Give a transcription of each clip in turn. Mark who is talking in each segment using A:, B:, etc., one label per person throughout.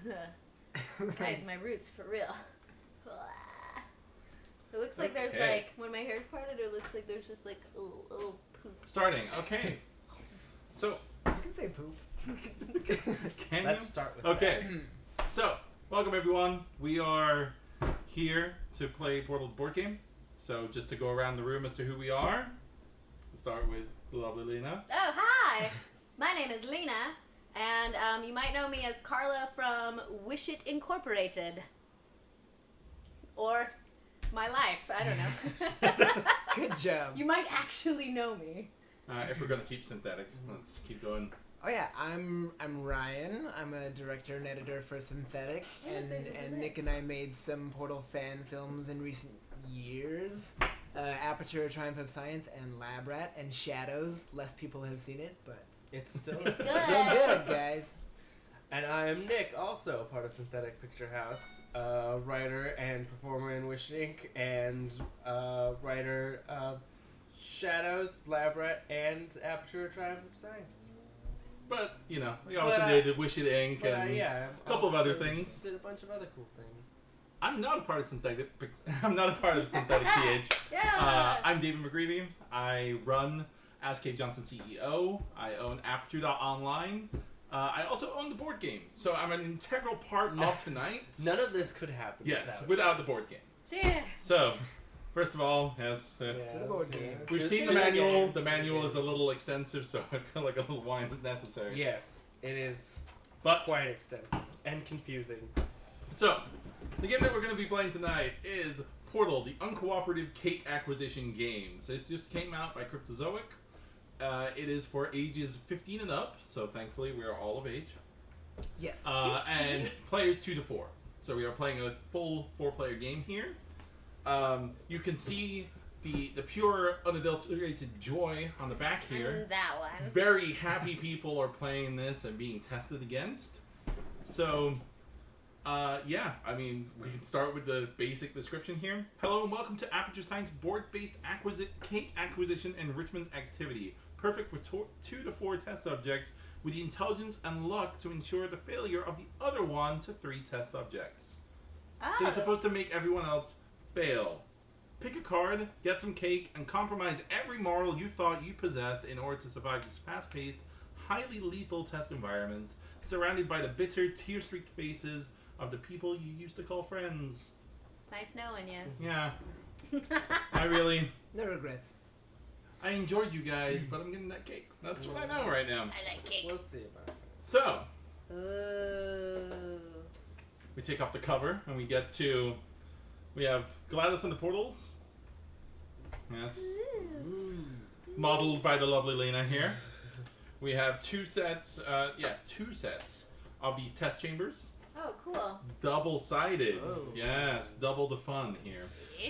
A: Guys, my roots, for real. It looks like there's like, when my hair's parted, it looks like there's just like a little poop.
B: Starting, okay. So.
C: You can say poop.
B: Can
D: Let's
B: you?
D: start with
B: Okay. So, welcome everyone. We are here to play Portal board game. So, just to go around the room as to who we are. We'll start with the lovely Lena.
A: Oh, hi! My name is Lena, and you might know me as Carla from Wish It Incorporated. Or my life, I don't know.
C: Good job.
A: You might actually know me.
B: If we're going to keep synthetic, let's keep going.
C: Oh yeah, I'm Ryan. I'm a director and editor for Synthetic, and Nick and I made some Portal fan films in recent years. Aperture, Triumph of Science, and Lab Ratt, and Shadows. Less people have seen it, but
D: It's still
A: Good.
C: still good, guys.
D: And I'm Nick, also part of Synthetic PictureHaus, writer and performer in Wish Inc. and writer of Shadows, Lab Ratt, and Aperture, Triumph of Science.
B: But, you know, we also did Wish It Inc. and
D: Yeah,
B: a couple of other
D: also
B: things.
D: Did a bunch of other cool things.
B: I'm not a part of Synthetic. I'm not a part of Synthetic PH.
A: Yeah!
B: I'm David McGreavy. I run Ask Cave Johnson CEO. I own Aperture.online. I also own the board game, so I'm an integral part of tonight.
D: None of this could happen.
B: Yes, without the board game.
A: Cheers!
B: So, first of all, yes,
C: To the board game.
B: we've seen the manual. The manual is a little extensive, so I feel like a little wine is necessary.
D: Yes, it is
B: But
D: quite extensive and confusing.
B: so, the game that we're going to be playing tonight is Portal, the Uncooperative Cake Acquisition game. So this just came out by Cryptozoic. It is for ages 15 and up, so thankfully we are all of age.
C: Yes.
B: And players 2 to 4. So we are playing a full 4-player game here. You can see the pure, unadulterated joy on the back here.
A: And that one.
B: Very happy people are playing this and being tested against. So, yeah, I mean, we can start with the basic description here. Hello and welcome to Aperture Science board-based cake acquisition enrichment activity. Perfect for 2 to 4 test subjects with the intelligence and luck to ensure the failure of the other 1 to 3 test subjects.
A: Oh.
B: So you're supposed to make everyone else fail. Pick a card, get some cake, and compromise every moral you thought you possessed in order to survive this fast-paced, highly lethal test environment, surrounded by the bitter, tear-streaked faces of the people you used to call friends.
A: Nice knowing you.
B: Yeah. I really...
C: No regrets.
B: I enjoyed you guys, but I'm getting that cake. That's what I know right now.
A: I like cake.
D: We'll see about that.
B: So,
A: Ooh.
B: we take off the cover, and we get to... We have GLaDOS and the Portals. Yes. Modeled by the lovely Lena here. We have 2 sets, 2 sets of these test chambers.
A: Oh, cool.
B: Double-sided.
C: Oh.
B: Yes, double the fun here.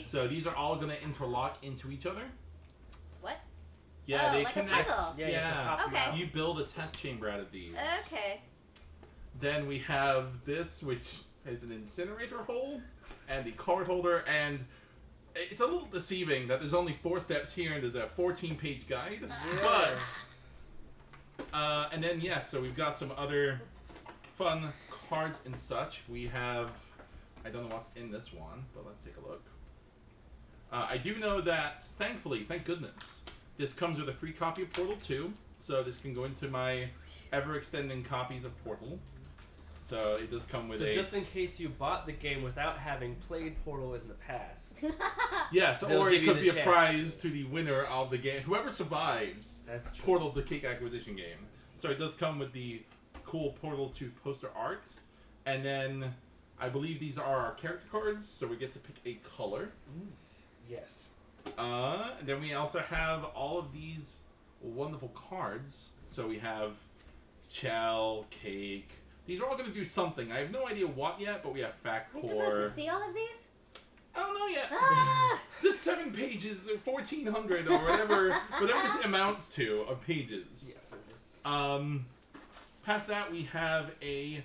B: So these are all going to interlock into each other.
A: What?
B: Yeah,
A: Oh,
B: they
A: like a
B: connect.
A: puzzle.
D: Yeah, you have to
B: Yeah.
D: pop them
A: Okay.
D: out.
B: You build a test chamber out of these.
A: Okay.
B: Then we have this, which is an incinerator hole, and the card holder, and it's a little deceiving that there's only 4 steps here, and there's a 14-page guide. But, and then, yes, so we've got some other fun cards and such. We have, I don't know what's in this one, but let's take a look. I do know that, thankfully, thank goodness, this comes with a free copy of Portal 2, so this can go into my ever-extending copies of Portal. So it does come with
D: So
B: a...
D: just in case you bought the game without having played Portal in the past.
B: Yes,
D: They'll
B: or
D: give
B: it
D: you
B: could
D: the
B: be a
D: chance.
B: prize to the winner of the game. Whoever survives
D: That's true.
B: Portal, the cake acquisition game. So it does come with the cool Portal 2 poster art. And then I believe these are our character cards, so we get to pick a color.
D: Yes.
B: And then we also have all of these wonderful cards. So we have Shell, Cake. These are all going to do something. I have no idea what yet, but we have Fact
A: We're
B: Core.
A: supposed to see all of these?
B: I don't know yet.
A: Ah!
B: This 7 pages, 1,400 or whatever this amounts to of pages.
D: Yes, it is.
B: Past that we have a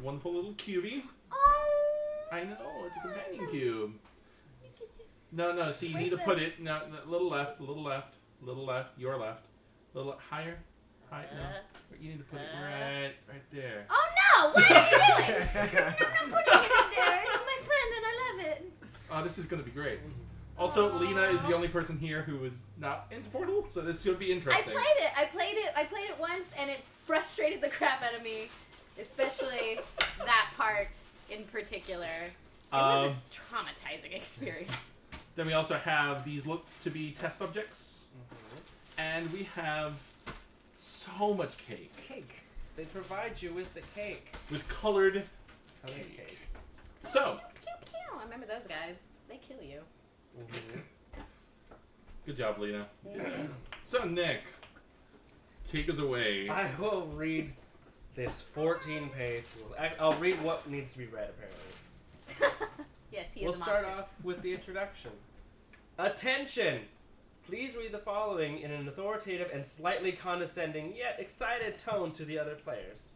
B: wonderful little cubie.
A: Oh!
B: I know, it's a companion cube. No, see, you need to
A: Where's
B: put it, no, little left, your left, little higher, no. You need to put it right there.
A: Oh no! What are you doing? I'm not putting it in there. It's my friend and I love it.
B: Oh, this is gonna be great. Also, Lena is the only person here who is not into Portal, so this should be interesting.
A: I played it once, and it frustrated the crap out of me, especially that part in particular. It was a traumatizing experience.
B: Then we also have these look to be test subjects, and we have so much cake.
D: Cake. They provide you with the cake.
B: With colored
D: Cake.
B: So,
A: Pew, pew. I remember those guys. They kill you.
B: good job, Lena. So, Nick, take us away.
D: I will read this 14-page rule. I'll read what needs to be read, apparently.
A: Yes, he is
D: We'll
A: a monster.
D: start off with the introduction. Attention! Please read the following in an authoritative and slightly condescending, yet excited tone to the other players.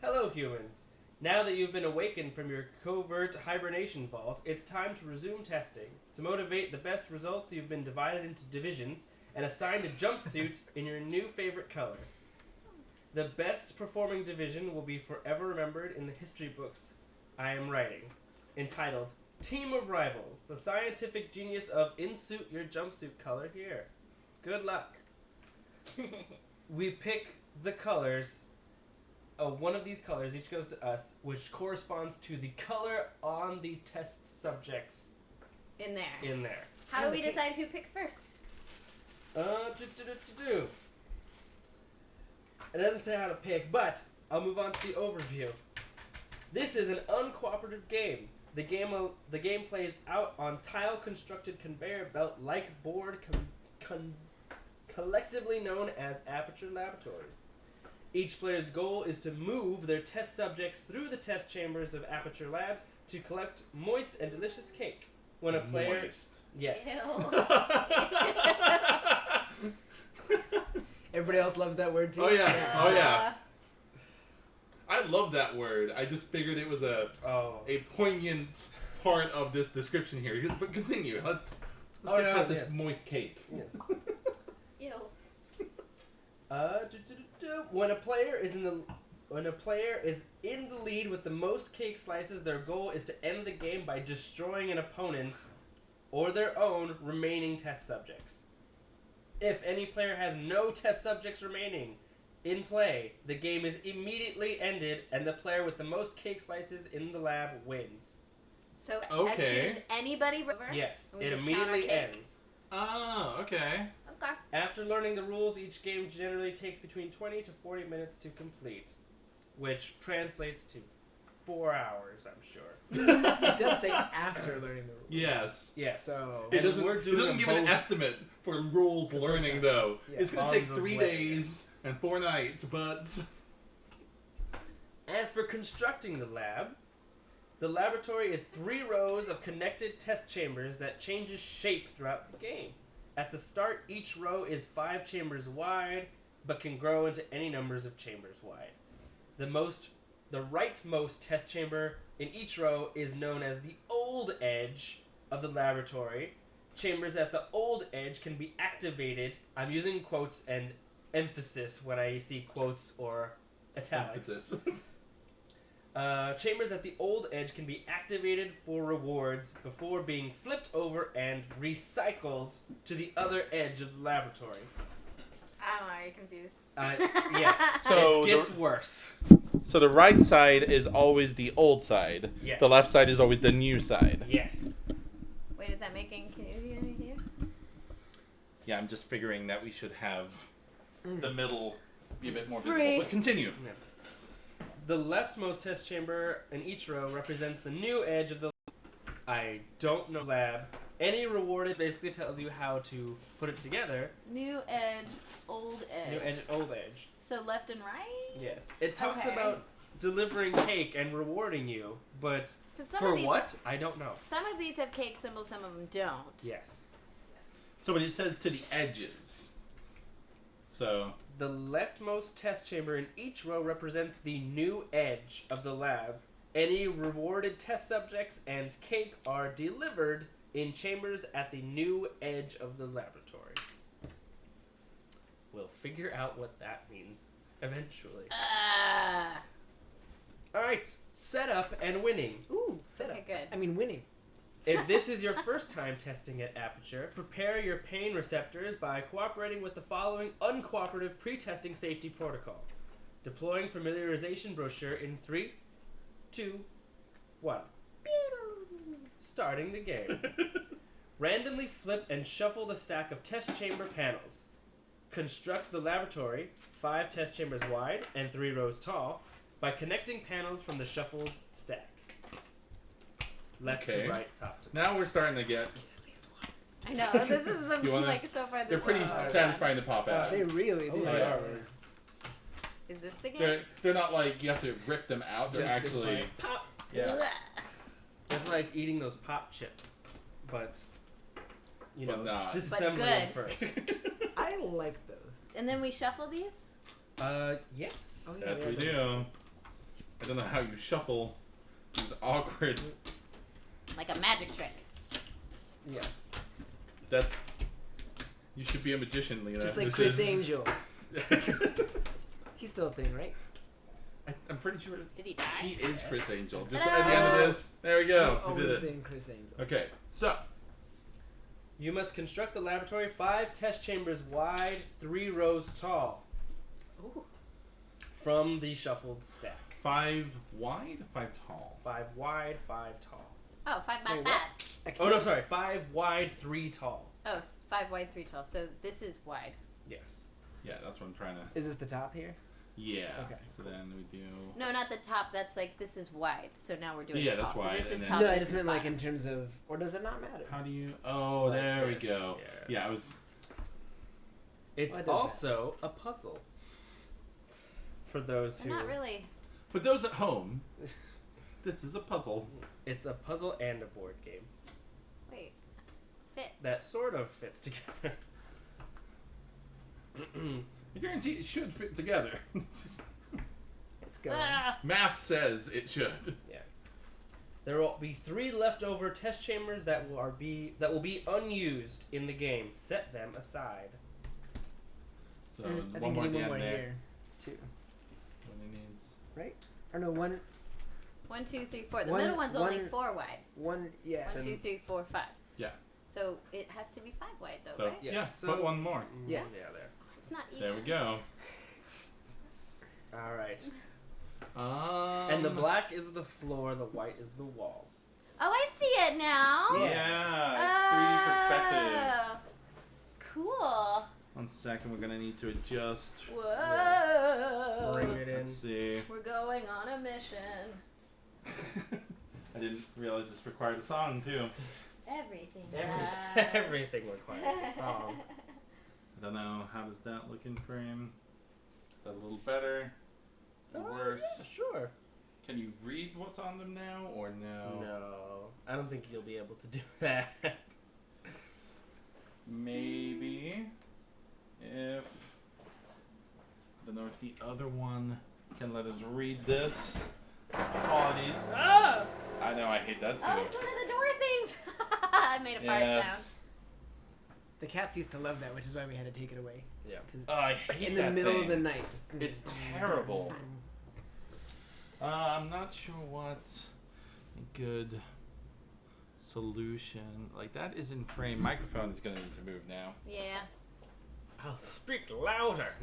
D: Hello, humans. Now that you've been awakened from your covert hibernation vault, it's time to resume testing. To motivate the best results, you've been divided into divisions and assigned a jumpsuit in your new favorite color. The best performing division will be forever remembered in the history books I am writing, entitled Team of Rivals, the scientific genius of in-suit your jumpsuit color here. Good luck. We pick the colors. One of these colors, each goes to us, which corresponds to the color on the test subjects
A: In there.
D: in there.
A: How do we decide who picks first?
D: It doesn't say how to pick, but I'll move on to the overview. This is an uncooperative game. The game plays out on tile-constructed conveyor belt-like board collectively known as aperture laboratories. Each player's goal is to move their test subjects through the test chambers of aperture labs to collect moist and delicious cake. When a player...
B: Moist.
D: Yes.
A: Ew.
C: Everybody else loves that word too.
B: Oh yeah. I love that word. I just figured it was a poignant part of this description here. But continue. Let's get past this moist cake.
D: Yes.
A: Ew.
D: When a player is in the lead with the most cake slices, their goal is to end the game by destroying an opponent or their own remaining test subjects. If any player has no test subjects remaining in play, the game is immediately ended, and the player with the most cake slices in the lab wins.
A: So as soon as anybody over,
D: Yes,
A: we
D: it
A: just count our
D: immediately
A: cake?
D: ends.
B: Oh, okay.
A: Okay.
D: After learning the rules, each game generally takes between 20 to 40 minutes to complete, which translates to 4 hours, I'm sure.
C: It does say after learning the rules.
B: Yes.
D: Yes.
C: So
B: It
D: And
B: doesn't,
D: we're doing them
B: give an
D: both
B: estimate for rules
C: The first
B: learning,
C: time.
B: though.
C: Yeah.
B: It's going
D: On
B: to take
D: the
B: 3
D: way.
B: days and 4 nights, but...
D: As for constructing the lab, the laboratory is 3 rows of connected test chambers that changes shape throughout the game. At the start, each row is 5 chambers wide, but can grow into any numbers of chambers wide. The rightmost test chamber in each row is known as the old edge of the laboratory. Chambers at the old edge can be activated. I'm using quotes and emphasis when I see quotes or italics.
B: Emphasis.
D: Chambers at the old edge can be activated for rewards before being flipped over and recycled to the other edge of the laboratory.
A: I'm already confused.
D: Yes.
B: So
D: it gets worse.
B: So the right side is always the old side.
D: Yes.
B: The left side is always the new side.
D: Yes.
A: Wait, is that making Canadian here?
B: Yeah, I'm just figuring that we should have the middle be a bit more
A: Free.
B: visible. But continue.
D: The leftmost test chamber in each row represents the new edge of the... I don't know lab. Any rewarded basically tells you how to put it together.
A: New edge, old edge.
D: New edge and old edge.
A: So left and right?
D: Yes. It talks
A: Okay.
D: about delivering cake and rewarding you, but
A: 'Cause some
D: for
A: of these,
D: what? I don't know.
A: Some of these have cake symbols, some of them don't.
D: Yes.
B: So but it says to the edges. So
D: The leftmost test chamber in each row represents the new edge of the lab. Any rewarded test subjects and cake are delivered in chambers at the new edge of the laboratory. We'll figure out what that means Eventually.
A: Uh,
D: Alright, setup and winning.
C: Ooh, set
A: okay,
C: up.
A: good.
C: I mean, winning.
D: If this is your first time testing at Aperture, prepare your pain receptors by cooperating with the following uncooperative pre-testing safety protocol. Deploying familiarization brochure in 3, 2, 1. Starting the game. Randomly flip and shuffle the stack of test chamber panels. Construct the laboratory, 5 test chambers wide and 3 rows tall, by connecting panels from the shuffled stack. Left
B: Okay.
D: to right, top to
B: Now we're starting to get.
A: I know, this is the,
B: You wanna-
A: like, so far
B: They're
A: this
B: pretty
A: is
B: satisfying to pop out.
C: They really do.
D: they
B: yeah.
D: are.
A: Is this the game?
B: They're not like you have to rip them out. They're
C: Just this
B: actually.
D: Pop.
B: Yeah.
A: Ugh.
D: It's like eating those pop chips, but you know,
B: But not.
D: disassembling them first.
C: I like those.
A: And then we shuffle these?
D: Yes.
C: Oh, yeah.
B: That we do. I don't know how you shuffle these awkward.
A: Like a magic trick.
D: Yes.
B: That's. You should be a magician, Lena.
C: Just like
B: This
C: Chris
B: is-
C: Angel. He's still a thing, right?
B: I'm pretty sure
A: Did he die?
B: she is Chris Angel. Just
A: Ta-da!
B: at the end of this, there we go.
C: He's
B: We did
C: always
B: it.
C: been Chris Angel.
B: Okay, so
D: You must construct the laboratory 5 test chambers wide, 3 rows tall,
A: Ooh.
D: from the shuffled stack.
B: 5 wide, 5 tall.
D: 5 wide, 5 tall.
A: Oh, 5 by
C: Wait,
A: bad.
C: I
D: Oh
C: can't-
D: no, sorry. 5 wide, 3 tall.
A: Oh, 5 wide, 3 tall. So this is wide.
D: Yes.
B: Yeah, that's what I'm trying to.
C: Is this the top here?
B: Yeah.
C: Okay,
B: So then we do.
A: No, not the top. That's like, this is wide. So now we're doing
B: Yeah,
A: tall.
B: that's wide,
A: So this
B: and
A: is
B: then-
A: top.
C: No, I
A: this
C: just
A: is
C: meant like
A: bottom.
C: in terms of, or does it not matter?
B: How do you? Oh,
D: Like
B: there we
D: this,
B: go.
D: yes.
B: Yeah, I was.
D: It's
C: Well, it does
D: also a puzzle. For those
A: They're
D: who.
A: not really.
B: For those at home, this is a puzzle.
D: It's a puzzle and a board game
A: Wait. Fit.
D: that sort of fits together.
B: I guarantee it should fit together.
C: It's going.
A: Ah!
B: Math says it should.
D: Yes. There will be 3 leftover test chambers that will be unused in the game. Set them aside.
B: So
C: I
B: one
C: think
B: more
C: you need
B: at
C: one
B: the
C: more
B: end there.
C: here, too.
B: When it needs.
C: Right? Or no, one,
A: 1, 2, 3, 4. The
C: One-
A: middle one's only
C: one-
A: 4 wide.
C: yeah.
A: 1, 2, 3, 4, 5.
B: Yeah.
A: So it has to be 5 wide though,
B: So
A: right?
D: Yes,
B: yeah,
D: so-
B: put one more.
C: Yes.
D: Yeah, there.
A: It's not even.
B: There we go.
D: All right.
B: And
D: And the black is the floor, the white is the walls.
A: Oh, I see it now.
B: Yeah, it's 3D perspective.
A: Oh, cool.
B: 1 second, we're gonna need to adjust.
A: Whoa.
D: Bring it in.
B: Let's see.
A: We're going on a mission.
B: I didn't realize this required a song too.
A: Everything.
D: Everything requires a song.
B: I don't know. How does that look in frame? Is that a little better?
D: Oh,
B: Worse?
D: yeah, sure.
B: Can you read what's on them now or no?
D: No, I don't think you'll be able to do that.
B: Maybe if I don't know if the other one can let us read this. Quality.
D: Ah!
B: I know. I hate that too.
A: Oh, it's one of the door things. I made a fart sound.
B: Yes.
C: The cats used to love that, which is why we had to take it away.
D: Yeah.
C: 'Cause
B: Oh, I hate
C: in the
B: that
C: middle
B: thing.
C: of the night. Just,
B: It's terrible. I'm not sure what a good solution. Like that is in frame. Microphone is gonna need to move now.
A: Yeah.
D: I'll speak louder.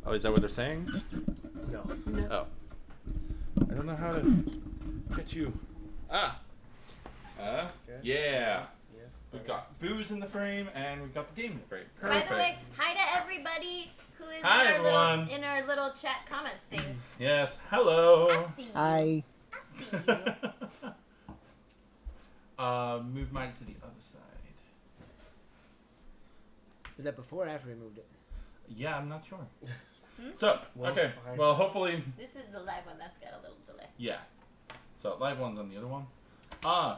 B: Oh, is that what they're saying?
D: No.
B: Oh. I don't know how to get you. Ah.
D: Okay.
B: Yeah.
D: Yes.
B: We've got booze in the frame and we've got the game in the frame.
A: By
B: Perfect.
A: the way, hi to everybody who is
B: Hi, everyone.
A: in our little chat comments things.
B: Yes. Hello.
A: I see you.
C: Hi.
A: I see you.
B: Move mine to the other side.
C: Was that before or after we moved it?
B: Yeah, I'm not sure.
A: Hmm?
B: So,
D: Well,
B: okay.
D: fine.
B: Well, hopefully,
A: This is the live one. That's got a little delay.
B: yeah. So, live one's on the other one.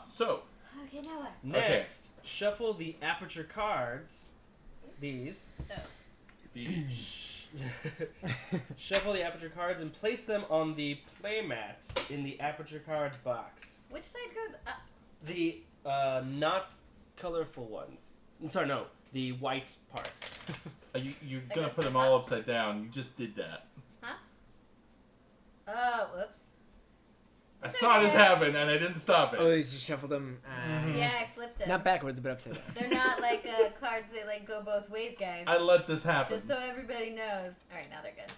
B: So,
A: Okay, now what?
D: Next, shuffle the aperture cards. These.
A: Oh.
B: the
D: Shuffle the aperture cards and place them on the playmat in the aperture cards box.
A: Which side goes up?
D: The not colorful ones. Sorry, no. the white part.
B: You're
A: That
B: gonna
A: goes
B: put
A: to
B: them
A: the
B: all
A: top?
B: upside down. You just did that.
A: Oh, whoops.
B: I
A: It's
B: saw this
A: okay.
B: happen and I didn't stop it.
C: Oh, you just shuffled them.
A: Yeah, I flipped it.
C: Not backwards, but upside down.
A: They're not like cards that like go both ways, guys.
B: I let this happen.
A: Just so everybody knows. All right, now they're good.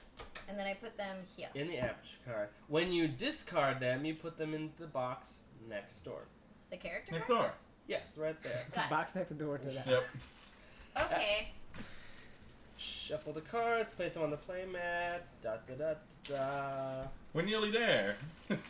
A: And then I put them here.
D: In the aperture card. When you discard them, you put them in the box next door.
A: The character
B: Next
A: cards?
B: door.
D: Yes, right there.
A: Got it.
C: Box next door to that.
B: Yep.
A: Okay.
D: Shuffle the cards, place them on the playmat. Da da da da.
B: We're nearly there.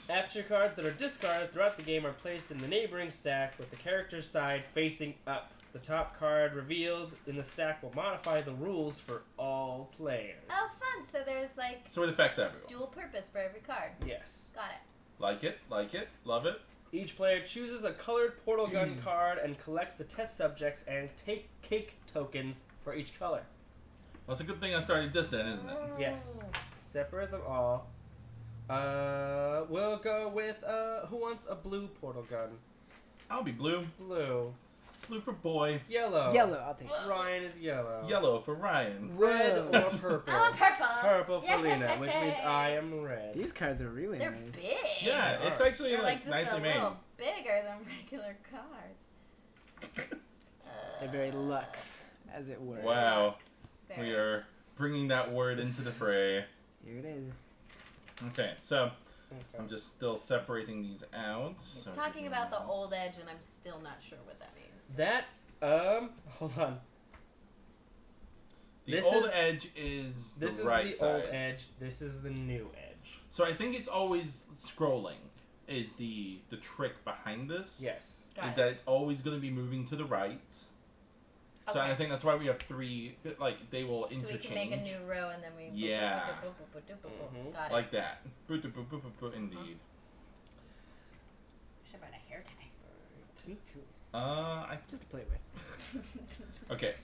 D: Aperture cards that are discarded throughout the game are placed in the neighboring stack with the character's side facing up. The top card revealed in the stack will modify the rules for all players.
A: Oh, fun. So there's like
B: So it affects everyone.
A: dual purpose for every card.
D: Yes.
A: Got it.
B: Like it, love it.
D: Each player chooses a colored portal gun card and collects the test subjects and take cake tokens for each color.
B: Well, it's a good thing I started this then, isn't it?
D: Yes. Separate them all. We'll go with, who wants a blue portal gun?
B: I'll be blue.
D: Blue.
B: Blue for boy.
D: Yellow.
C: Yellow, I'll take it.
D: Ryan is yellow.
B: Yellow for Ryan.
D: Red
C: Whoa.
D: or purple?
A: I want purple.
D: Purple for
A: Yay.
D: Lena, which means I am red.
C: These cards are really
A: They're
C: nice.
A: big.
B: Yeah,
D: They
B: it's
D: are.
B: actually
A: They're like
B: like
A: just
B: nicely
A: a
B: made.
A: little bigger than regular cards.
C: They're very luxe, as it were.
B: Wow.
A: Very.
B: We are bringing that word into the fray.
C: Here it is.
B: Okay, so
D: Okay.
B: I'm just still separating these out.
A: He's
B: So
A: talking about the old edge, and I'm still not sure what that means.
D: That, hold on.
B: The
D: this
B: old
D: is-
B: edge is
D: This
B: the
D: is
B: right
D: the
B: side.
D: old edge. This is the new edge.
B: So I think it's always scrolling is the trick behind this.
D: Yes.
A: Got
B: Is
A: it.
B: that it's always going to be moving to the right. So
A: Okay.
B: I think that's why we have three, like, they will
A: So
B: interchange.
A: we can make a new row, and then we
B: Yeah.
D: Mhm.
A: Got it.
B: Like that. Boop, boop, boop, boop, boop, boop, indeed.
A: Should brought a hair tie.
C: Me too. Just to play with.
B: Okay.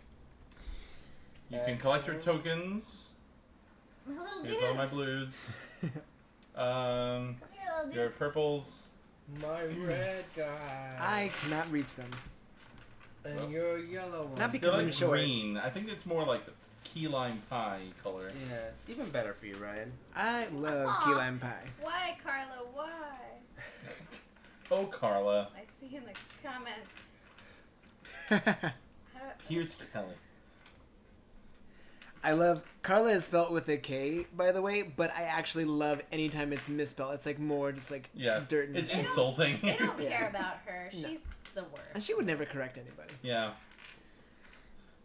B: You can collect your tokens.
A: My little
B: Here's all my
A: dudes.
B: blues.
A: Come here, little
B: Your
A: dudes.
B: purples.
D: My red guy.
C: I cannot reach them.
D: And your yellow one.
C: Not
B: They're
C: because I'm
B: like
C: short.
B: green. I think it's more like key lime pie color.
D: Yeah. Even better for you, Ryan.
C: I love
A: Aw.
C: key lime pie.
A: Why, Carla? Why?
B: Oh, Carla.
A: I see in the comments. How do I...
B: Here's Kelly.
C: I love Carla is spelt with a K, by the way, but I actually love anytime it's misspelled. It's like more just like
B: Yeah.
C: dirt and
B: It's
A: They don't-
B: insulting.
A: They don't
C: Yeah.
A: care about her.
C: No.
A: She's the worst.
C: and she would never correct anybody.
B: Yeah.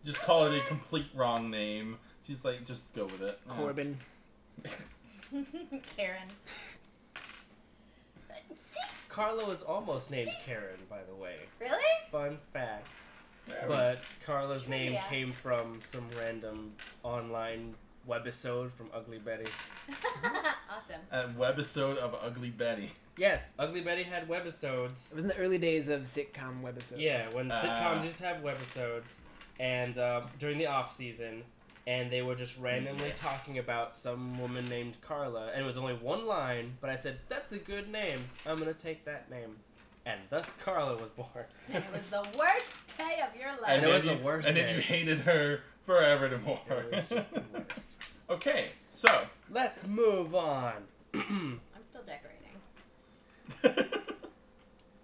B: Just call it a complete wrong name. She's like, just go with it.
C: Corbin.
A: Karen.
D: Carla was almost named Karen, by the way.
A: Really?
D: Fun fact.
B: Yeah,
D: But Carla's name
A: Trivia.
D: came from some random online webisode from Ugly Betty.
A: Awesome.
B: a webisode of Ugly Betty.
D: Yes, Ugly Betty had webisodes.
C: It was in the early days of sitcom webisodes.
D: Yeah, when sitcoms
B: Ah.
D: used to have webisodes, and during the off season, and they were just randomly
B: Yeah.
D: talking about some woman named Carla, and it was only one line, but I said, that's a good name, I'm gonna take that name. And thus Carla was born.
A: And it was the worst day of your life.
D: And it
B: then
D: was the
B: you-
D: worst
B: And then
D: day.
B: you hated her forevermore.
D: It was just the worst.
B: Okay, so.
D: Let's move on.
A: I'm still decorating.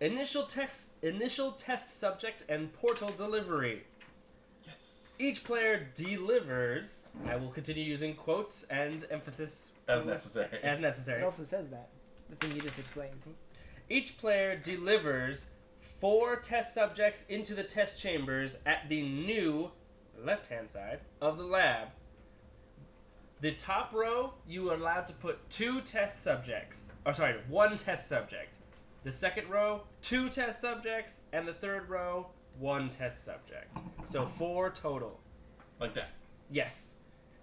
D: Initial test subject and portal delivery.
B: Yes.
D: Each player delivers. I will continue using quotes and emphasis
B: As necessary.
D: as necessary.
C: It also says that. The thing you just explained.
D: Each player delivers 4 test subjects into the test chambers at the new left-hand side of the lab. The top row, you are allowed to put 2 test subjects. Or sorry, 1 test subject. The second row, 2 test subjects, and the third row, 1 test subject. So 4 total.
B: Like that.
D: Yes.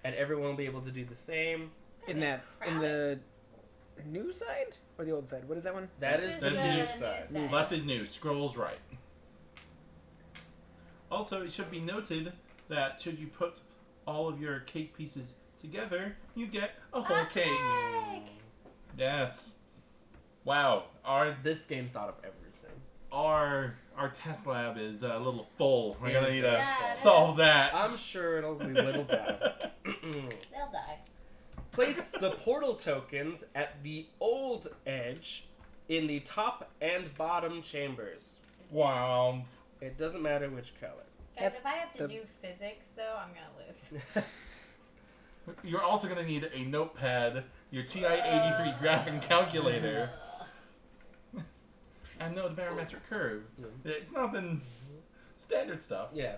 D: And everyone will be able to do the same.
C: In the new side or the old side? What is that one?
D: That
A: This
D: is
A: is
D: the
B: the
D: new
A: new
D: side.
A: side.
B: Left is new, scrolls right. Also, it should be noted that should you put all of your cake pieces together, you get a whole cake.
A: Cake.
B: Yes. Wow.
D: This game thought of everything.
B: Our our test lab is a little full. We're gonna need to
A: Yeah,
B: solve that.
D: I'm sure it'll be whittled down.
A: They'll die.
D: Place the portal tokens at the old edge in the top and bottom chambers.
B: Wow.
D: It doesn't matter which color.
A: Guys,
C: That's
A: if I have to
C: the-
A: do physics, though, I'm gonna lose.
B: You're also gonna need a notepad, your TI-83 graphing calculator, and no, the barometric curve. It's nothing standard stuff.
D: Yeah.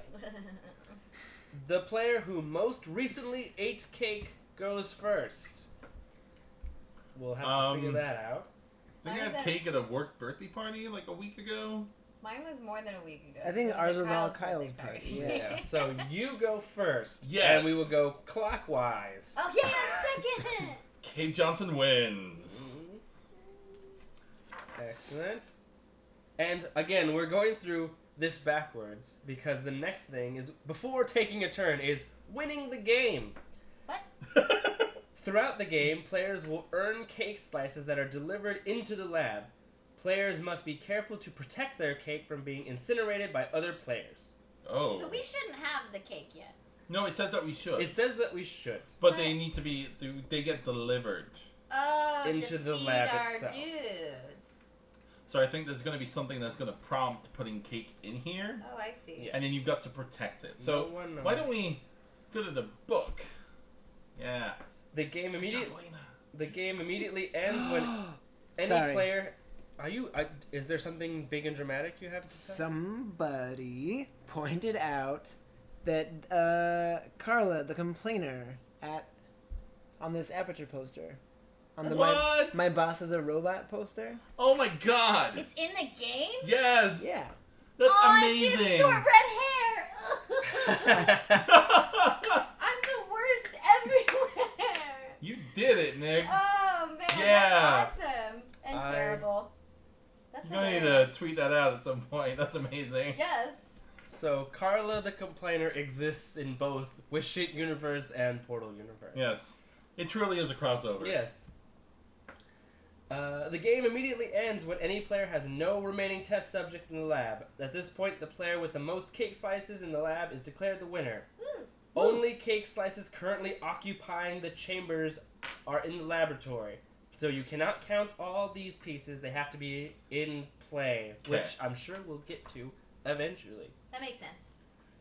D: The player who most recently ate cake goes first. We'll have to figure that out.
B: Didn't you have cake at a work birthday party like a week ago?
A: Mine was more than a week ago.
C: I think
A: It
C: ours
A: like
C: was all
A: Kyle's
C: Kyle's
A: birthday
C: party.
D: Yeah. So you go first.
B: Yes.
D: And we will go clockwise.
A: Oh, yeah, second!
B: Cave Johnson wins.
D: Excellent. And again, we're going through this backwards because the next thing is, before taking a turn, is winning the game.
A: What?
D: Throughout the game, players will earn cake slices that are delivered into the lab. Players must be careful to protect their cake from being incinerated by other players.
B: Oh.
A: So we shouldn't have the cake yet.
B: No, it says that we should.
D: It says that we should.
B: But they need to be, they get delivered.
A: Oh,
D: Into
A: to
D: the
A: feed
D: lab
A: our
D: itself.
A: dudes.
B: So I think there's going to be something that's going to prompt putting cake in here.
A: Oh, I see.
D: Yeah.
B: And then you've got to protect it. So
D: No one knows.
B: why don't we go to the book? Yeah.
D: The game
B: Good
D: immediately
B: job, Lena.
D: the game immediately ends when any
C: Sorry.
D: player. Is there something big and dramatic you have to say?
C: Somebody pointed out that Carla, the complainer, on this Aperture poster, on the
B: What?
C: my boss is a robot poster.
B: Oh my god!
A: It's in the game?
B: Yes!
C: Yeah.
B: That's
A: oh,
B: amazing!
A: she has short red hair! I'm the worst everywhere!
B: You did it, Nick.
A: Oh, man,
B: Yeah.
A: that's awesome. And terrible. That's
B: You're going to need
A: hilarious.
B: to tweet that out at some point. That's amazing.
A: Yes.
D: So Carla the Complainer exists in both Wish It Universe and Portal Universe.
B: Yes. It truly is a crossover.
D: Yes. The game immediately ends when any player has no remaining test subjects in the lab. At this point, the player with the most cake slices in the lab is declared the winner.
A: Woo.
D: Only cake slices currently occupying the chambers are in the laboratory. So you cannot count all these pieces. They have to be in play,
B: Okay.
D: which I'm sure we'll get to eventually.
A: That makes sense.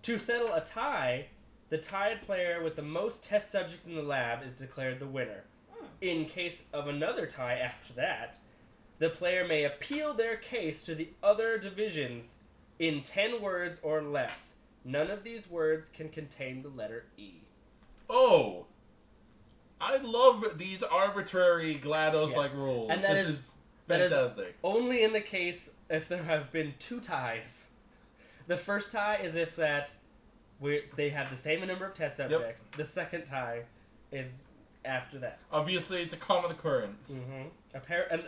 D: To settle a tie, the tied player with the most test subjects in the lab is declared the winner. In case of another tie after that, the player may appeal their case to the other divisions in 10 words or less. None of these words can contain the letter E.
B: Oh! I love these arbitrary GLaDOS-like
D: Yes.
B: rules.
D: And that
B: this
D: is-
B: is
D: that is-
B: fantastic.
D: Only in the case if there have been 2 ties. The first tie is if they have the same number of test subjects. The second tie is after that.
B: Obviously, it's a common occurrence.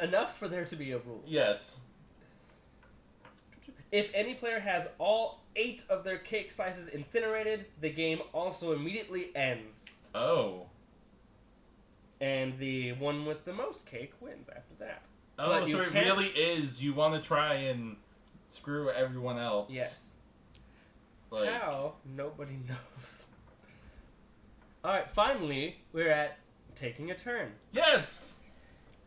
D: Enough for there to be a rule.
B: Yes.
D: If any player has all 8 of their cake slices incinerated, the game also immediately ends.
B: Oh.
D: And the one with the most cake wins after that.
B: Oh,
D: But
B: so
D: you
B: it
D: can't-
B: really is. You want to try and screw everyone else.
D: Yes.
B: Like,
D: How? Nobody knows. Alright, finally, we're at taking a turn.
B: yes!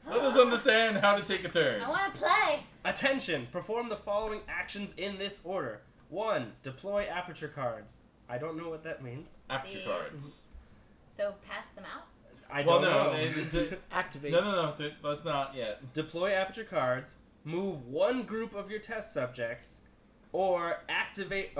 B: Let us understand how to take a turn.
A: I want to play.
D: Attention! Perform the following actions in this order. 1. Deploy aperture cards. I don't know what that means.
B: Aperture
A: These.
B: cards.
A: So pass them out.
D: I
B: Well,
D: don't
B: no,
D: know.
B: it's
C: Activate.
B: no, that's not yet.
D: Deploy aperture cards. Move one group of your test subjects. Or activate...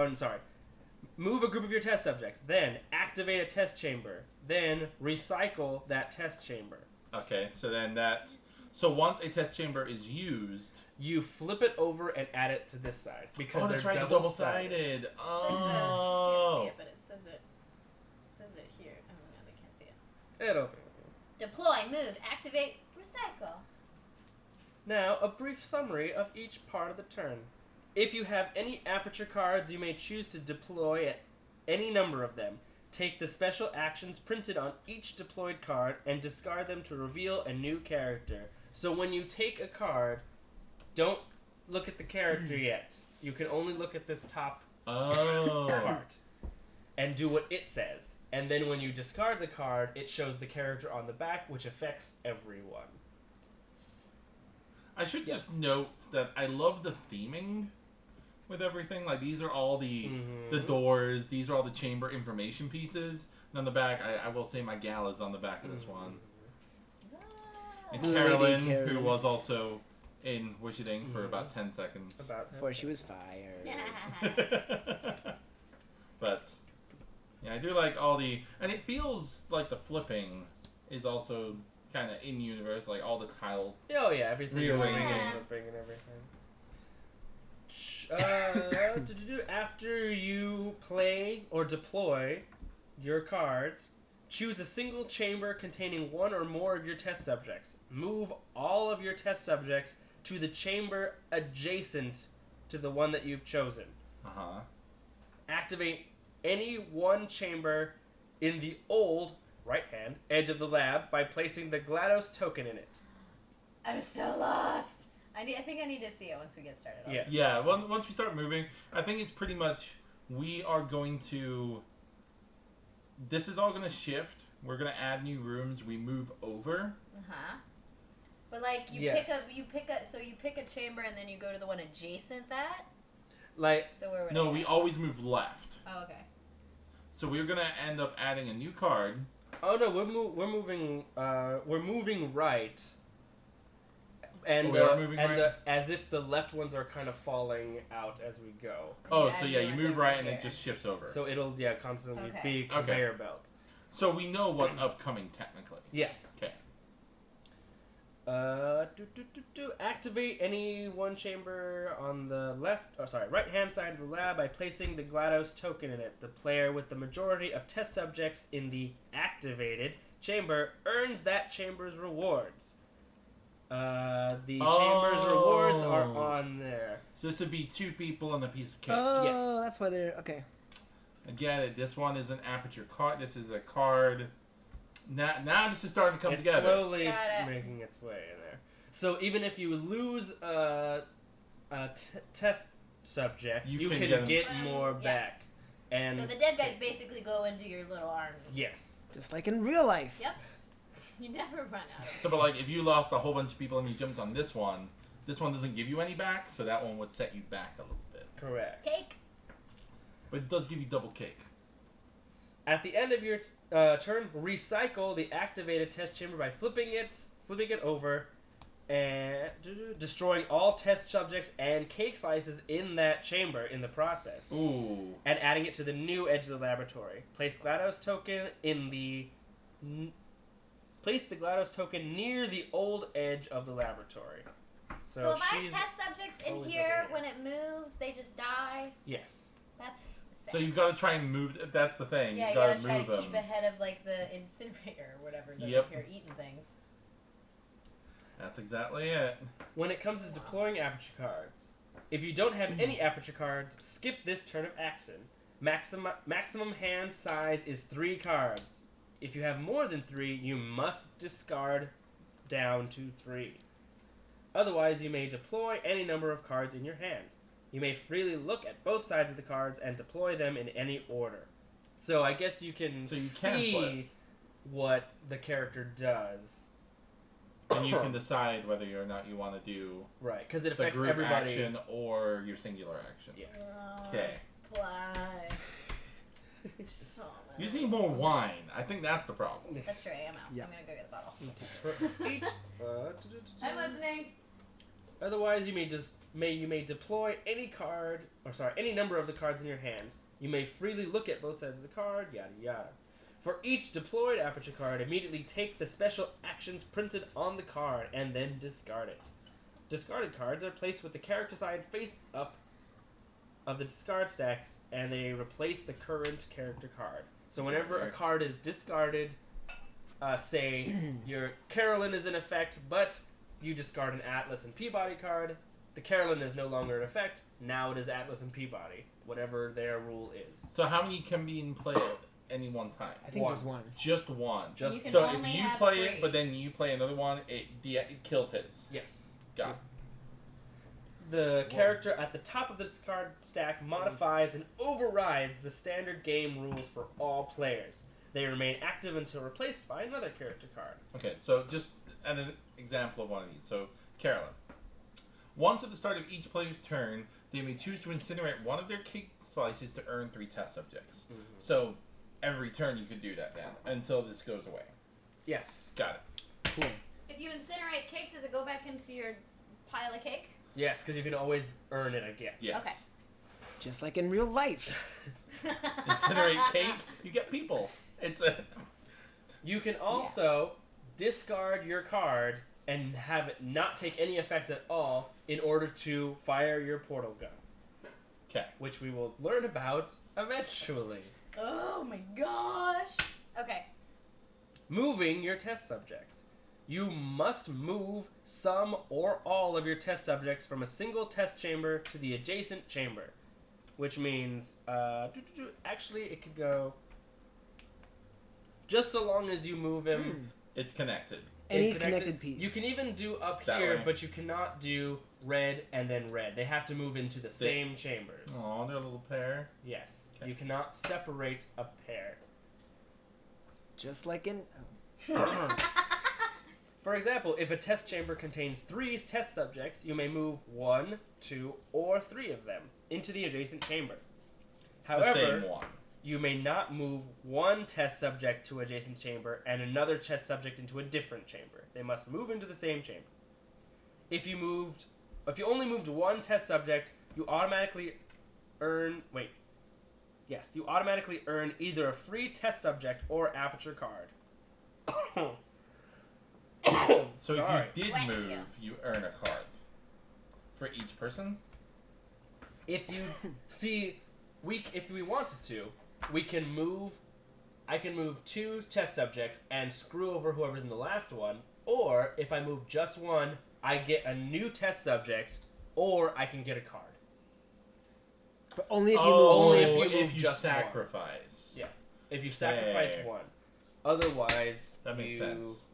D: Move a group of your test subjects. Then activate a test chamber. Then recycle that test chamber.
B: Okay, so then that... So once a test chamber is used...
D: You flip it over and add it to this side. Because
B: Oh, that's
D: they're
B: right,
D: double-sided.
B: double-sided.
A: Can't
B: Oh.
A: see it, but it says it. It says it here. Oh no, they can't see it.
D: It'll be.
A: Deploy, move, activate, recycle.
D: Now, a brief summary of each part of the turn. If you have any aperture cards, you may choose to deploy at any number of them. Take the special actions printed on each deployed card and discard them to reveal a new character. So when you take a card, don't look at the character yet. You can only look at this top
B: Oh.
D: part and do what it says. And then when you discard the card, it shows the character on the back, which affects everyone.
B: I should just note that I love the theming with everything. Like, these are all the doors. These are all the chamber information pieces. And on the back, I will say my gal is on the back of this one. And Carolyn, who was also in Wishing for about 10 seconds.
C: Before she was fired.
B: But, yeah, I do like all the... And it feels like the flipping is also kind of in-universe, like all the tile...
D: Oh, yeah, everything.
B: Rearranging.
D: Flipping and everything. After you play or deploy your cards, choose a single chamber containing one or more of your test subjects. Move all of your test subjects to the chamber adjacent to the one that you've chosen.
B: Uh-huh.
D: Activate any one chamber in the old right-hand edge of the lab by placing the GLaDOS token in it.
A: I'm so lost. I think I need to see it once we get started.
D: Yeah.
B: Yeah, once we start moving, I think it's pretty much we are going to... This is all going to shift. We're going to add new rooms. We move over.
A: Uh-huh. But like you pick a chamber and then you go to the one adjacent that?
D: Like,
A: So where would
B: No,
A: I
B: we
A: go?
B: always move left.
A: Oh, okay.
B: So we're going to end up adding a new card.
D: oh no, we're moving right. And,
B: we are moving right?
D: as if the left ones are kind of falling out as we go.
B: Oh,
A: Yeah,
B: so
A: I
B: yeah,
A: knew
B: you
A: it
B: move
A: was
B: right
A: over
B: and it
A: here.
B: just shifts over.
D: So it'll constantly
A: Okay.
D: be conveyor belt.
B: So we know what's upcoming technically.
D: Yes.
B: Okay.
D: Activate any one chamber on the right-hand side of the lab by placing the GLaDOS token in it. The player with the majority of test subjects in the activated chamber earns that chamber's rewards. The chamber's rewards are on there.
B: So this would be 2 people and a piece of cake.
C: Oh,
D: Yes.
C: that's why they're... Okay.
B: I get it. This one is an aperture card. This is a card. Now this is starting to come
D: It's
B: together.
D: slowly
A: Got it.
D: making its way in there. So even if you lose a test subject, you can get more
A: Yeah.
D: back. And
A: So the dead guys basically go into your little army.
D: yes.
C: Just like in real life.
A: Yep. You never run out of
B: So, but like, if you lost a whole bunch of people and you jumped on this one doesn't give you any back, so that one would set you back a little bit.
D: Correct.
A: cake.
B: But it does give you double cake.
D: At the end of your turn, recycle the activated test chamber by flipping it over, and destroying all test subjects and cake slices in that chamber in the process.
B: Ooh.
D: And adding it to the new edge of the laboratory. Place GLaDOS token Place the GLaDOS token near the old edge of the laboratory.
A: So if I
D: she's
A: have test subjects in
D: always
A: here,
D: over here.
A: when it moves, they just die.
D: yes.
A: That's
B: So you've got to try and move. That's the thing.
A: yeah,
B: You've
A: you
B: got
A: gotta
B: to
A: try
B: move
A: to
B: them.
A: keep ahead of like the incinerator or whatever that's
B: Yep.
A: up here eating things.
B: That's exactly it.
D: When it comes to deploying aperture cards, if you don't have any aperture cards, skip this turn of action. Maximum hand size is 3 cards. If you have more than 3, you must discard down to 3. Otherwise, you may deploy any number of cards in your hand. You may freely look at both sides of the cards and deploy them in any order. So I guess you can see
B: flip.
D: what the character does.
B: And you can decide whether or not you want to do
D: Right, because it
B: the
D: affects
B: group
D: everybody.
B: action or your singular action.
D: Yes.
B: Okay.
A: Play. So
B: You just need more wine. I think that's the problem.
A: That's true. I'm out.
C: Yeah.
A: I'm gonna go get the bottle.
D: For each,
A: I'm listening.
D: Otherwise, you may deploy any number of the cards in your hand. You may freely look at both sides of the card, yada yada. For each deployed aperture card, immediately take the special actions printed on the card and then discard it. Discarded cards are placed with the character side face up of the discard stacks, and they replace the current character card. So whenever a card is discarded, say your Carolyn is in effect, but you discard an Atlas and Peabody card, the Carolyn is no longer in effect. Now it is Atlas and Peabody, whatever their rule is.
B: So how many can be in play at any one time?
C: I think
D: One.
C: there's one.
B: Just one.
A: You can
B: So
A: only
B: if you
A: have
B: play
A: 3.
B: it, but then you play another one, it kills his.
D: Yes.
B: Got it.
D: the character at the top of the discard stack modifies and overrides the standard game rules for all players. They remain active until replaced by another character card.
B: Okay, so just an example of one of these. So, Carolyn. Once at the start of each player's turn, they may choose to incinerate one of their cake slices to earn 3 test subjects. Mm-hmm. So, every turn you could do that then, until this goes away.
D: Yes.
B: Got it.
C: Cool.
A: If you incinerate cake, does it go back into your pile of cake?
D: Yes, because you can always earn it again.
B: Yes.
A: Okay.
C: Just like in real life.
B: Incinerate cake, you get people. It's a...
D: You can also discard your card and have it not take any effect at all in order to fire your portal gun.
B: Okay.
D: Which we will learn about eventually.
A: Oh my gosh. Okay.
D: Moving your test subjects. You must move some or all of your test subjects from a single test chamber to the adjacent chamber. Which means, actually it could go just so long as you move him.
B: It's connected.
C: Any connected piece.
D: You can even do up
B: That
D: here,
B: way.
D: but you cannot do red and then red. They have to move into the same chambers.
B: Aw, they're a little pair.
D: Yes.
B: Okay.
D: You cannot separate a pair.
C: Just like in...
D: For example, if a test chamber contains 3 test subjects, you may move 1, 2, or 3 of them into the adjacent chamber.
B: The
D: However,
B: same one.
D: you may not move 1 test subject to adjacent chamber and another test subject into a different chamber. They must move into the same chamber. If you only moved 1 test subject, you automatically earn either a free test subject or aperture card.
B: So
D: Sorry.
B: if you did
A: Bless
B: move,
A: you.
B: you earn a card. For each person?
D: If you if we wanted to, I can move 2 test subjects and screw over whoever's in the last one, or if I move just 1, I get a new test subject, or I can get a card.
C: But only if you
D: Only
C: move
D: if you move
B: you
D: just one.
B: sacrifice.
D: Yes. If you sacrifice
B: Okay.
D: 1. Otherwise,
B: That makes sense.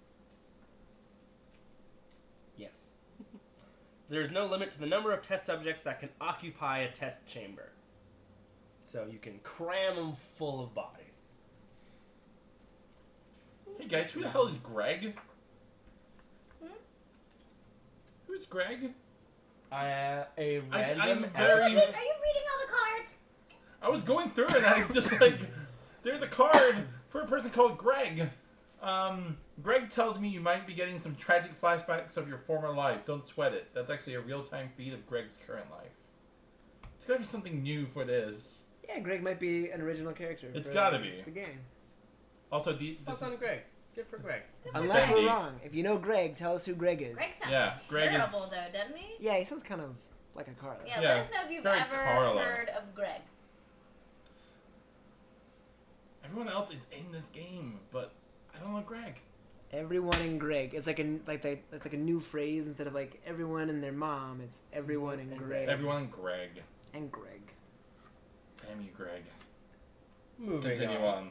D: Yes. There's no limit to the number of test subjects that can occupy a test chamber. So you can cram them full of bodies.
B: Hey guys, who the hell is Greg? Who's Greg?
D: A random...
B: I'm
A: Are
B: very...
A: you reading all the cards?
B: I was going through it and I just like... There's a card for a person called Greg. Greg tells me you might be getting some tragic flashbacks of your former life. Don't sweat it. That's actually a real-time feed of Greg's current life. It's gotta be something new for this.
C: Yeah, Greg might be an original character.
B: It's
C: for
B: gotta be.
C: the game.
B: Also,
D: That's on Greg. Good for Greg.
C: Unless
B: Bendy.
C: we're wrong. If you know Greg, tell us who Greg is.
A: Greg sounds
B: Yeah, Greg is-
A: terrible though, doesn't he?
C: Yeah, he sounds kind of like a Carla.
A: Yeah,
B: Yeah,
A: let us know if you've
B: very
A: ever
B: Carla.
A: heard of Greg.
B: Everyone else is in this game, but I don't know Greg.
C: Everyone in Greg. It's like it's like a new phrase instead of like everyone and their mom. It's everyone in
D: And
C: Greg.
B: Everyone in Greg.
C: And Greg.
B: Damn you, Greg.
D: Moving
B: Continue
D: on.
B: on.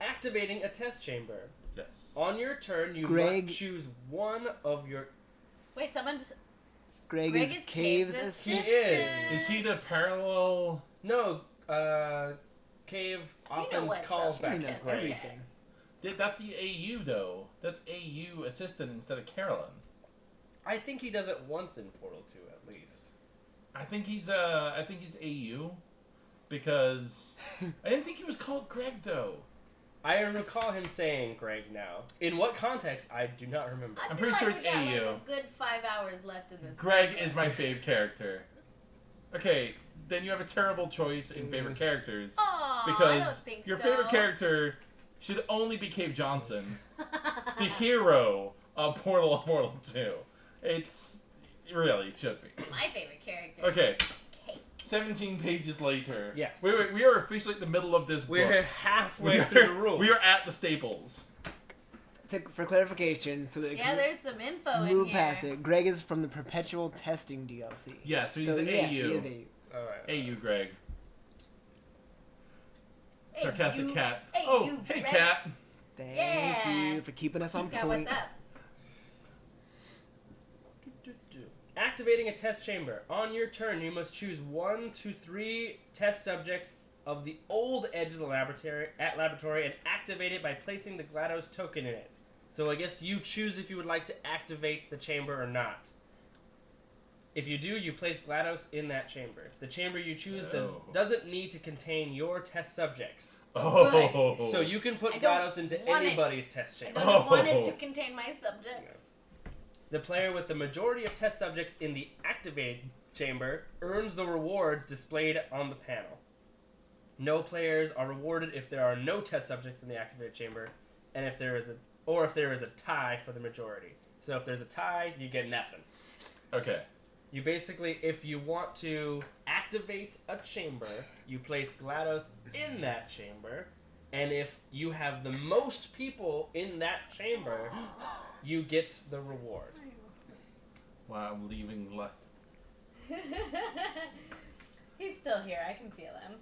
D: Activating a test chamber.
B: Yes.
D: On your turn, you
C: Greg-
D: must choose one of your...
A: Wait,
C: Greg
A: Greg
C: is
A: is
C: Cave's
A: Cave's
C: assistant.
D: He is.
B: Is he the parallel?
D: No, Cave often
A: what
D: calls
A: stuff
C: He
D: back
C: knows
D: to Greg.
C: everything.
B: That's the AU though. That's AU assistant instead of Carolyn.
D: I think he does it once in Portal 2 at least.
B: I think he's AU because I didn't think he was called Greg though.
D: I recall him saying Greg now. In what context, I do not remember.
A: I
B: I'm
A: feel
B: pretty sure
A: like
B: it's
A: we got
B: AU.
A: like a good 5 hours left in this.
B: Greg
A: video.
B: is my fave character. Okay, then you have a terrible choice in favorite characters
A: Aw, I don't
B: because
A: think
B: your
A: so.
B: favorite character should only be Cave Johnson, the hero of Portal 2. It's really it should be.
A: My favorite character.
B: Okay.
A: Kate.
B: 17 pages later.
D: Yes.
B: We are officially at the middle of this book.
D: We're halfway through the rules.
B: We are at the staples.
C: For clarification, so that we
A: Yeah,
C: can
A: there's some info in
C: move
A: here.
C: past it. Greg is from the Perpetual Testing DLC.
B: Yeah, so he's
C: so
B: an
C: yes,
B: AU.
C: he is AU.
D: Alright.
B: AU Greg.
A: Hey,
B: Sarcastic
A: you-
B: cat.
A: hey,
B: Oh,
A: you,
B: hey
A: Greg.
B: cat.
C: Thank
A: Yeah.
C: you for keeping us on
A: Scott,
C: point.
A: what's up?
D: Activating activating a test chamber. On your turn, you must choose 1 to 3 test subjects of the old edge of the laboratory and activate it by placing the GLaDOS token in it. So I guess you choose if you would like to activate the chamber or not. If you do, you place GLaDOS in that chamber. The chamber you choose doesn't need to contain your test subjects.
B: Oh.
D: So you can put
A: I don't
D: GLaDOS into
A: want
D: anybody's test chamber.
A: I don't want it to contain my subjects.
D: The player with the majority of test subjects in the activated chamber earns the rewards displayed on the panel. No players are rewarded if there are no test subjects in the activated chamber, and if there is a tie for the majority. So if there's a tie, you get nothing.
B: Okay.
D: You basically, if you want to activate a chamber, you place GLaDOS in that chamber, and if you have the most people in that chamber, you get the reward.
B: Wow, I'm leaving.
A: He's still here. I can feel him.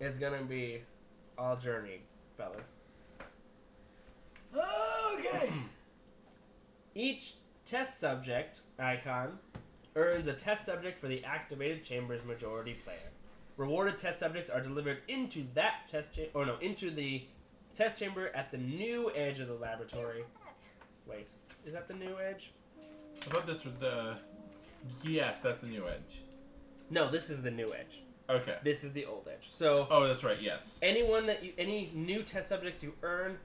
D: It's gonna be all journey, fellas.
C: Okay.
D: Each test subject icon earns a test subject for the activated chamber's majority player. Rewarded test subjects are delivered into that into the test chamber at the new edge of the laboratory. Wait, is that the new edge?
B: How about this with the... Yes, that's the new edge.
D: No, this is the new edge.
B: Okay.
D: This is the old edge. So
B: Oh, that's right, yes.
D: any new test subjects you earn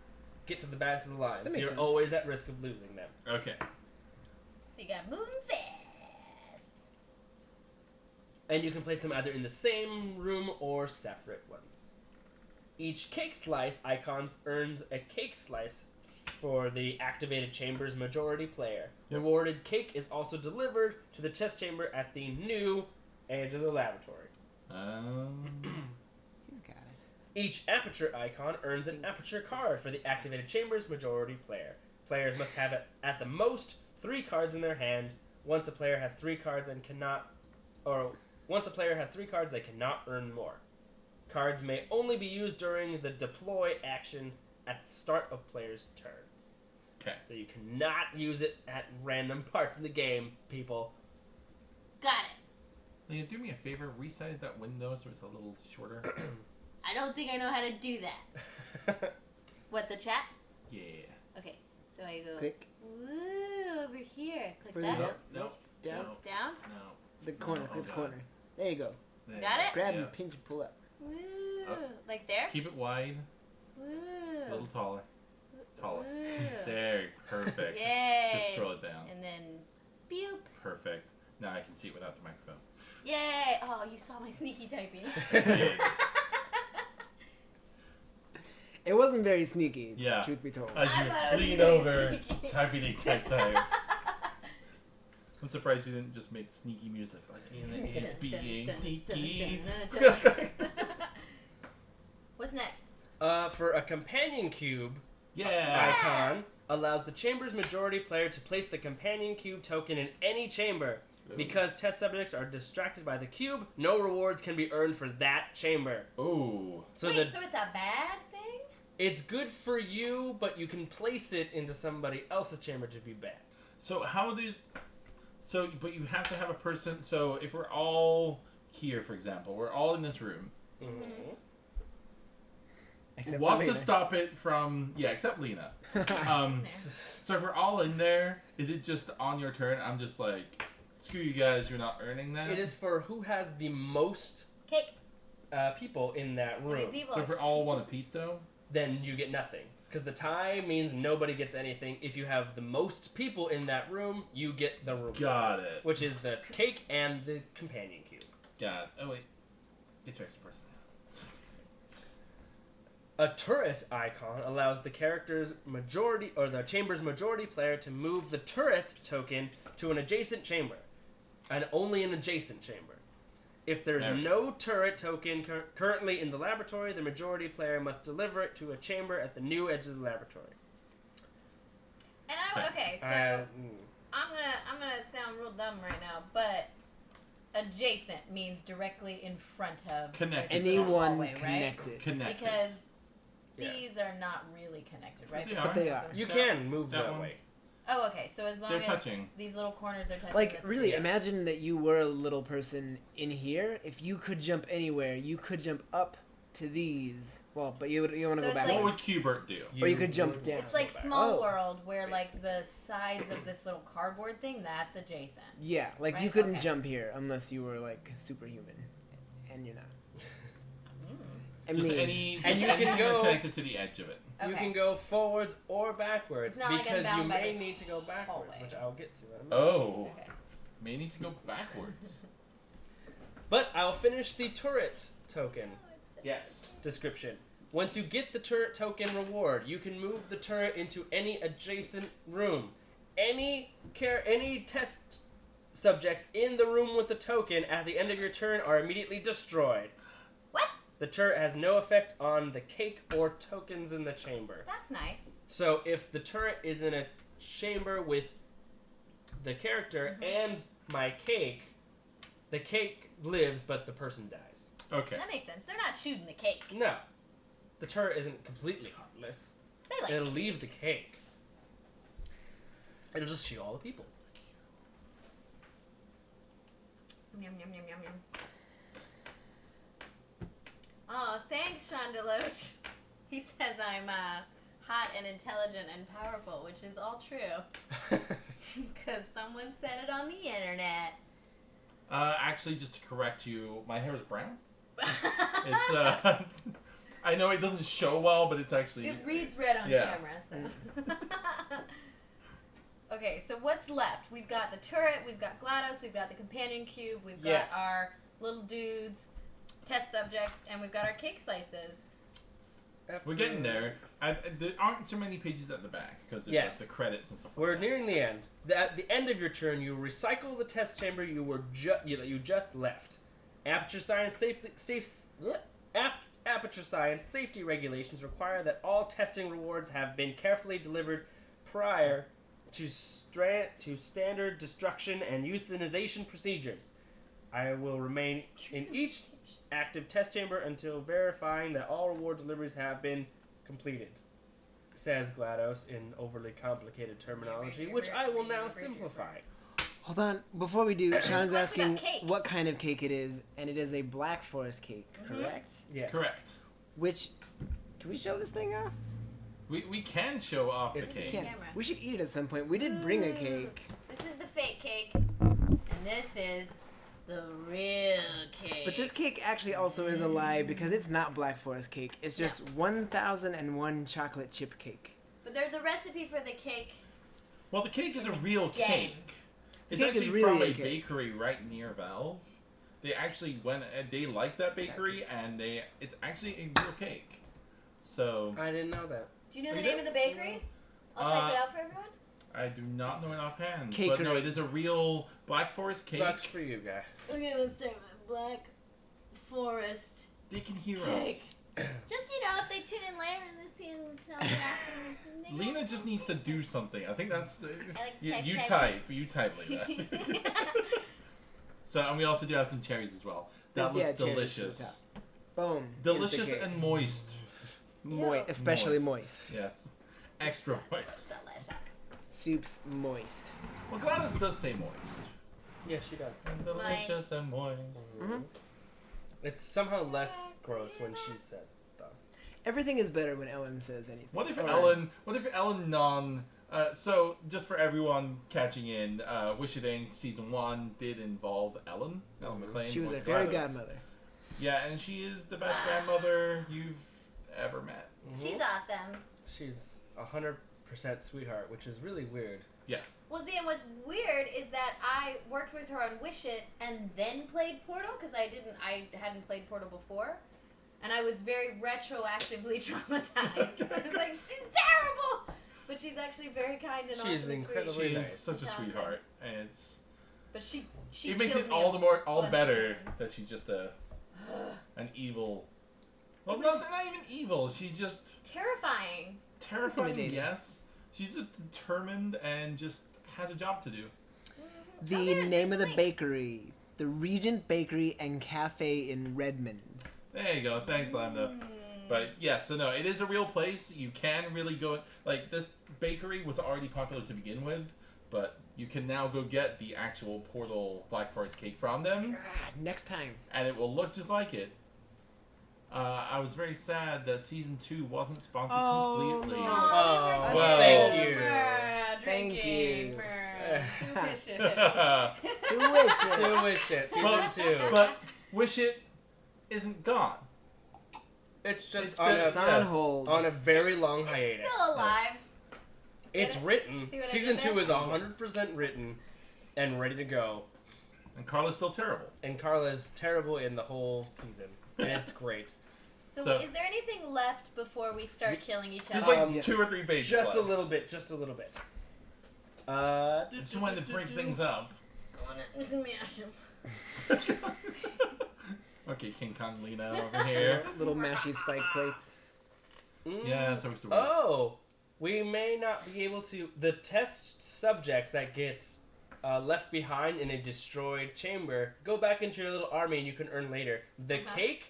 D: get to the back of the line. So you're
C: sense.
D: always at risk of losing them.
B: Okay.
A: So you gotta move fast.
D: And you can place them either in the same room or separate ones. Each cake slice icon earns a cake slice for the activated chamber's majority player.
B: Yep.
D: Rewarded cake is also delivered to the test chamber at the new edge of the laboratory.
C: He's got it.
D: Each aperture icon earns an aperture card for the activated chamber's majority player. Players must have at the most 3 cards in their hand. Once a player has 3 cards they cannot earn more. Cards may only be used during the deploy action at the start of players' turns.
B: Okay.
D: So you cannot use it at random parts of the game, people.
A: Got it.
B: Leah, do me a favor, resize that window so it's a little shorter.
A: I don't think I know how to do that. What, the chat?
B: Yeah.
A: Okay, so I go.
C: Click.
A: Ooh, over here. Click
C: Further
A: that.
C: down.
B: No.
C: Down.
B: No.
A: Down.
B: No.
C: The corner.
B: No,
C: Click the
B: God.
C: corner. There you go.
B: There.
A: Got it?
C: Grab
B: Yeah.
C: and pinch and pull up.
A: Ooh,
B: Up.
A: like there.
B: Keep it wide.
A: Ooh.
B: A little taller. Taller.
A: Ooh.
B: There. Perfect.
A: Yay.
B: Just scroll it down.
A: And then, beep.
B: Perfect. Now I can see it without the microphone.
A: Yay! Oh, you saw my sneaky typing.
C: It wasn't very sneaky.
B: Yeah.
C: Truth be told.
B: As
A: I thought it
B: you
A: was
B: lean
A: very
B: over,
A: sneaky.
B: type. I'm surprised you didn't just make sneaky music like in it's being sneaky.
A: What's next?
D: For a companion cube
B: Yeah.
D: icon allows the chamber's majority player to place the companion cube token in any chamber. Because test subjects are distracted by the cube, no rewards can be earned for that chamber.
B: Ooh.
D: So
A: Wait, so it's a bad thing?
D: it's good for you, but you can place it into somebody else's chamber to be bad.
B: So but you have to have a person. So if we're all here, for example, we're all in this room.
D: Mm-hmm.
C: Except
B: What's
C: for
B: to
C: Lena.
B: stop it from? Yeah, except Lena. So if we're all in there, is it just on your turn? I'm just like, screw you guys, you're not earning that.
D: It is for who has the most
A: Cake.
D: people in that
A: How many
D: room.
A: people?
B: So if we're all one apiece, though.
D: Then you get nothing. Because the tie means nobody gets anything. If you have the most people in that room, you get the reward.
B: Got it.
D: Which is the cake and the companion cube.
B: Got it. Oh wait, get your extra person.
D: A turret icon allows the character's majority or the chamber's majority player to move the turret token to an adjacent chamber, and only an adjacent chamber. If there's
B: There.
D: no turret token currently in the laboratory, the majority player must deliver it to a chamber at the new edge of the laboratory.
A: And okay, so I'm gonna sound real dumb right now, but adjacent means directly in front of
B: Connected.
A: this
C: Anyone
A: hallway, right?
C: connected.
B: Connected.
A: Because
D: Yeah.
A: these are not really connected, right?
B: They
C: But they are.
D: You
B: That-
D: can move
B: that
D: that
B: one.
D: way.
A: Oh, okay. So as long
B: They're
A: as
B: touching.
A: these little corners are touching.
C: Like,
A: that's
C: really,
A: okay.
C: imagine that you were a little person in here. If you could jump anywhere, you could jump up to these. Well, but you want to
A: So
C: go
A: it's
C: back.
A: like-
B: What would Qbert do?
C: Or you could jump down.
A: It's like
D: Go back.
A: Small
C: Oh.
A: World, where like the sides of this little cardboard thing, that's adjacent.
C: Yeah, like you
A: Right?
C: couldn't
A: Okay.
C: jump here unless you were like superhuman, and you're not. I
B: Just
C: mean,
B: any,
D: and you
B: anything
D: can go-
B: that's connected to the edge of it.
A: Okay.
D: You can go forwards or backwards
A: It's not like I'm
D: because you
A: bound by
D: may
A: this
D: need to go backwards,
A: hallway.
D: which I'll get to in a minute.
B: Oh.
A: Okay.
B: May need to go backwards.
D: But I'll finish the turret token. Yes. Description. Once you get the turret token reward, you can move the turret into any adjacent room. Any test subjects in the room with the token at the end of your turn are immediately destroyed.
A: What?
D: The turret has no effect on the cake or tokens in the chamber.
A: That's nice.
D: So if the turret is in a chamber with the character and my cake, the cake lives but the person dies.
B: Okay.
A: That makes sense. They're not shooting the cake.
D: No. The turret isn't completely harmless.
A: They like
D: It'll
A: cake.
D: leave the cake. It'll just shoot all the people.
A: Yum, yum, yum, yum, yum. Oh, thanks, Sean Deloach. He says I'm hot and intelligent and powerful, which is all true. Because someone said it on the internet.
B: Actually, just to correct you, my hair is brown. It's I know it doesn't show well, but it's actually.
A: It reads red on
B: Yeah.
A: camera, so. Okay, so what's left? We've got the turret, we've got GLaDOS, we've got the companion cube, we've got
D: Yes.
A: our little dudes, test subjects, and we've got our cake slices.
B: We're getting there. There aren't so many pages at the back because there's
D: Yes.
B: like the credits and stuff. Like
D: We're
B: that.
D: nearing the end. At the end of your turn, you recycle the test chamber you just left. Aperture science safety regulations require that all testing rewards have been carefully delivered prior to standard destruction and euthanization procedures. I will remain in each active test chamber until verifying that all reward deliveries have been completed, says GLaDOS in overly complicated terminology, which I will now simplify.
C: hold on. Before we do, Sean's
A: Let's talk
C: asking
A: about cake.
C: what kind of cake it is, and it is a Black Forest cake, correct?
D: Yes.
B: Correct.
C: Which, can we show this thing off?
B: We can show off the
D: It's-
B: cake.
C: Can't.
A: Camera.
C: We should eat it at some point. We did bring a cake.
A: This is the fake cake, and this is the real cake.
C: But this cake actually also is a lie because it's not Black Forest cake. It's just 1001 chocolate chip cake.
A: But there's a recipe for the cake.
B: Well, the cake is a real
A: Game.
B: cake. It's
C: Cake is
B: actually
C: really
B: from
C: a
B: a
C: cake.
B: bakery right near Valve. They actually went. They like that bakery, and it's actually a real cake. So
D: I didn't know that.
A: Do you know
B: Oh,
A: the
B: you
A: name
B: do?
A: of the bakery? I'll type it out for everyone.
B: I do not know it offhand.
C: Cakery.
B: But no, it is a real Black Forest cake.
D: Sucks for you guys.
A: Okay, let's start with Black Forest.
B: They can hear
A: Cake.
B: us.
A: Just, if they tune in later and they're seeing themselves after.
B: Lena just needs to do something. I think that's.
A: like
B: You
A: type.
B: type, Lena. So, and we also do have some cherries as well. That
C: Yeah,
B: looks
C: cherries
B: delicious.
C: to the top. Boom.
B: Delicious
C: Here's the cake.
B: and moist.
C: moist, especially moist.
B: Yes. Extra moist.
A: Delicious.
C: Soup's moist.
B: Well, GLaDOS does say moist.
D: Yes, she does.
B: And delicious and moist.
C: Mm-hmm.
D: It's somehow less gross when she says it, though.
C: Everything is better when Ellen says anything.
B: What if
C: Or-
B: Ellen non... so, just for everyone catching in, Wish It Inc. Season 1 did involve Ellen McLean.
C: She was a
B: GLaDOS.
C: fairy godmother.
B: Yeah, and she is the best grandmother you've ever met.
A: She's awesome.
D: She's 100% sweetheart, which is really weird.
A: Well, see, and what's weird is that I worked with her on Wish It and then played Portal because I hadn't played Portal before, and I was very retroactively traumatized. I was like, she's terrible, but she's actually very kind and
D: She's
A: awesome and
D: incredibly
A: sweet.
B: She's
D: nice.
B: such a
A: Talented.
B: sweetheart, and it's...
A: But she
B: It makes
A: killed
B: it
A: me
B: all
A: a
B: the more
A: bunch of
B: better
A: times.
B: that she's just an evil. Well,
A: It
B: no,
A: was-
B: it's not even evil. She's just
A: Terrifying.
B: terrifying.
C: Intimidating.
B: Yes, she's determined and just has a job to do.
C: The
A: Oh, there's
C: name of the
A: link.
C: bakery. The Regent Bakery and Cafe in Redmond.
B: There you go. Thanks, Lambda. But yeah, so no, it is a real place. You can really go. Like, this bakery was already popular to begin with, but you can now go get the actual Portal Black Forest cake from them.
C: God, next time.
B: And it will look just like it. I was very sad that season 2 wasn't sponsored completely.
A: No.
D: Oh,
B: well,
D: thank you.
C: Thank you.
D: To wish it. Season 2.
B: But Wish It isn't gone.
D: It's just
B: It's
C: on hold.
D: on a very long hiatus.
A: It's still alive.
D: It's written.
A: See what I
D: Season
A: did
D: 2
A: there?
D: is 100% written and ready to go.
B: And Carla's still terrible.
D: And Carla's terrible in the whole season. And it's great.
B: So-
A: Is there anything left before we start killing each other?
B: There's like
D: Yes.
B: 2 or 3 pages
D: Just
B: left.
D: a little bit. Just a little bit.
B: This is when they break things up.
A: I want to smash him.
B: Okay, King Kong Lena over here.
C: Little mashy spike plates.
B: Yeah, that's how it's the word.
D: Oh, we may not be able to. The test subjects that get left behind in a destroyed chamber go back into your little army and you can earn later. The cake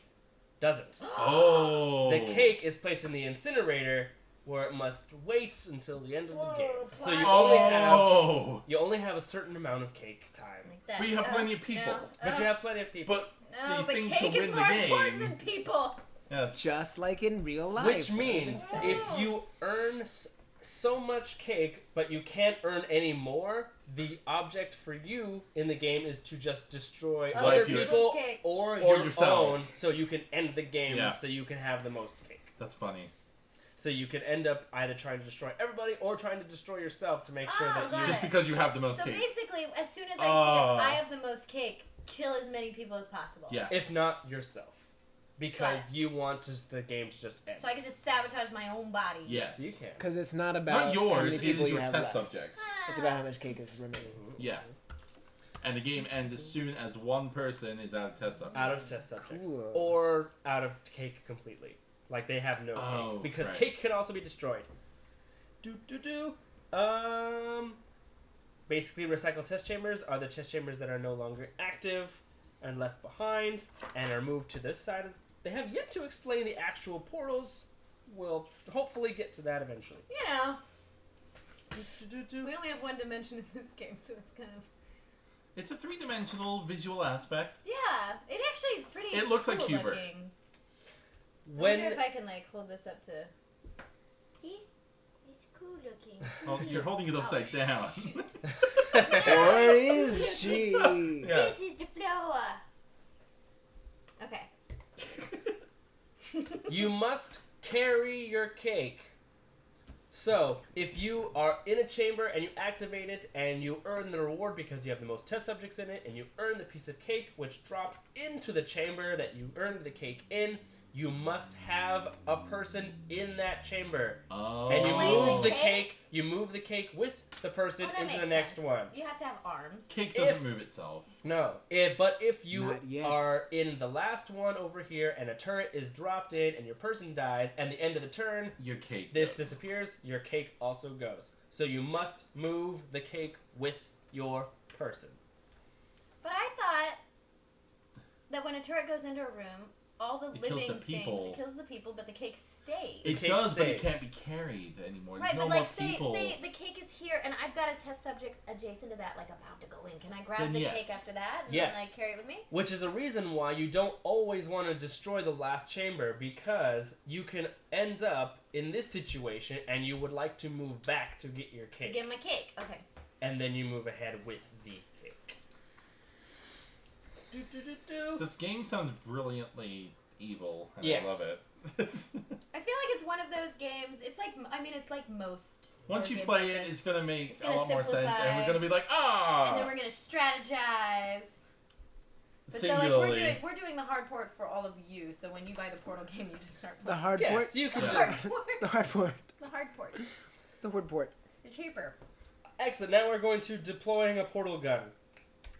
D: doesn't.
B: Oh!
D: The cake is placed in the incinerator where it must wait until the end of the game. So you only have a certain amount of cake time.
A: Like that.
B: But you have plenty of people.
D: But you have plenty of people.
B: But
A: No,
B: the
A: but
B: thing
A: cake
B: to
A: is
B: win the
A: more important
B: game.
A: than people.
B: Yes.
C: Just like in real life.
D: Which means if you earn so much cake, but you can't earn any more, the object for you in the game is to just destroy
A: Other
D: other
B: people's
D: people
A: cake.
D: or your
B: yourself.
D: own, so you can end the game,
B: Yeah.
D: so you can have the most cake.
B: That's funny.
D: So you can end up either trying to destroy everybody or trying to destroy yourself to make sure that
A: got
D: you...
B: Just because you have the most
A: So
B: cake.
A: basically, as soon as I
B: Oh.
A: see if I have the most cake, kill as many people as possible.
B: Yeah.
D: If not yourself. Because
A: Got it.
D: you want the game to just end.
A: So I can just sabotage my own body.
B: Yes.
D: You can.
C: Because it's not about
B: Not
C: how
B: yours,
C: many
B: it
C: people
B: is
C: you
B: your
C: have
B: test
C: left.
B: subjects.
C: It's about how much cake is remaining.
B: Yeah. And the game ends as soon as one person is out of test subjects.
D: Out of test subjects.
C: Cool.
D: Or out of cake completely. Like they have no
B: Oh,
D: cake. Because
B: right.
D: cake can also be destroyed. Basically, recycled test chambers are the test chambers that are no longer active and left behind and are moved to this side. They have yet to explain the actual portals. We'll hopefully get to that eventually.
A: You know, we only have one dimension in this game, so it's kind of...
B: It's a 3-dimensional visual aspect.
A: Yeah, it actually is pretty
B: It looks like
A: cool
B: Hubert.
A: looking. I
D: When
A: wonder if I can, like, hold this up to... See? It's cool looking.
B: Well, you're holding it upside down.
C: Where is she?
B: Yeah.
A: This is the flower. Okay.
D: you must carry your cake. So, if you are in a chamber and you activate it and you earn the reward because you have the most test subjects in it and you earn the piece of cake which drops into the chamber that you earned the cake in, you must have a person in that chamber.
B: Oh.
D: And you
A: Play
D: move
A: the
D: the
A: cake?
D: cake, you move the cake with the person
A: Oh, that
D: into
A: makes
D: the next
A: sense.
D: one.
A: You have to have arms.
B: Cake doesn't
D: If-
B: move itself.
D: No, but if you
C: Not yet.
D: are in the last one over here and a turret is dropped in and your person dies, and the end of the turn,
B: Your cake
D: this
B: does.
D: disappears, your cake also goes. So you must move the cake with your person.
A: But I thought that when a turret goes into a room, all the
B: It kills
A: living
B: the people.
A: things, it kills the people, but the cake stays.
B: It
D: cake
B: does, but it
D: stays.
B: can't be carried anymore.
A: Right,
B: There's no
A: but like
B: more people.
A: say the cake is here and I've got a test subject adjacent to that, like about to go in. Can I grab
B: Then
A: the
B: yes.
A: cake after that and
D: Yes.
A: then like carry it with me?
D: Which is a reason why you don't always want to destroy the last chamber, because you can end up in this situation and you would like to move back to get your cake.
A: Give him a cake. Okay.
D: And then you move ahead with the cake.
B: This game sounds brilliantly evil, and
D: Yes.
B: I love it.
A: I feel like it's one of those games. It's like it's like most.
B: Once
A: board
B: you
A: games
B: play
A: like
B: it,
A: this.
B: it's gonna make
A: It's gonna
B: a lot more sense, and
A: simplify.
B: we're gonna be like,
A: and then
B: ah,
A: we're gonna strategize. But so
B: singularly.
A: like we're doing the hard port for all of you. So when you buy the Portal game, you just start
C: The
A: playing.
C: hard
D: Yes,
C: port?
D: you can
A: The
B: Yeah.
A: hard
D: just...
A: port.
C: The hard port.
A: The hard port.
C: The hard port.
A: The cheaper.
D: Excellent, now we're going to deploying a portal gun.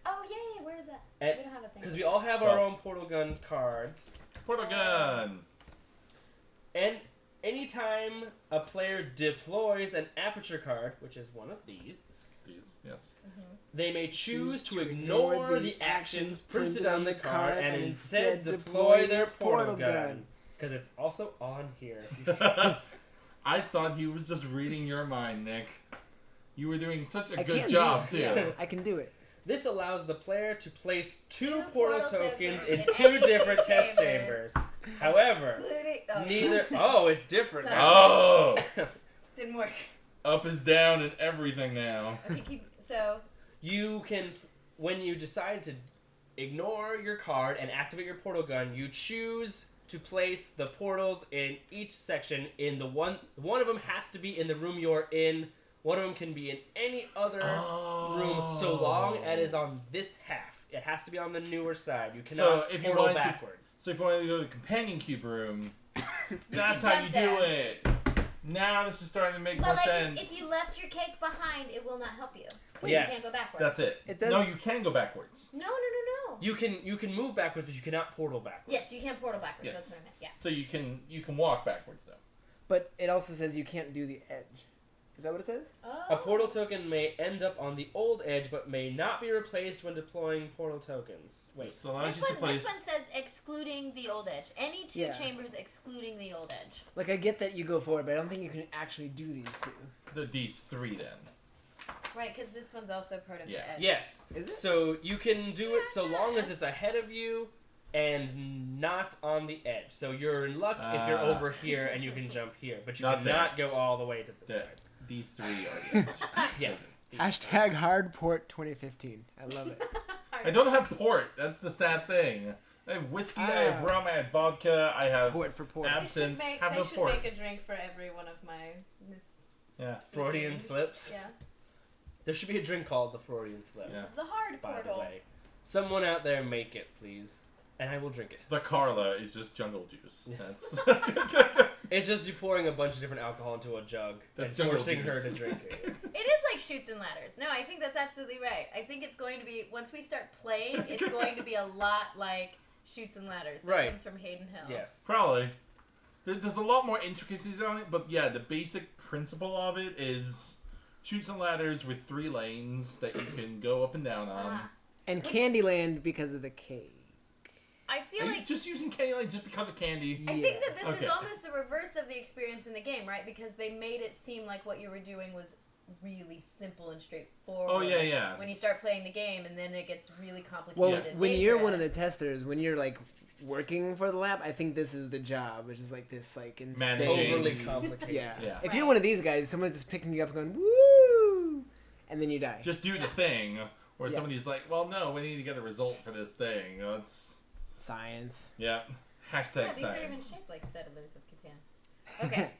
A: Oh yay! Where is that?
D: And-
A: We don't have a thing.
D: Because we all have our own portal gun cards.
B: Portal gun.
D: And anytime a player deploys an aperture card, which is one of these,
B: Yes.
D: they may choose to ignore the actions printed on the card and instead deploy
C: deploy
D: their portal gun. because it's also on here.
B: I thought he was just reading your mind, Nick. You were doing such a
C: I
B: good
C: can
B: job,
C: do
B: too.
C: it. Yeah, I can do it.
D: This allows the player to place two
A: Two
D: portal
A: portal
D: tokens
A: tokens
D: in
A: in
D: two
A: any
D: different
A: two
D: test
A: chambers.
D: chambers. However,
A: Including,
D: neither... Oh, it's different now.
B: Oh!
A: Didn't work.
B: Up is down and everything now.
A: Okay, so
D: You can, when you decide to ignore your card and activate your portal gun, you choose to place the portals in each section. In the one of them has to be in the room you're in. One of them can be in any other room, so long as it is on this half. It has to be on the newer side. You cannot portal backwards.
B: So if you wanted to go to the companion cube room, that's how you
A: jump
B: do
A: there.
B: it. Now this is starting to make
A: but
B: more
A: like
B: sense.
A: if you left your cake behind, it will not help you.
D: Yes.
A: You can't go backwards.
B: That's it.
C: It does-
B: No, you can go backwards.
A: No.
D: You can move backwards, but you cannot portal backwards.
A: Yes, you can portal backwards.
B: Yes.
A: That's what I meant. Yeah.
B: So you can walk backwards though.
C: But it also says you can't do the edge. Is that what it says?
A: Oh.
D: A portal token may end up on the old edge, but may not be replaced when deploying portal tokens. Wait.
B: So allows
A: This
B: you to
A: one,
B: place.
A: this one says excluding the old edge. Any two
C: Yeah.
A: chambers excluding the old edge.
C: Like, I get that you go forward, but I don't think you can actually do these two.
B: These three then.
A: Right, because this one's also part of
B: Yeah.
A: the edge.
D: Yes.
C: Is it?
D: So you can do it so long as it's ahead of you and not on the edge. So you're in luck if you're over here and you can jump here, but you
B: Not
D: cannot go all the way to the
B: There.
D: side.
B: These three are the edge.
D: Yes.
C: Hashtag hardport 2015. I love it.
B: I don't have port. That's the sad thing. I have whiskey, I have rum, I have vodka, I have
C: Port for port.
B: absinthe.
A: They
B: Have no
A: should
B: port.
A: make a drink for every one of my
B: Yeah.
D: Freudian slips.
A: Yeah.
D: There should be a drink called the Freudian slip.
B: Yeah.
A: The hard
D: By
A: portal.
D: the way, someone out there make it, please, and I will drink it.
B: The Carla is just jungle juice.
D: Yeah.
B: That's
D: It's just you pouring a bunch of different alcohol into a jug
B: That's
D: and
B: jungle
D: forcing her
B: juice.
D: to drink it.
A: It is like Chutes and Ladders. No, I think that's absolutely right. I think it's going to be, once we start playing, it's going to be a lot like Chutes and Ladders. That
D: Right.
A: comes from Hayden Hill.
D: Yes.
B: probably. There's a lot more intricacies on it, but yeah, the basic principle of it is shoots and ladders with 3 lanes that you can go up and down on.
A: Ah.
C: And Candyland because of the cake.
A: I feel
B: Are
A: like
B: you just using Candyland just because of candy?
A: I think that this
B: Okay.
A: is almost the reverse of the experience in the game, right? Because they made it seem like what you were doing was really simple and straightforward.
B: Oh, yeah.
A: When you start playing the game, and then it gets really complicated.
C: Well,
A: and
C: when you're one of the
A: dangerous.
C: testers, when you're like working for the lab, I think this is the job, which is like this like insane.
B: Managing.
D: Overly complicated.
C: Yeah.
B: Yeah.
C: If you're one of these guys, someone's just picking you up and going woo, and then you die.
B: Just do the
A: Yeah.
B: thing where
C: Yeah.
B: somebody's like, well, no, we need to get a result for this thing. That's,
C: Science.
B: yeah. Hashtag
A: Yeah, these are even
B: science.
A: shaped like Settlers of Catan. Okay,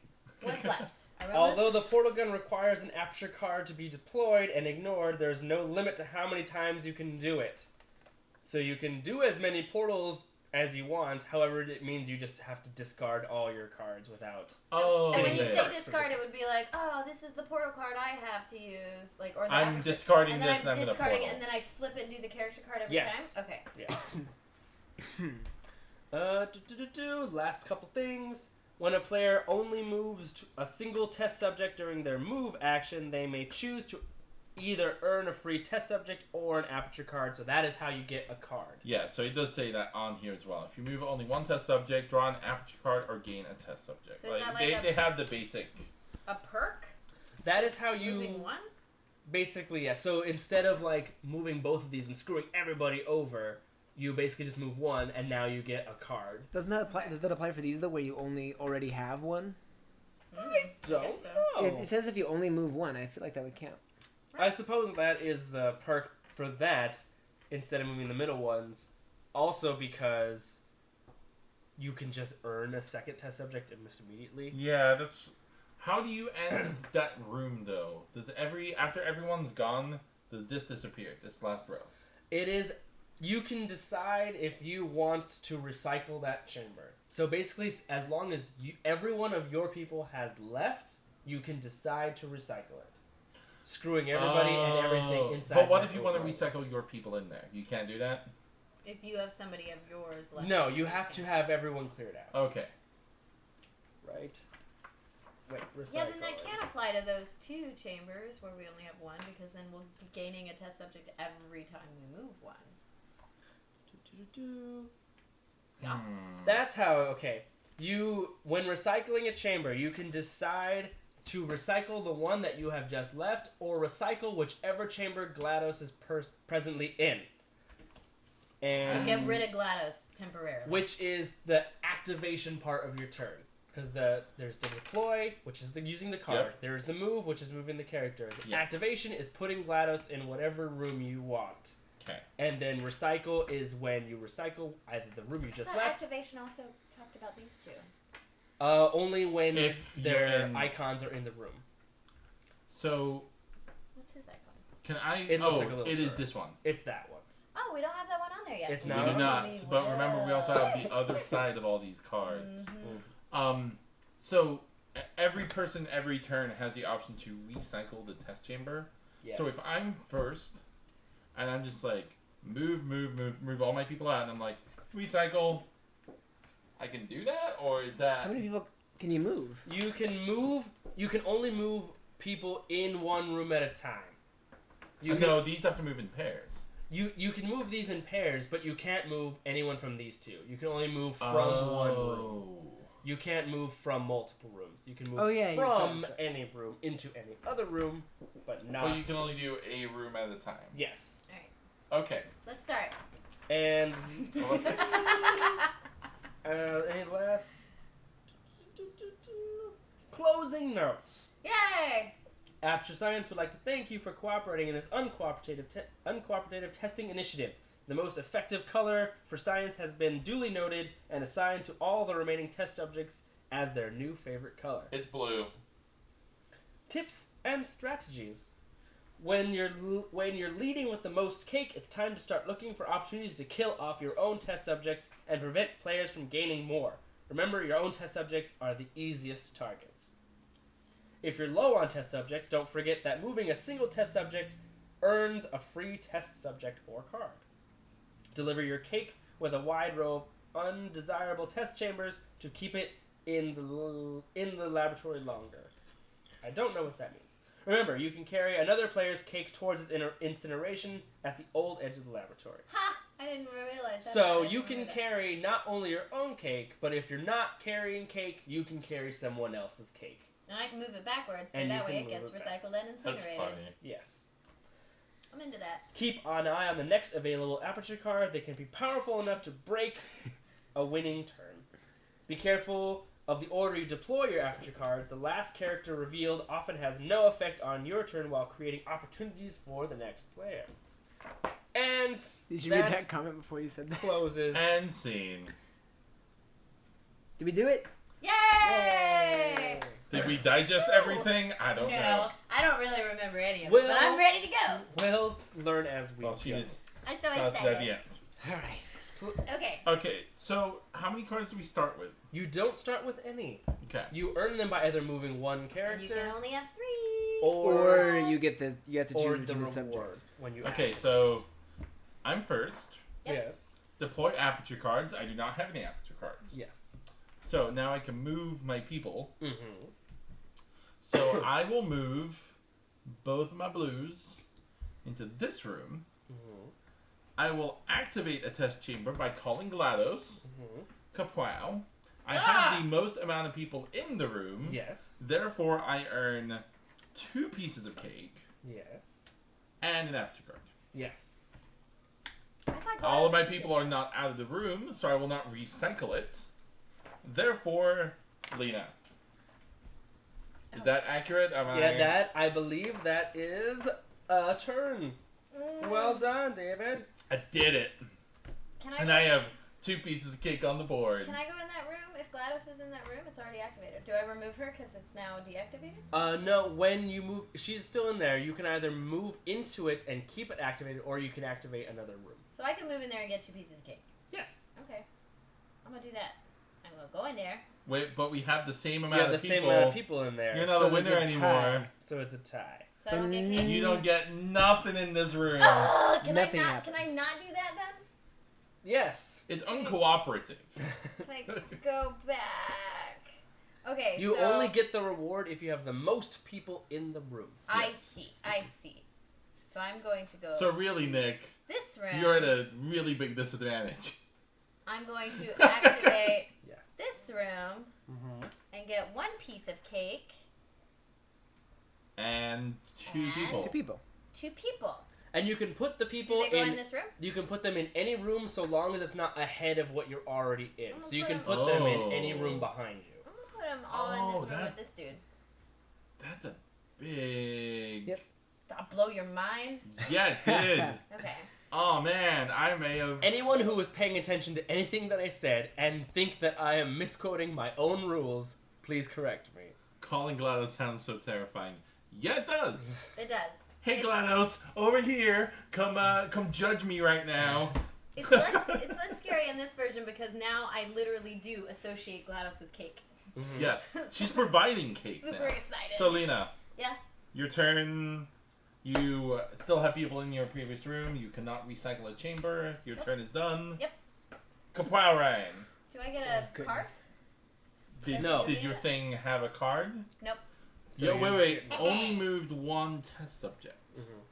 A: what's left? I wrote
D: Although
A: this.
D: the portal gun requires an aperture card to be deployed and ignored, there's no limit to how many times you can do it. So you can do as many portals as you want, however it means you just have to discard all your cards without...
B: Oh,
A: And when you
B: yeah.
A: say discard, it would be like, oh, this is the portal card I have to use, like, or the
B: I'm
A: aperture-
B: discarding
A: and then
B: this and I'm
A: I'm
B: going to
A: discarding
B: portal.
A: it, and then I flip it and do the character card every
D: Yes.
A: time. Okay.
D: Yes. Last couple things. When a player only moves to a single test subject during their move action, they may choose to either earn a free test subject or an aperture card, so that is how you get a card.
B: Yeah, so it does say that on here as well. If you move only one test subject, draw an aperture card or gain a test subject.
A: So is that like
B: they have the basic.
A: A perk?
D: That is how you...
A: Moving one?
D: Basically, yeah. So instead of like moving both of these and screwing everybody over, you basically just move one, and now you get a card.
C: Doesn't that apply? Does that apply for these though, where you only already have one?
D: I don't
A: guess so.
D: know.
C: It says if you only move one. I feel like that would count.
D: I suppose that is the perk for that, instead of moving the middle ones. Also because you can just earn a second test subject almost immediately.
B: Yeah, that's. How do you end that room though? After everyone's gone, does this disappear? This last row.
D: It is. You can decide if you want to recycle that chamber. So basically, as long as every one of your people has left, you can decide to recycle it. Screwing everybody and everything inside.
B: But what
D: that
B: if you want to
D: row.
B: recycle your people in there? You can't do that?
A: If you have somebody of yours left.
D: No, you have to have everyone cleared out.
B: Okay.
D: Right? Wait, recycle.
A: Yeah, then that can't apply to those 2 chambers where we only have one, because then we'll be gaining a test subject every time we move one. Yeah.
B: Hmm.
D: That's how, okay. When recycling a chamber, you can decide to recycle the one that you have just left, or recycle whichever chamber GLaDOS is presently in. And
A: So get rid of GLaDOS temporarily.
D: which is the activation part of your turn. Because there's the deploy, which is using the card.
B: Yep.
D: There's the move, which is moving the character. The
B: Yes.
D: activation is putting GLaDOS in whatever room you want.
B: Okay.
D: And then recycle is when you recycle either the room you just
A: So
D: left.
A: activation also talked about these two.
D: Only when
B: If
D: their
B: you're in-
D: icons are in the room.
B: So
A: What's his icon?
B: can I?
D: It looks like a little
B: it is
D: turret.
B: this one.
D: It's that one.
A: Oh, we don't have that one on there yet.
D: It's
B: We
D: not.
B: do
D: No,
B: not.
A: we
B: But remember, we also have
A: will.
B: the other side of all these cards.
A: Mhm.
B: So every person every turn has the option to recycle the test chamber.
D: Yes.
B: So if I'm first, and I'm just like move all my people out, and I'm like recycle, I can do that, or is
C: How
B: that?
C: many people can you move?
D: You can only move people in one room at a time.
B: No, these have to move in pairs.
D: You can move these in pairs, but you can't move anyone from these two. You can only move from one room. You can't move from multiple rooms. You can move from
C: that's right.
D: any room into any other room, but not.
B: But you can only do a room at a time.
D: Yes.
B: Okay.
A: Let's start.
D: And any last closing notes.
A: Yay!
D: Aperture Science would like to thank you for cooperating in this uncooperative testing initiative. The most effective color for science has been duly noted and assigned to all the remaining test subjects as their new favorite color.
B: It's blue.
D: Tips and strategies. When you're leading with the most cake, it's time to start looking for opportunities to kill off your own test subjects and prevent players from gaining more. Remember, your own test subjects are the easiest targets. If you're low on test subjects, don't forget that moving a single test subject earns a free test subject or card. Deliver your cake with a wide row of undesirable test chambers to keep it in the laboratory longer. I don't know what that means. Remember, you can carry another player's cake towards its incineration at the old edge of the laboratory.
A: Ha! I didn't realize that.
D: So
A: I
D: you
A: didn't
D: can
A: remember
D: carry not only your own cake, but if you're not carrying cake, you can carry someone else's cake.
A: that. And I can move it backwards, so
D: And you
A: that way
D: can
A: it gets
D: move it back.
A: recycled and
B: That's
A: incinerated.
B: funny.
D: Yes.
A: I'm into that.
D: Keep an eye on the next available aperture card. They can be powerful enough to break a winning turn. Be careful of the order you deploy your aperture cards. The last character revealed often has no effect on your turn while creating opportunities for the next player. And
C: Did you
D: that
C: read that comment before you said that?
D: closes.
B: And scene.
C: Did we do it?
A: Yay!
B: Did we digest everything? I don't know.
A: No, I don't really remember any of
D: Well-
A: it, but I'm ready to go.
D: We'll learn as we
B: Well, she
D: go.
B: is.
A: I'm so
B: That's at the
A: excited.
B: end.
C: All right.
A: Okay.
B: Okay, so how many cards do we start with?
D: You don't start with any.
B: Okay.
D: You earn them by either moving one character
A: And you can only have 3.
C: Or you have to
D: or
C: choose
D: the
C: the
D: reward
C: subject.
D: when you
B: Okay,
D: act.
B: so I'm first.
A: Yep.
D: Yes.
B: Deploy aperture cards. I do not have any aperture cards.
D: Yes.
B: So now I can move my people.
D: Mm-hmm.
B: So I will move both of my blues into this room.
D: Mm-hmm.
B: I will activate a test chamber by calling GLaDOS.
D: Mm-hmm.
B: Kapow. I
D: Ah!
B: have the most amount of people in the room.
D: Yes.
B: Therefore, I earn 2 pieces of cake
D: Yes.
B: and an aperture card.
D: Yes.
A: I thought
B: All of my
A: GLaDOS was
B: people are not out of the room, so I will not recycle it. Therefore, Lena. Is that accurate?
D: Yeah, I believe that is a turn.
A: good.
D: Well done, David.
B: I did it.
A: Can I
B: And
A: go,
B: I have 2 pieces of cake on the board.
A: Can I go in that room? If GLaDOS is in that room, it's already activated. Do I remove her because it's now deactivated?
D: No, when you move, she's still in there. You can either move into it and keep it activated, or you can activate another room.
A: So I can move in there and get 2 pieces of cake.
D: Yes.
A: Okay. I'm going to do that. I'm going to go in there.
B: Wait, but we have the same
D: You
B: amount
D: have the
B: of people.
D: same amount of people in there.
B: You're not
C: So
B: a winner
C: there's a
B: anymore.
C: tie.
D: So it's a tie.
A: So I don't get cake?
B: You don't get nothing in this room.
A: Oh, can
C: Nothing
A: I
C: happens.
A: not do that then?
D: Yes.
B: It's uncooperative.
A: Like, go back. Okay,
D: You
A: so
D: only get the reward if you have the most people in the room.
A: I
B: Yes.
A: see. So I'm going to go
B: So really, Nick,
A: this room.
B: you're at a really big disadvantage.
A: I'm going to activate
D: Yes.
A: this this room and get 1 piece of cake.
B: And 2 people.
C: 2 people.
A: 2 people.
D: And you can put the people
A: Do they go in this room?
D: You can put them in any room so long as it's not ahead of what you're already in.
A: I'm gonna
D: So you
A: put
D: can
A: them-
D: put them in any room behind you.
A: I'm gonna put them all in this room with this dude.
B: That's a big...
C: Yep.
A: Did I blow your mind?
B: Yeah, it did.
A: Okay.
B: Oh, man. I may have...
D: Anyone who is paying attention to anything that I said and think that I am misquoting my own rules, please correct me.
B: Calling GLaDOS sounds so terrifying. Yeah, it does.
A: It does.
B: Hey, GLaDOS, over here. Come judge me right now.
A: It's less scary in this version because now I literally do associate GLaDOS with cake.
D: Mm-hmm.
B: Yes, she's providing cake
A: Super
B: now.
A: excited.
B: So, Lena.
A: Yeah.
B: Your turn. You still have people in your previous room. You cannot recycle a chamber. Your turn is done.
A: Yep.
B: Kapow, Ryan.
A: Do I get a card?
D: No.
B: Did your thing have a card?
A: Nope.
D: So
B: Yeah,
D: you-
B: wait. Only moved 1 test subject.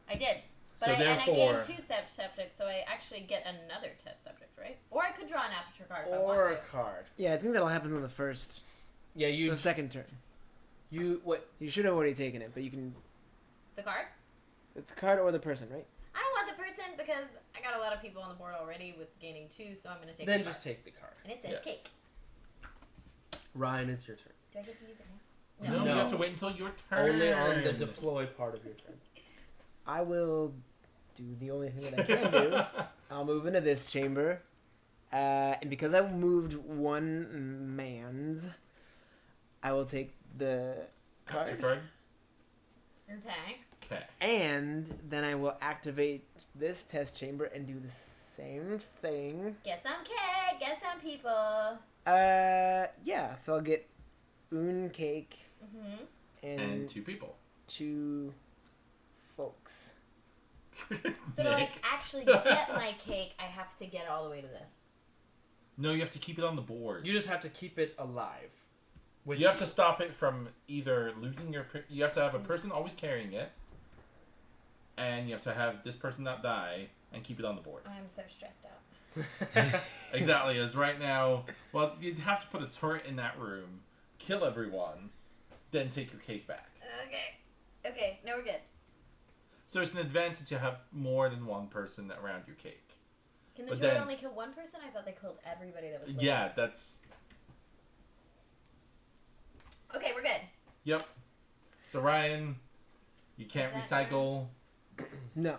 A: I did. But
B: So
A: and I
B: therefore-
A: gained 2 subjects, so I actually get another test subject, right? Or I could draw an aperture card if I
D: Or a
A: want to.
D: card.
C: Yeah, I think that'll happen on the first,
D: Yeah,
C: the second turn.
D: what?
C: You should have already taken it, but you can.
A: The card?
C: It's the card or the person, right?
A: I don't want the person because I got a lot of people on the board already with gaining 2, so I'm going to take
D: Then
A: the
D: just
A: card.
D: take the card.
A: And it says
B: Yes.
A: cake.
D: Ryan, it's your turn.
A: Do I get to use it now?
B: No,
D: No.
B: you have to wait until your turn.
D: Only on the deploy part of your turn.
C: I will do the only thing that I can do. I'll move into this chamber. And because I moved 1 man's, I will take the
B: Capture
C: card.
B: card.
A: Okay.
B: Okay.
C: And then I will activate this test chamber and do the same thing.
A: Get some cake. Get some people.
C: Yeah, so I'll get un cake
A: Mm-hmm.
B: And 2 people.
C: 2 folks.
A: So to like actually get my cake, I have to get all the way to the...
B: No, you have to keep it on the board.
D: You just have to keep it alive.
B: You have to stop it from either losing your... You have to have a person always carrying it. And you have to have this person not die and keep it on the board.
A: I'm so stressed out.
B: Exactly, as right now... Well, you'd have to put a turret in that room, kill everyone, then take your cake back.
A: Okay. Okay, no, we're good.
B: So it's an advantage to have more than 1 person around your cake.
A: Can the
B: But
A: turret
B: then-
A: only kill 1 person? I thought they killed everybody that was living.
B: Yeah, that's...
A: Okay, we're good.
B: Yep. So Ryan, you can't
A: Is that
B: recycle.
C: No.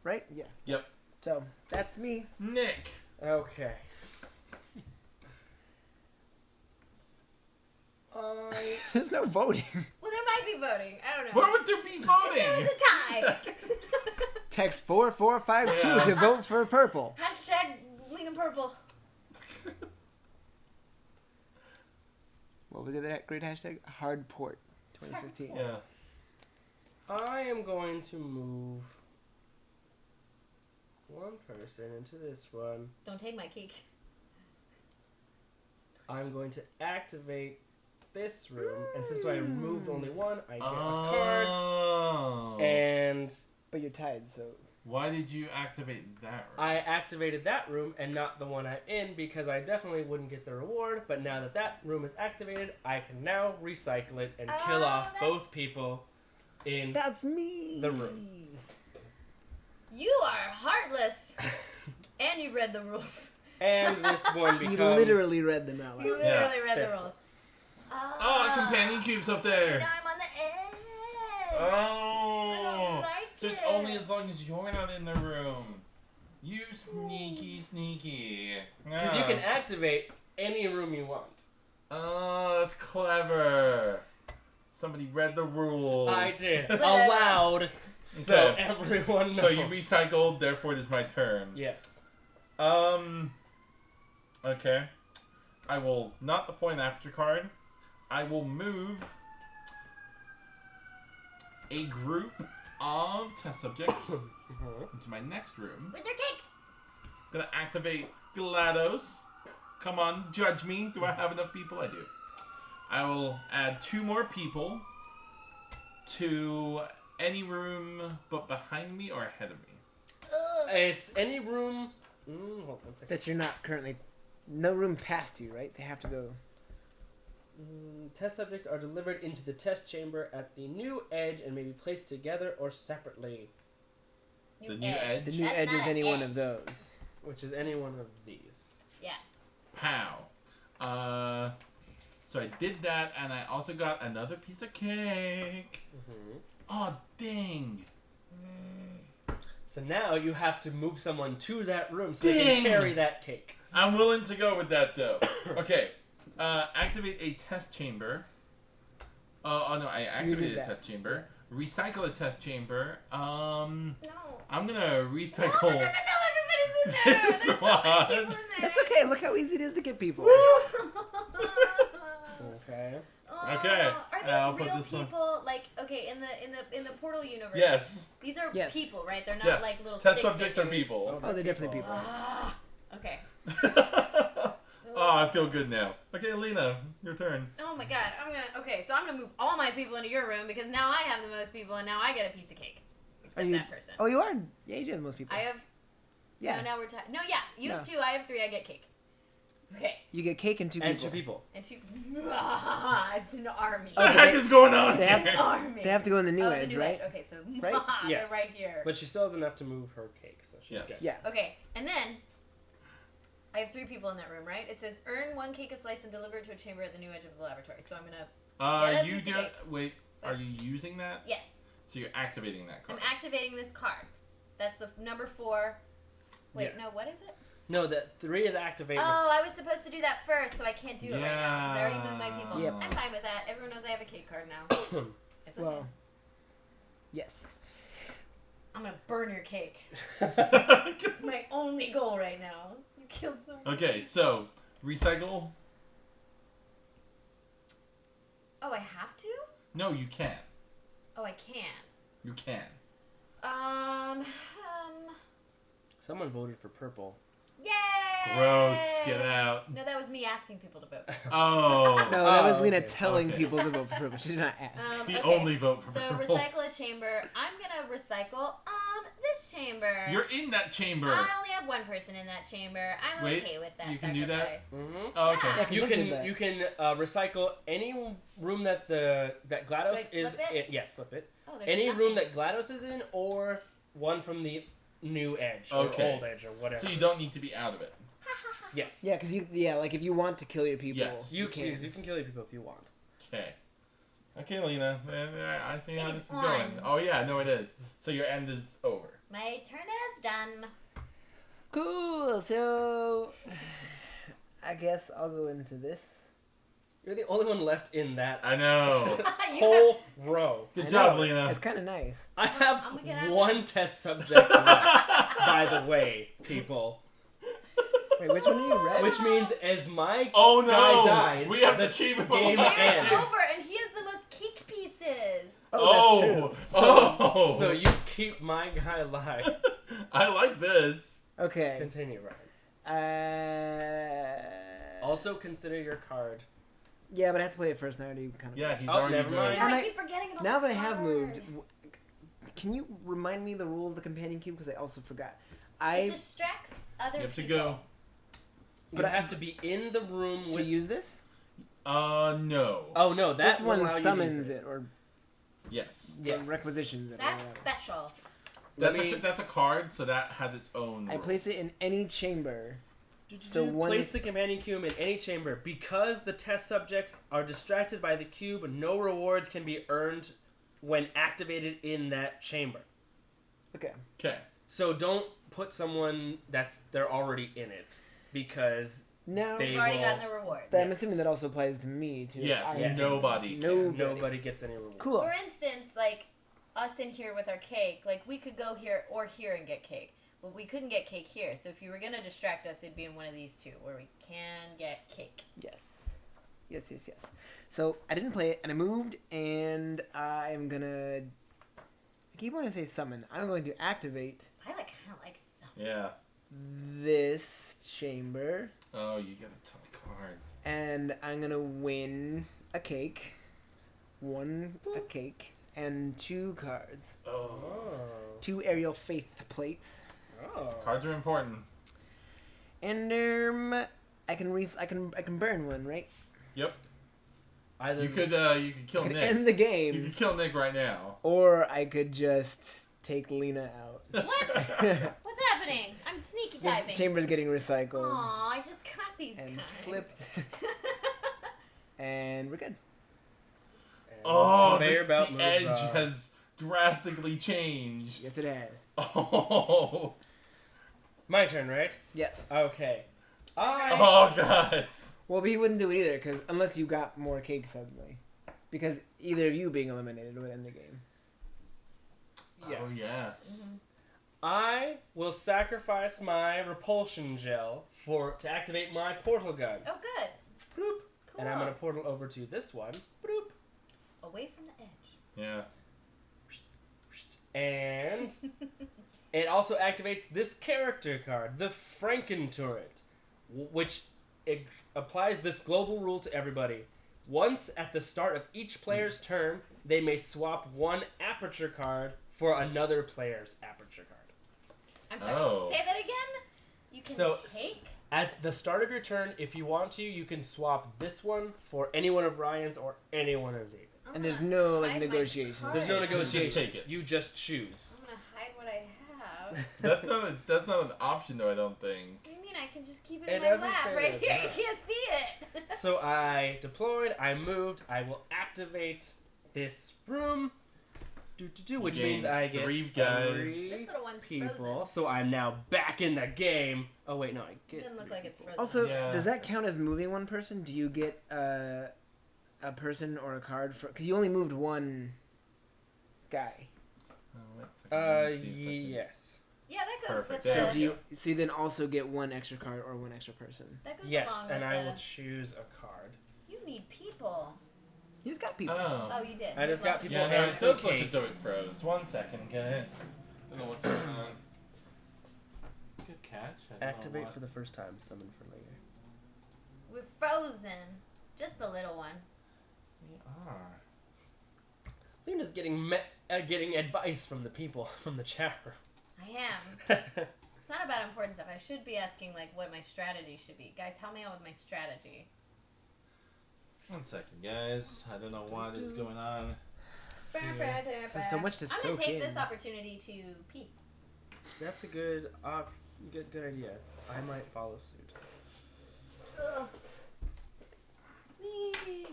C: Right? Yeah.
B: Yep.
C: So, that's me.
B: Nick.
D: Okay.
C: There's no voting.
A: Well, there might be voting. I don't know.
B: Where would there be
A: There
B: voting?
A: was a tie.
C: Text 4452
B: Yeah.
C: to vote for purple.
A: Hashtag lean purple.
C: What was the other great hashtag? Hardport 2015.
B: Yeah.
D: I am going to move 1 person into this one.
A: Don't take my cake.
D: I'm going to activate this room, and since I removed only 1, I get a card.
B: Oh.
D: And
C: But you're tied, so.
B: Why did you activate that room?
D: I activated that room and not the one I'm in because I definitely wouldn't get the reward. But now that that room is activated, I can now recycle it and kill
A: Oh,
D: off
A: that's-
D: both people in
C: That's me.
D: the room.
A: You are heartless. And you read the rules.
D: And this one
C: He
D: becomes...
C: literally read them out
A: You
C: loud.
A: literally read
D: this
A: the rules.
B: Oh, companion cubes up there.
A: Now I'm on the edge.
B: Oh.
A: I don't like
B: So it's
A: it.
B: only as long as you're not in the room. You sneaky.
D: Because you can activate any room you want.
B: Oh, that's clever. Somebody read the rules.
D: I did. Aloud. So
B: Okay.
D: everyone knows.
B: So you recycled, therefore it is my turn.
D: Yes.
B: Okay. I will not deploy an aperture card. I will move a group of test subjects into my next room.
A: With their cake.
B: Gonna activate GLaDOS. Come on, judge me. Do I have enough people? I do. I will add 2 more people to any room but behind me or ahead of me.
A: Ugh.
D: It's any room... hold on a second.
C: That you're not currently. No room past you, right? They have to go.
D: Test subjects are delivered into the test chamber at the new edge and may be placed together or separately,
B: The new edge?
C: The new
A: That's
C: edge
A: not
C: is
A: an
C: any one
A: edge.
C: of those.
D: which is any one of these.
A: Yeah.
B: Pow. So I did that, and I also got another piece of cake.
D: Mm-hmm.
B: Oh, dang.
D: So now you have to move someone to that room so they
B: Dang.
D: can carry that cake.
B: I'm willing to go with that, though. Okay. Activate a test chamber. Oh, no, I activated a
C: that.
B: test chamber. Recycle a test chamber.
A: No.
B: I'm gonna recycle.
A: No, everybody's in there.
B: This
A: There's so many
B: one.
A: people in there.
C: That's okay. Look how easy it is to get people.
D: Okay.
B: Okay,
A: Are
B: I'll
A: these
B: put
A: real
B: this one.
A: people? Like, okay, in the Portal universe.
B: Yes.
A: These are
C: Yes.
A: people, right? They're not
B: Yes.
A: like little.
B: Test
A: stick
B: subjects are
A: figures.
B: people.
C: Oh, they're definitely people.
A: Ah, okay.
B: Oh, I feel good now. Okay, Lena, your turn.
A: Oh my god, so I'm gonna move all my people into your room because now I have the most people and now I get a piece of cake. Except
C: you-
A: that person.
C: Oh, you are? Yeah, you do have the most people.
A: I have.
C: Yeah.
A: No, now we're no, yeah. You have
C: No.
A: 2. I have 3. I get cake. Okay.
C: You get cake and two people.
D: And 2 people.
A: And 2. It's an army.
B: What the heck is going on?
C: They have
A: It's an army.
C: They have to go in the new
A: oh,
C: edge,
A: the new
C: right?
A: edge. Okay, so
C: Right?
D: Yes.
A: they're right here.
D: But she still has enough to move her cake, so she's
B: Yes.
D: good.
C: Yeah.
A: Okay, and then I have 3 people in that room, right? It says earn 1 cake of slice and deliver it to a chamber at the new edge of the laboratory. So I'm gonna. Get a
B: You
A: piece of
B: get.
A: cake.
B: Wait,
A: What?
B: are you using that?
A: Yes.
B: So you're activating that
A: I'm
B: card.
A: activating this card. That's the number 4. Wait,
D: Yeah.
A: no, what is it?
D: No, that 3 is activated.
A: Oh, I was supposed to do that first, so I can't do it right now because I already moved my people.
C: Yep.
A: I'm fine with that. Everyone knows I have a cake card now. It's okay.
C: Well, yes.
A: I'm gonna burn your cake. It's my only goal right now. You killed someone.
B: Okay, so recycle.
A: Oh, I have to?
B: No, you can.
A: Oh, I can.
B: You can.
D: Someone voted for purple.
A: Yay!
B: Gross. Get out.
A: No, that was me asking people to vote.
B: Oh.
C: No, that was
D: Oh,
C: Lena
D: okay.
C: telling
B: Okay.
C: people to vote for purple. She did not ask.
B: The
A: okay.
B: only vote for
A: So
B: purple.
A: recycle a chamber. I'm gonna recycle this chamber.
B: You're in that chamber.
A: I only have 1 person in that chamber. I'm
B: Wait,
A: okay with that.
B: you can do that?
A: sacrifice.
D: Mm-hmm.
B: Oh, okay.
A: Yeah.
C: Yeah, 'cause
D: You
C: Nick did that.
D: can recycle any room that that GLaDOS
A: Do I
D: is
A: flip it?
D: in. Yes, flip it.
A: Oh, there's
D: Any
A: nothing.
D: room that GLaDOS is in, or one from the new edge or
B: Okay.
D: old edge or whatever.
B: So you don't need to be out of it.
D: Yes.
C: Yeah, because like if you want to kill your people,
B: Yes.
D: You
C: can.
D: can kill your people if you want.
B: Okay. Okay, Lena. I see how
A: It's
B: this is
A: fun.
B: going. Oh yeah, no, it is. So your end is over.
A: My turn is done.
C: Cool. So, I guess I'll go into this.
D: You're the only one left in that
B: I know.
D: whole row.
B: Good
C: I
B: job,
C: know,
B: Lena.
C: It's kind of nice.
D: I
A: I'm
D: have
A: gonna get out.
D: 1 test subject left, by the way, people.
C: Wait, which one are you? Red?
D: Which means as my
B: Oh no!
D: guy dies,
B: We have
D: the
B: to keep him
D: game
B: alive.
D: ends.
A: It's over, and he has the most cake pieces.
C: Oh, that's true.
B: Oh!
D: So you keep my guy alive.
B: I like this.
C: Okay.
D: Continue, Ryan. Also consider your card.
C: Yeah, but I have to play it first. And I already kind of.
B: Yeah, he's
D: Oh,
B: already
D: never
B: moved.
D: mind.
A: No,
C: And
A: I
C: I-
A: keep forgetting about
C: Now
A: the
C: that I have
A: card.
C: moved, can you remind me the rules of the companion cube? Because I also forgot.
A: It distracts other
B: You have to
A: people.
B: go.
D: But I have to be in the room
C: to
D: with.
C: use this.
B: No.
D: Oh no, that
C: This
D: will
C: one
D: allow you to use
C: summons it or
B: Yes.
D: Yes.
C: requisitions it. Or
A: That's
C: whatever.
A: special.
D: Let
B: That's
D: me-
B: that's a card, so that has its own.
C: I
B: rules.
C: place it in any chamber. So
D: So
C: one
D: place
C: is-
D: the companion cube in any chamber. Because the test subjects are distracted by the cube, no rewards can be earned when activated in that chamber.
C: Okay.
B: Okay.
D: So don't put someone they're already in it, because
C: Now,
D: They-
A: You've already
D: will-
A: gotten the rewards.
C: but I'm assuming that also applies to me too.
B: Yes,
C: I-
B: nobody can.
C: Nobody.
D: nobody gets any rewards.
C: Cool.
A: For instance, like us in here with our cake, like we could go here or here and get cake. But we couldn't get cake here, so if you were gonna distract us, it'd be in one of these 2 where we can get cake.
C: Yes. Yes, yes, yes. So I didn't play it, and I moved, and I'm gonna. I keep wanting to say summon. I'm going to activate
A: I kind of like some.
B: Yeah.
C: this chamber,
B: Oh, you get a ton of cards.
C: and I'm gonna win a cake, a cake, and 2 cards,
B: Oh.
C: 2 aerial faith plates,
D: Oh.
B: Cards are important.
C: and I can burn one, right?
B: Yep.
D: Either
B: You could kill
C: I could
B: Nick.
C: end the
B: You
C: game,
B: could kill Nick right now.
C: or I could just take Lena out.
A: What's happening? I'm sneaky
C: This
A: typing.
C: chamber's getting recycled.
A: Aw, I just got these
C: And
A: guys.
C: flipped. And we're good.
B: Oh,
D: conveyor belt
B: the
D: moves
B: edge
D: on.
B: has drastically changed.
C: Yes, it has.
B: Oh.
D: My turn, right?
C: Yes.
D: Okay.
B: Oh, God.
C: Well, but he wouldn't do it either, because unless you got more cake suddenly. Because either of you being eliminated would end the game.
D: Yes.
B: Oh, yes.
A: Mm-hmm.
D: I will sacrifice my repulsion gel to activate my portal gun.
A: Oh, good.
D: Bloop.
A: Cool.
D: And I'm gonna portal over to this one. Bloop.
A: Away from the edge.
B: Yeah.
D: And it also activates this character card, the Frankenturret, which applies this global rule to everybody. Once at the start of each player's turn, they may swap one aperture card for another player's aperture card.
A: I'm sorry.
B: Oh.
A: Say that again. You can
D: So,
A: take.
D: At the start of your turn, if you want to, you can swap this one for any one of Ryan's or any one of David's.
C: And there's no
A: Hide my
C: negotiation.
A: card.
D: There's no
B: Just
D: negotiation.
B: take it.
D: You just choose.
A: I'm gonna hide what I have.
B: That's not an option, though, I don't think.
A: What do you mean? I can just keep it
D: It
A: in my
D: doesn't
A: lap
D: say
A: right
D: that,
A: here.
D: yeah.
A: You can't see it.
D: So I deployed, I moved, I will activate this room, which
B: You
D: means
B: gain
D: I get
B: 3 guys.
A: This little one's
D: people.
A: frozen.
D: So I'm now back in the game. Oh wait, no, I
A: It
D: get.
A: doesn't look like it's frozen.
C: Also,
B: Yeah.
C: does that count as moving one person? Do you get a person or a card for? Because you only moved one guy.
B: Oh, wait a second, let me see if I can-
D: Yes.
A: Yeah, that goes
B: Perfect.
A: with
B: Yeah.
A: the.
C: So do you? So you then also get one extra card or one extra person.
A: That goes
D: Yes,
A: along
D: and
A: with
D: I
A: the.
D: will choose a card.
A: You need people.
C: You just got people.
A: Oh, you did.
D: I just got people
B: Yeah, no,
D: and
B: it
D: some
B: does look
D: cake.
B: as though it froze. 1 second, guys. Don't know what's going on. Good catch. I don't know
D: Activate
B: what.
D: for the first time, summon for later.
A: We're frozen. Just the little one.
B: We are.
D: Luna's getting getting advice from the people from the chat room.
A: I am. It's not about important stuff. I should be asking like what my strategy should be. Guys, help me out with my strategy.
B: 1 second, guys. I don't know what is going on.
C: There's so much to
A: I'm gonna
C: soak
A: take
C: in.
A: this opportunity to pee.
D: That's a good idea. I might follow suit.
A: Ugh. Whee.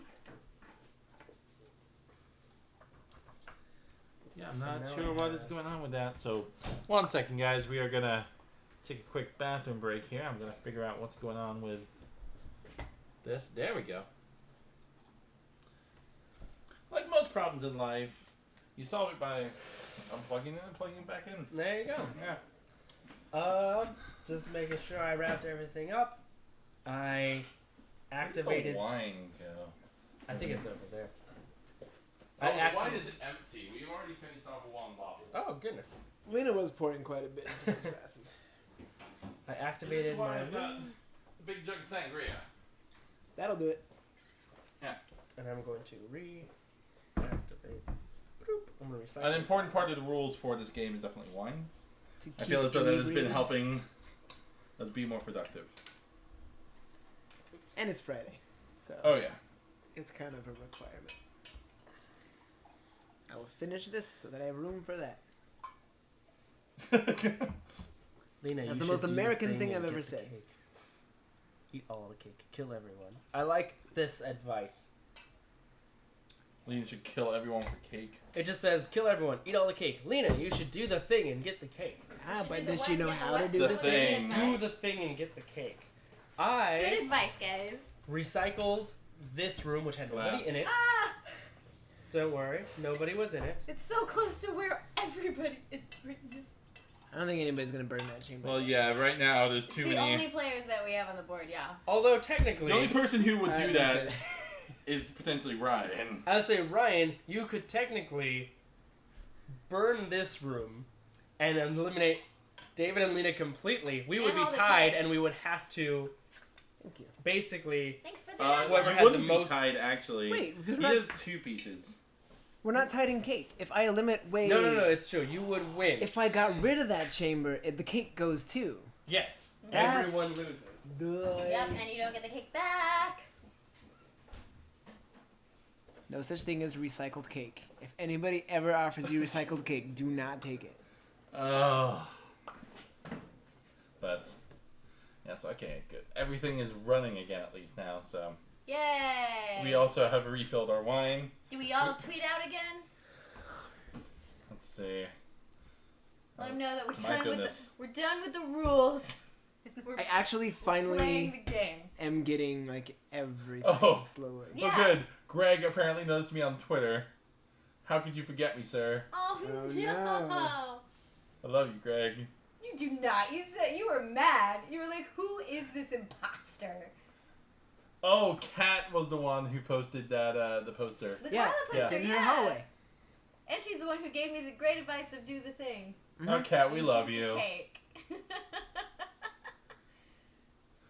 B: Yeah, I'm
D: So
B: not
D: now
B: sure
D: I
B: what is
D: have-
B: going on with that. So, 1 second, guys. We are gonna take a quick bathroom break here. I'm gonna figure out what's going on with this. There we go. Like most problems in life, you solve it by unplugging it and plugging it back in.
D: There you go.
B: Yeah.
D: Just making sure I wrapped everything up. I
B: Where did
D: activated.
B: the wine go?
D: I think it's over there.
B: Oh,
D: I
B: the wine is empty. We've already finished off one bottle.
D: Oh goodness!
C: Lena was pouring quite a bit into those glasses.
D: I
B: This is
D: activated
B: why
D: my
B: I've got a big jug of sangria.
C: That'll do it.
D: and I'm going to reactivate. Boop. I'm gonna recycle.
B: An important part of the rules for this game is definitely wine.
C: To
B: I
C: keep
B: feel as though that has been
C: inebriated.
B: helping us be more productive.
C: And it's Friday, so
B: Oh yeah.
C: it's kind of a requirement. I will finish this so that I have room for that.
D: Lena,
C: That's
D: you
C: the
D: should
C: most
D: do the
C: American thing
D: and
C: I've
D: get
C: ever
D: the
C: said.
D: cake. Eat all the cake. Kill everyone. I like this advice.
B: Lena should kill everyone for cake.
D: It just says, kill everyone, eat all the cake. Lena, you should do the thing and get the cake.
C: Ah,
A: Should
C: but
A: do the
C: does she
A: what,
C: know
A: get the
C: how
A: what,
C: to do
B: The
C: the
B: thing.
D: Do the thing and get the cake.
A: Good
D: I
A: advice, guys.
D: recycled this room, which had nobody
B: Glass.
D: in it.
A: Ah!
D: Don't worry, nobody was in it.
A: It's so close to where everybody is right now.
C: I don't think anybody's gonna burn that chamber.
B: Well, yeah. Right now, there's too
A: It's the
B: many.
A: only players that we have on the board, yeah.
D: Although
B: The only
D: technically,
B: person who would
C: I
B: do
C: didn't say
B: that is potentially Ryan.
D: I would say, Ryan, you could technically burn this room and eliminate David and Lena completely. We would
A: And
D: be
A: all the
D: tied,
A: cake.
D: and we would have to
C: Thank you.
D: basically.
A: Thanks for the
D: whoever
B: He
D: had
B: wouldn't
D: the
B: be
D: most-
B: tied actually.
C: Wait, because
B: he
C: we're not,
B: has 2 pieces.
C: we're not tied in cake. If I eliminate, wait.
D: No, it's true. You would win.
C: If I got rid of that chamber, the cake goes too.
D: Yes,
C: That's-
D: everyone loses.
C: Duh.
A: Yep, and you don't get the cake back.
C: No such thing as recycled cake. If anybody ever offers you recycled cake, do not take it.
B: Oh. But, yeah, so okay, good. Everything is running again at least now, so.
A: Yay!
B: We also have refilled our wine.
A: Do we all tweet out again?
B: Let's see.
A: Let them know that
B: My goodness.
A: we're done with the rules. We're
C: I actually
A: playing
C: finally
A: the game.
C: am getting like everything
B: Oh.
C: slowly.
A: Yeah.
B: Oh, good. Greg apparently noticed me on Twitter. How could you forget me, sir?
A: Oh,
C: Oh,
A: no.
C: no.
B: I love you, Greg.
A: You do not. You said you were mad. You were like, "Who is this imposter?"
B: Oh, Kat was the one who posted that the poster.
A: The
C: Yeah,
A: toilet
B: yeah.
A: poster,
C: In
A: yeah.
C: her hallway.
A: And she's the one who gave me the great advice of do the thing.
B: Oh, Kat, we
A: And
B: love
A: eat the
B: you.
A: Cake.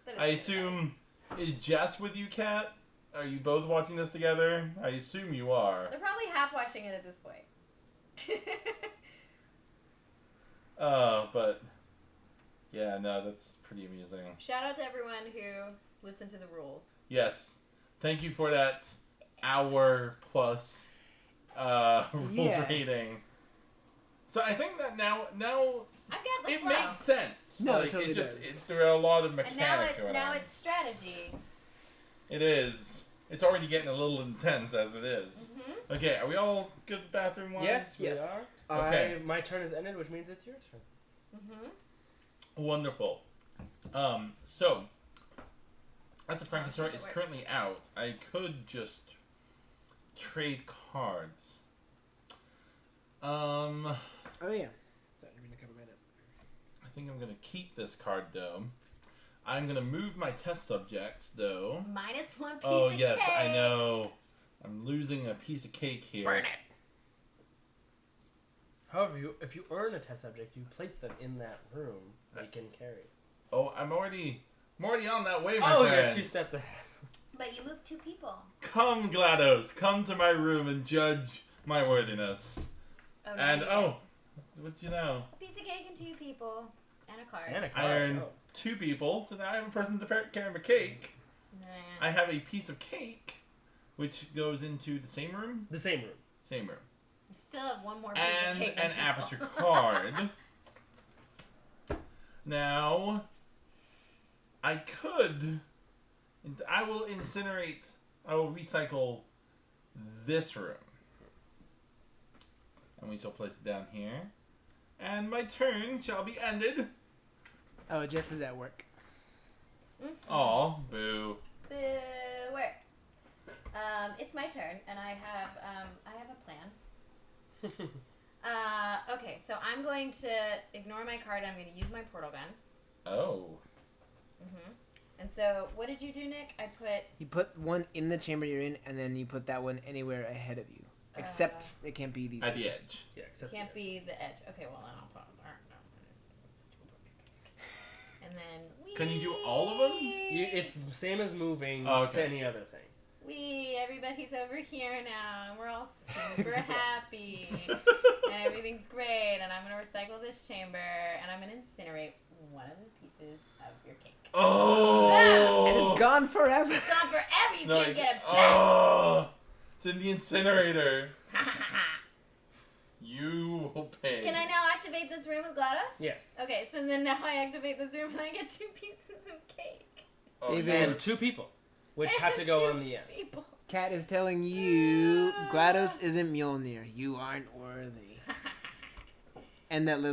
A: That is
B: I
A: good
B: assume, is Jess with you, Kat? Are you both watching this together? I assume you are.
A: advice. They're probably half watching it at this point.
B: But yeah, no, that's pretty amusing.
A: Shout out to everyone who listened to the rules.
B: Yes, thank you for that hour plus rules
C: Yeah.
B: reading. So I think that now
A: I've got the
B: it
A: flow.
B: makes sense.
C: No, it
B: like,
C: totally
B: just
C: does.
B: there are a lot of
A: And now
B: mechanics
A: it's
B: going on.
A: it's strategy.
B: It is. It's already getting a little intense as it is.
A: Mm-hmm.
B: Okay, are we all good bathroom wise?
D: Yes, we
C: Yes.
D: are.
B: Okay.
D: My turn is ended, which means it's your turn.
A: Mm-hmm.
B: Wonderful. So, as the
A: does
B: Frankenstein
A: it
B: is
A: work?
B: currently out, I could just trade cards.
C: Oh yeah. Sorry, give me a couple minutes.
B: I think I'm gonna keep this card though. I'm gonna move my test subjects though.
A: Minus one piece
B: Oh
A: of
B: yes,
A: cake.
B: I know. I'm losing a piece of cake here.
C: Burn it.
D: However, if you earn a test subject, you place them in that room they can carry.
B: Oh, I'm already on that way, my
D: Oh,
B: friend.
D: you're 2 steps ahead.
A: But you moved 2 people.
B: Come, GLaDOS, come to my room and judge my worthiness.
A: Oh, no,
B: And
A: you
B: what you know?
A: get a piece of cake and 2 people and a card.
D: And a
B: I
D: card.
B: earned
D: Oh.
B: 2 people, so now I have a person to carry my cake.
A: Nah.
B: I have a piece of cake, which goes into the same room.
D: The same room.
B: Same room.
A: You still have 1 more piece
B: And
A: of cake.
B: an
A: than people.
B: aperture card. Now, I could. I will incinerate. I will recycle this room. And we shall place it down here. And my turn shall be ended.
C: Oh, Jess is at work.
A: Mhm.
B: Aw, boo.
A: Boo. Where? It's my turn, and I have a plan. Okay, so I'm going to ignore my card. I'm going to use my portal gun.
B: Oh.
A: Mm-hmm. And so, what did you do, Nick? I put.
C: You put one in the chamber you're in, and then you put that one anywhere ahead of you. Except it can't be these.
B: At the edge.
D: Yeah, except
A: Can't be the edge. Okay, well then I'll put. And then.
B: Can you do all of them?
D: It's the same as moving
B: Oh, okay.
D: to any other thing.
A: Everybody's over here now, and we're all super happy. And everything's great, and I'm going to recycle this chamber, and I'm going to incinerate one of the pieces of your cake.
B: Oh!
C: And it's gone forever.
A: It's gone forever, you
B: No,
A: can't get it back!
B: Oh! It's in the incinerator. You will pay.
A: Can I now activate this room with GLaDOS?
D: Yes.
A: Okay, so then now I activate this room, and I get 2 pieces of cake.
B: Oh,
C: David.
B: you're-
D: And 2 people, which have to go on the end.
A: People.
C: Cat is telling you GLaDOS isn't Mjolnir. You aren't worthy. And that the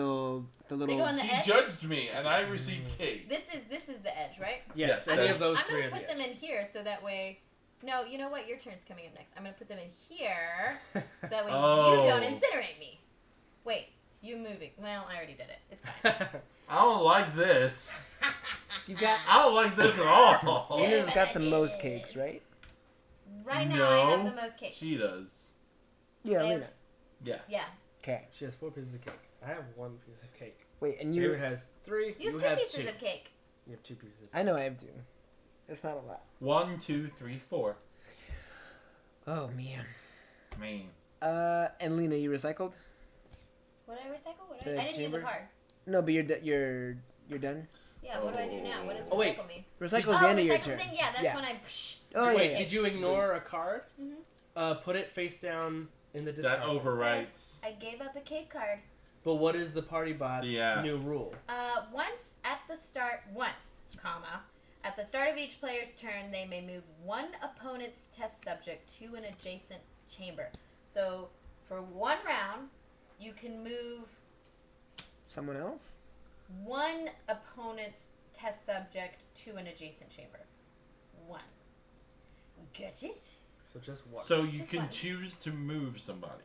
A: They
C: little.
A: go on the
B: She
A: edge?
B: judged me, and I received cake.
A: This is the edge, right?
D: Yes,
B: Yes,
D: any
B: that
D: of those
A: I'm
D: 3
A: gonna
D: are the
A: put them
D: edge.
A: in here so that way. No, you know what? Your turn's coming up next. I'm gonna put them in here so that way
B: Oh.
A: you don't incinerate me. Wait, you moving? Well, I already did it. It's fine.
B: I don't like this.
C: You got.
B: I don't like this at all.
C: Nina's got the most cakes, right?
A: Right now, I have
B: No,
A: the most cake.
B: She does.
C: Yeah,
A: I have-
C: Lena.
B: Yeah.
A: Yeah.
C: Okay.
D: She has 4 pieces of cake. I have 1 piece of cake.
C: Wait, and you.
D: David has 3.
A: You have 2 pieces of cake.
D: You have 2 pieces of cake.
C: I know I have 2. It's not a lot.
B: 1, 2, 3, 4.
C: Oh man.
B: Man.
C: And Lena, you recycled?
A: What did I recycle? What
C: The
A: did I didn't use a
C: chamber?
A: card.
C: No, but you're done.
A: Yeah. What do I do now? What does
D: Oh, wait.
A: recycle mean?
C: Recycle's
A: Oh,
C: the end of your
A: recycle
C: turn.
A: thing. Yeah, that's
C: Yeah.
A: when I.
C: Oh,
D: Wait,
C: yeah.
D: did you ignore a card? Put it face down in the
B: That
D: discard.
B: overwrites.
A: I gave up a cake card.
D: But what is the party bot's new rule?
A: At the start of each player's turn, they may move one opponent's test subject to an adjacent chamber. So, for one round, you can move
C: Someone else?
A: one opponent's test subject to an adjacent chamber. One. Get it?
D: So just one.
B: So you
A: Just
B: can
A: one.
B: choose to move somebody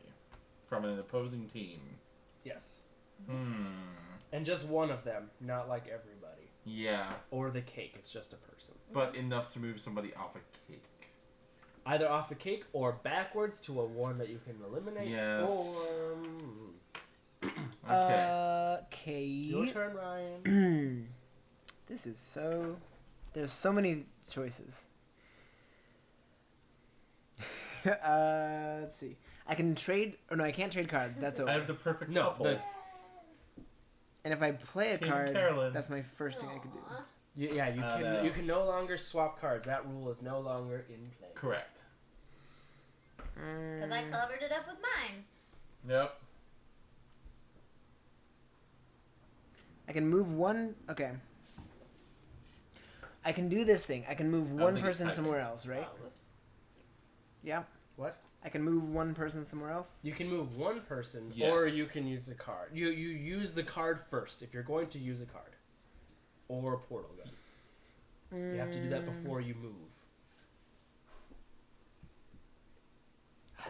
B: from an opposing team.
D: Yes.
B: And
D: And just one of them, not like everybody.
B: yeah,
D: Or the cake, it's just a person.
B: but enough to move somebody off a cake.
D: Either off a cake or backwards to a one that you can eliminate.
B: Yes.
D: Or...
B: Okay.
C: Okay.
D: Your turn, Ryan.
C: This is so... There's so many choices. Let's see. I can trade... Or no, I can't trade cards. That's over.
B: I have the perfect
D: No,
B: couple.
C: And if I play a
B: King
C: card,
B: Carolyn.
C: that's my first thing I can do.
A: Aw.
D: You can no longer swap cards. That rule is no longer in play.
B: Correct.
A: Because I covered it up with mine.
B: Yep.
C: I can move one... Okay. I can do this thing. I can move
B: don't
C: one
B: think it's
C: person
B: typing.
C: somewhere else, right?
A: Oh, whoops.
C: Yeah.
D: What?
C: I can move one person somewhere else?
D: You can move one person,
B: Yes.
D: or you can use the card. You use the card first if you're going to use a card. Or a portal gun. You have to do that before you move.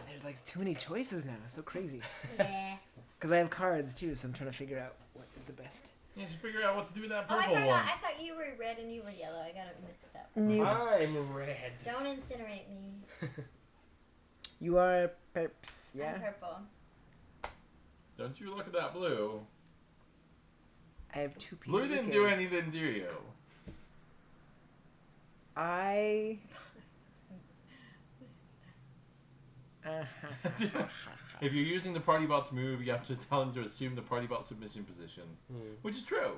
C: There's like too many choices now. It's so crazy.
A: Yeah.
C: Because I have cards too, so I'm trying to figure out what is the best.
B: You have to figure out what to do with that
A: Oh, I
B: purple
A: forgot.
B: one.
A: I thought you were red and you were yellow. I got it mixed up.
D: I'm red.
A: Don't incinerate me.
C: You are perps, yeah?
A: I'm purple.
B: Don't you look at that blue.
C: I have two pieces.
B: Blue
C: of
B: didn't
C: cake.
B: do anything, do you?
C: I...
B: If you're using the party bot to move, you have to tell him to assume the party bot submission position. Which is true.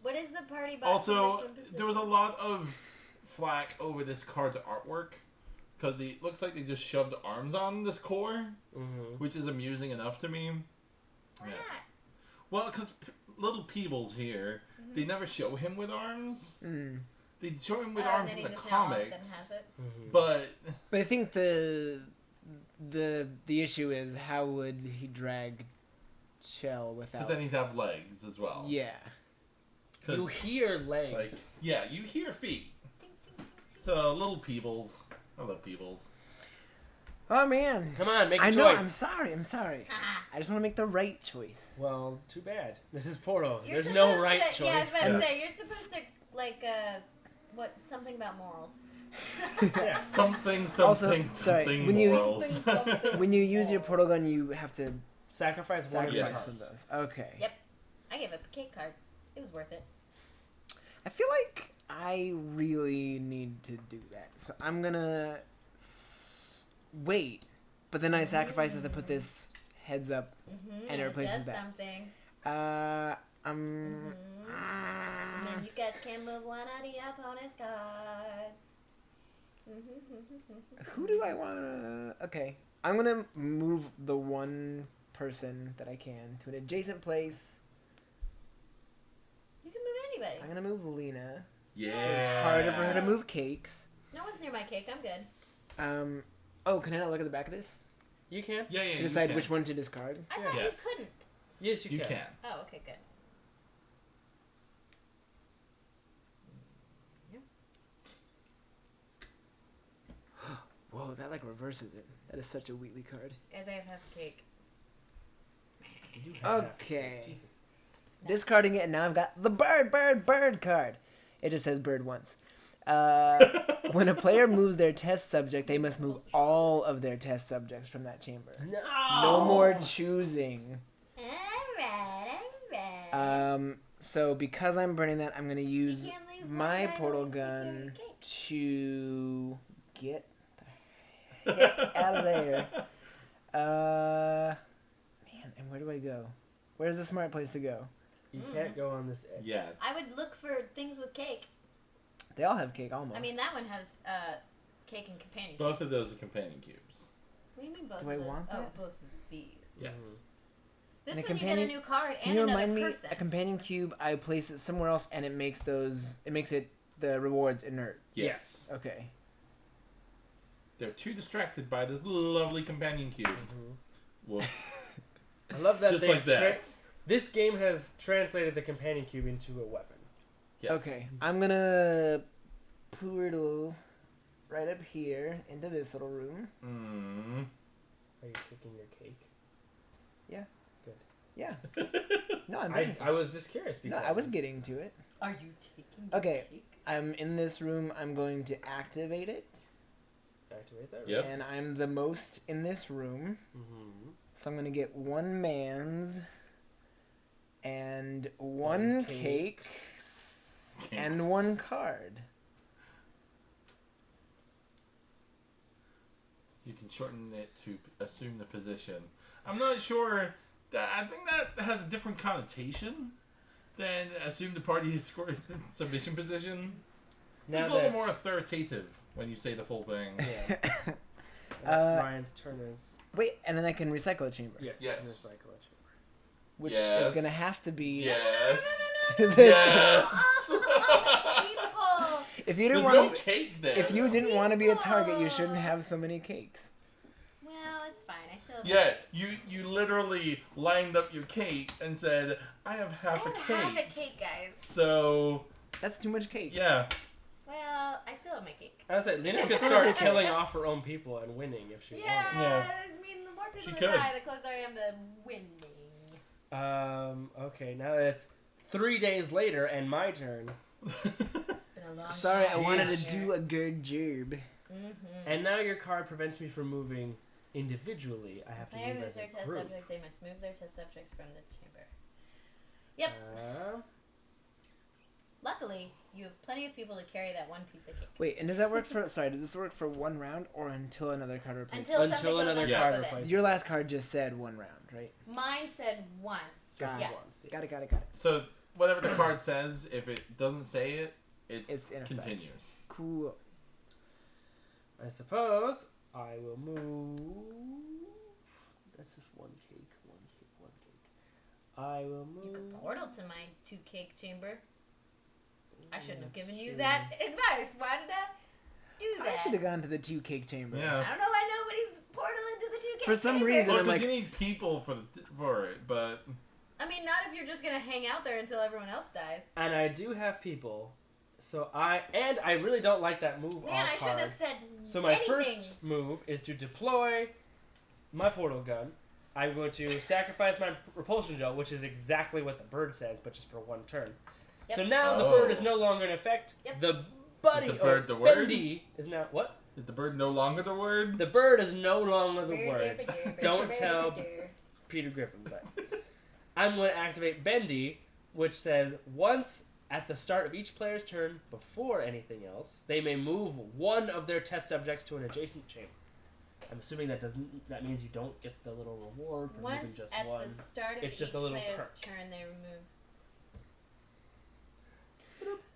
A: What is the party bot
B: Also,
A: submission position?
B: there was a lot of flack over this card's artwork. Because it looks like they just shoved arms on this core. Which is amusing enough to me.
A: Why
B: Yeah.
A: not?
B: Well, because little Peebles here, they never show him with arms. They show him with arms
A: and
B: in
A: then
B: the
A: he just now all of a sudden
B: comics.
A: has it.
B: But
C: But I think the issue is how would he drag Shell without...
B: then he'd have legs as well.
C: Yeah.
B: 'Cause,
D: You hear legs.
B: like, yeah, you hear feet. So, little Peebles. I love Peebles.
C: Oh man.
D: Come on, make a
C: I
D: choice.
C: know, I'm sorry. I just want to make the right choice.
D: Well, too bad. This is Portal.
A: You're
D: There's no
A: supposed
D: right
A: to,
D: choice.
A: Yeah, I was about to
B: Yeah.
A: say, you're supposed to, like, something about morals.
D: Yeah.
B: Something,
C: Also,
B: something,
C: sorry,
B: something
C: when you-
B: morals.
A: Something
C: When you use your portal gun, you have to
D: Sacrifice one of your
C: sacrifice
D: cards.
C: some of those. Okay.
A: Yep. I gave up a cake card. It was worth it.
C: I feel like I really need to do that. So I'm gonna wait, but then I sacrifice as I put this heads up. And it replaces
A: does
C: that.
A: something.
C: I'm...
A: And then you guys can move one of the opponent's cards.
C: Who do I want to... Okay. I'm gonna move the one person that I can to an adjacent place.
A: You can move anybody.
C: I'm gonna move Lena.
B: Yeah.
C: So it's harder for her to move cakes.
A: No one's near my cake. I'm good.
C: Oh, can I not look at the back of this?
D: You can?
B: Yeah, yeah,
C: To
B: you
C: decide
B: can.
C: which one to discard?
A: I thought
B: Yes.
A: you couldn't.
D: Yes,
B: You can.
A: Oh, okay, good.
C: Whoa, that like reverses it. That is such a Wheatley card.
A: Guys, I have half a cake.
D: You do have
C: Okay.
D: Jesus.
C: Discarding it, and now I've got the bird card. It just says bird once. When a player moves their test subject, they must move all of their test subjects from that chamber.
D: No!
C: No more choosing.
A: Alright.
C: So because I'm burning that, I'm gonna use
A: You can't leave
C: my
A: one guy
C: portal
A: to take care of
C: gun
A: your cake.
C: to get the heck out of there. Man, and where do I go? Where's the smart place to go?
D: You can't go on this edge.
B: Yeah.
A: I would look for things with cake.
C: They all have cake almost.
A: I mean, that one has cake and companion.
B: Both of those are companion cubes.
A: What do you mean both
C: Do
A: of
C: I
A: those?
C: want
A: Oh,
C: that?
A: both of these.
B: Yes.
A: This
C: And a
A: one you get a new card
C: Can
A: and
C: you
A: another
C: remind me,
A: person.
C: a companion cube, I place it somewhere else and it makes the rewards inert.
B: Yes.
C: Okay.
B: They're too distracted by this lovely companion cube. Whoops.
D: I love that.
B: Just
D: they
B: like that.
D: This game has translated the companion cube into a weapon.
B: Yes.
C: Okay. I'm gonna portal right up here into this little room.
B: Mm.
D: Are you taking your cake?
C: Yeah.
D: Good.
C: Yeah. No, I'm getting to
D: I was just curious
C: No,
D: because
C: I was getting to it.
A: Are you taking the
C: Okay.
A: cake?
C: I'm in this room. I'm going to activate it.
D: Activate that.
B: Yep.
C: And I'm the most in this room.
D: Mm-hmm.
C: So I'm going to get one man's and one cake and one card.
B: You can shorten it to assume the position. I'm not sure. I think that has a different connotation than assume the party is scored in submission position.
D: Now
B: It's a little more authoritative when you say the full thing.
D: Yeah. Ryan's turn is.
C: Wait, and then I can recycle a chamber.
D: Yes.
B: Yes.
D: Recycle a chamber.
C: Which
B: Yes.
C: is going to have to be...
B: Yes.
C: this-
B: Yes.
A: People!
C: If you
B: There's
C: didn't
B: no
C: want to...
B: cake there.
C: If you didn't want to be a target, you shouldn't have so many cakes.
A: Well, it's fine. I still have
B: Yeah, you literally lined up your cake and said, I have
A: I
B: half a
A: have
B: cake.
A: half a cake, guys.
B: So,
C: That's too much cake.
B: yeah.
A: Well, I still have my cake.
D: I was like, Lena could start killing off her own people and winning if she
A: Yeah,
D: wanted.
B: Yeah.
A: I mean, the more people
B: She
A: that
B: could.
A: die, the closer I am to winning.
D: Okay, now it's 3 days later and my turn.
A: It's been a long
C: Sorry, I
A: time
C: wanted to
A: here.
C: do a good job.
A: Mm-hmm.
D: And now your card prevents me from moving individually. I have to
A: Player
D: move
A: moves
D: as
A: their
D: a
A: test
D: group.
A: subjects. They must move their test subjects from the chamber. Yep. Luckily, you have plenty of people to carry that one piece of cake.
C: Wait, and does that work for... Sorry, does this work for one round or until another card replaces?
A: Until something
D: Until
A: goes
D: another
A: on
B: Yes.
A: top
D: card
A: of it.
D: replaces.
C: Your last card just said one round, right?
A: Mine said once.
C: Got
A: yeah.
C: it.
D: Once, yeah.
C: Got it.
B: So, whatever the card says, if it doesn't say it,
C: It's in effect.
B: continues.
C: Cool.
D: I suppose I will move. That's just one cake. I will move.
A: You could portal to my 2-cake chamber. I shouldn't have given you that advice. Why did I do that?
C: I should have gone to the 2-cake chamber.
B: Yeah.
A: I don't know why nobody's portaling to the 2-cake
C: For some
A: chamber.
C: reason,
B: Well,
C: I'm
B: because
C: like-
B: you need people for it, but...
A: I mean, not if you're just gonna hang out there until everyone else dies.
D: And I do have people. So I really don't like that move
A: Man, I
D: on
A: shouldn't
D: card.
A: have said
D: So my
A: anything.
D: first move is to deploy my portal gun. I'm going to sacrifice my repulsion gel, which is exactly what the bird says, but just for one turn.
A: Yep.
D: So now the
B: Oh.
D: bird is no longer in effect.
A: Yep.
D: The buddy
B: Is the bird
D: or
B: the word?
D: bendy is now what?
B: Is the bird no longer the word?
D: The bird is no longer the word.
A: Bird,
D: Don't
A: bird,
D: tell
A: bird.
D: Peter Griffin, but I'm going to activate Bendy, which says once at the start of each player's turn, before anything else, they may move one of their test subjects to an adjacent chamber. I'm assuming that means you don't get the little reward for
A: Once
D: moving just
A: at
D: one.
A: the start of
D: It's just
A: each
D: a little
A: player's
D: perk.
A: turn, they remove.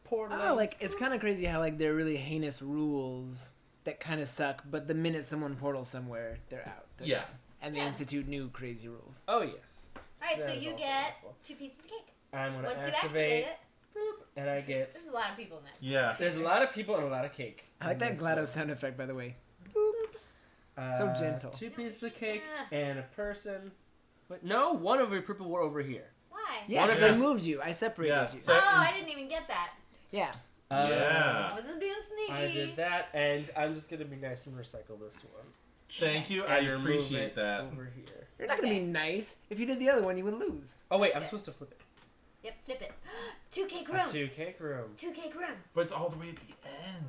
D: Portal.
C: Oh, like, it's kind of crazy how, like, they're really heinous rules that kind of suck, but the minute someone portals somewhere, they're out. They're
B: Yeah.
C: done. And they
A: Yeah.
C: institute new crazy rules.
D: Oh yes.
A: Alright, so
D: That is
A: you
D: also
A: get
D: helpful.
A: 2 pieces of cake.
D: I'm going
A: Once
D: to
A: you activate it,
D: boop, and I get.
A: there's a lot of people in there.
B: Yeah.
D: There's a lot of people and a lot of cake.
C: I like
D: in
C: that
D: this
C: GLaDOS
D: one.
C: sound effect, by the way.
D: So
C: gentle.
D: 2 pieces of cake
A: Yeah.
D: and a person. But no, one of your people were over here.
A: Why?
C: Yeah,
D: One
C: because
D: of
C: I
B: us-
C: moved you. I separated
B: Yeah,
C: you.
B: so-
A: Oh, I didn't even get that.
C: Yeah.
B: Yeah.
A: I wasn't being sneaky.
D: I did that, and I'm just gonna be nice and recycle this one.
B: Thank you. I
D: And move
B: appreciate
D: it
B: that.
D: over here.
C: You're not going to be nice. If you did the other one, you would lose.
D: Oh wait, I'm supposed to flip it.
A: Yep, flip it. 2-cake
D: A
A: room.
D: 2-cake room.
A: 2-cake room.
B: But it's all the way at the end.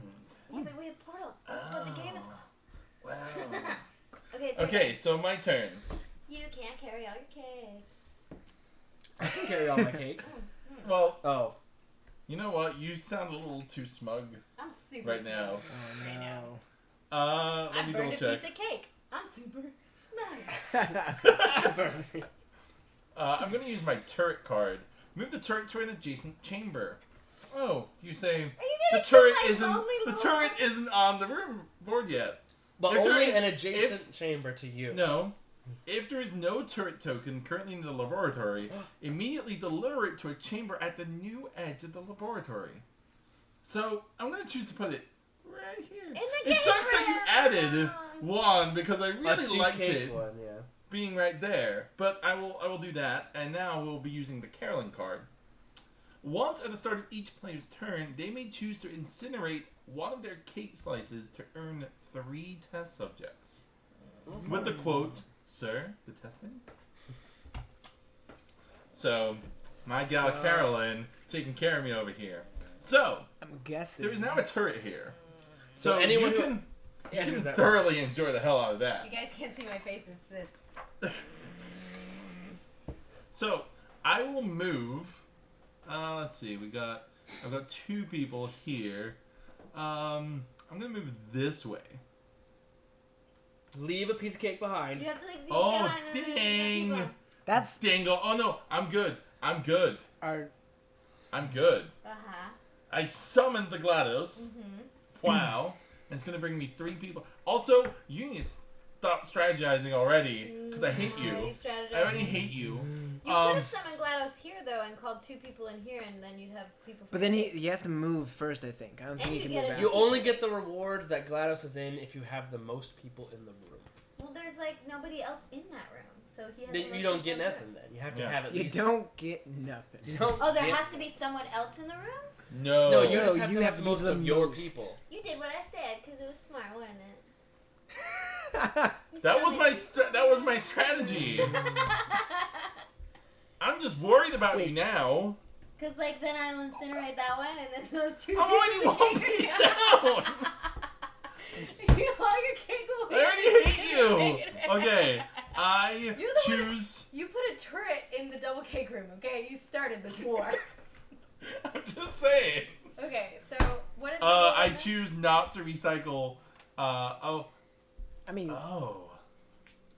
A: Yeah, but we have portals. That's what the game is called.
B: Wow.
A: Okay, it's your
B: Okay,
A: turn.
B: so my turn.
A: You can't carry all your cake.
D: I can carry all my cake.
B: Well,
D: Oh,
B: you know what? You sound a little too smug
A: I'm super
B: right now.
A: smug.
C: Oh,
A: Right now.
C: no.
B: Let
A: I
B: me
A: burned
B: double
A: a
B: check.
A: piece of cake. I'm super smug.
B: I'm going to use my turret card. Move the turret to an adjacent chamber. Oh, you say,
A: Are you
B: the
A: kill
B: turret
A: my
B: isn't
A: lonely
B: the
A: little
B: turret
A: horse?
B: isn't on the room board yet.
D: But
B: If there
D: only
B: is-
D: an adjacent chamber to you.
B: No. If there is no turret token currently in the laboratory, immediately deliver it to a chamber at the new edge of the laboratory. So I'm gonna choose to put it right here.
A: In the
B: It
A: cake
B: sucks that you
A: room!
B: added one because I
D: A
B: really liked
D: two-cake
B: it
D: one, yeah.
B: being right there. But I will do that, and now we'll be using the Carolyn card. Once at the start of each player's turn, they may choose to incinerate one of their cake slices to earn 3 test subjects.
D: Okay.
B: With the quote, "Sir, the testing?" So, my gal
C: So-
B: Carolyn taking care of me over here. So,
C: I'm guessing.
B: there is now a turret here.
D: So
B: So,
D: anyone
B: you
D: who
B: can
D: enters that
B: thoroughly enjoy the hell out of
A: You
B: that.
A: guys can't see my face. It's this.
B: So, I will move. Let's see. I've got 2 people here. I'm gonna move this way.
D: Leave a piece of cake behind.
A: You have to leave these
B: Oh,
A: behind and then leave
B: dang.
A: people.
C: That's
B: Dangle. Oh no, I'm good. I'm good.
C: our.
B: I'm good.
A: Uh-huh.
B: I summoned the GLaDOS.
A: Mm-hmm.
B: Wow. And it's gonna bring me 3 people. Also, you need to stop strategizing already, because I hate you. I already hate you.
A: You could have summoned GLaDOS here, though, and called 2 people in here, and then you'd have people...
C: But then he has to move first, I think. I don't think
A: And
C: he
A: you
C: can
A: get
C: move
A: a-
C: out.
D: You only get the reward that GLaDOS is in if you have the most people in the room.
A: Well, there's, like, nobody else in that room, so he has...
D: Then
A: the
D: you
A: most
D: don't get
A: people in the
D: nothing
A: room.
D: then. You have to
B: Yeah.
D: have at
C: You
D: least...
C: don't get nothing.
D: You don't
A: Oh, there
D: get-
A: has to be someone else in the room?
B: No.
D: No, you
C: No,
D: just have
C: you
D: to
C: have
D: have
C: to
D: the
C: be
D: most
C: the
D: of your
C: most.
D: people.
A: You did what I said, because it was smart, wasn't it? You
B: That
A: still
B: was my
A: did-
B: that was my strategy. I'm just worried about you
C: Wait.
B: now.
A: Because, like, then I'll incinerate that one, and then those 2
B: I'm already one piece down.
A: All your cake will be
B: I already hate you.
A: incinerated.
B: Okay, I
A: You're the one-
B: choose.
A: You put a turret in the double cake room, okay? You started this war.
B: I'm just saying.
A: Okay, so what is the
B: I
A: goal?
B: choose not to recycle. Oh.
C: I mean,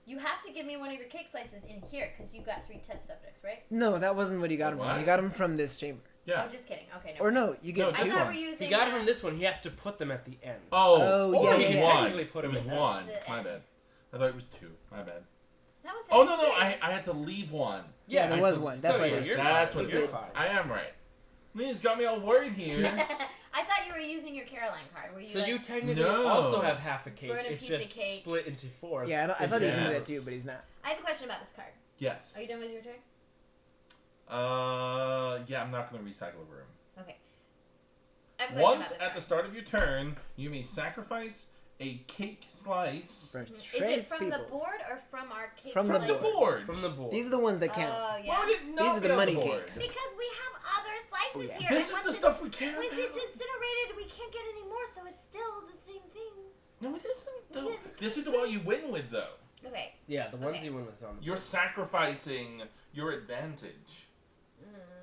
A: You have to give me one of your cake slices in here because you got 3 test subjects, right?
C: no, that wasn't what he got him from.
B: What?
C: He got him from this chamber.
B: Yeah.
A: Oh, just kidding. Okay, no.
C: Or no, you
B: No,
C: get
A: I
B: this
C: 2.
A: thought
B: one.
A: we're using
D: He got it
A: that-
D: from this one. He has to put them at the end.
B: Oh.
C: Oh,
B: it
C: yeah,
B: was
C: yeah, yeah.
B: one.
D: Technically put
B: It
D: him
B: was
D: in.
B: one.
A: The
B: My
A: end.
B: bad. I thought it was 2. My bad.
A: That one says
B: Oh no
A: 3.
B: I had to leave one.
C: Yeah, there
B: I
C: was
B: said-
C: one. That's
D: So
C: why
D: you're
C: it was
D: fine.
B: That's what it
D: You're
B: is.
D: fine.
B: I am right. Lena's got me all worried here.
A: I thought you were using your Caroline card. Were you
D: So
A: like,
D: you technically
B: No.
D: also have half a cake.
A: Burn a
D: It's
A: piece of
D: just
A: cake.
D: split into 4.
C: Yeah, I thought he was going to do
B: Yes.
C: that too, but he's not.
A: I have a question about this card.
B: Yes.
A: Are you done with your turn?
B: Yeah, I'm not going to recycle a room.
A: Okay. I have a question
B: Once
A: about this
B: at the
A: card.
B: start of your turn, you may sacrifice a cake slice
C: First,
A: Is it
C: trans
A: from the
C: people.
A: board or from our cake
C: From the
B: from the
A: slices?
B: board.
D: From the board.
C: These are the ones that count.
A: Oh,
B: Why
A: yeah.
B: would it not
C: These are
B: be
C: the
B: on
C: money
B: board?
C: cakes.
A: Because we have other slices
C: Oh, yeah.
A: here.
B: This
A: and
B: is the
A: once
B: stuff we care
A: Once
B: about.
A: it's incinerated, we can't get any more, so it's still the same thing.
B: No, it isn't. Though.
A: Yeah.
B: This is the one you win with, though.
A: Okay.
D: Yeah, the ones
A: Okay.
D: you win with on the
B: You're
D: board.
B: sacrificing your advantage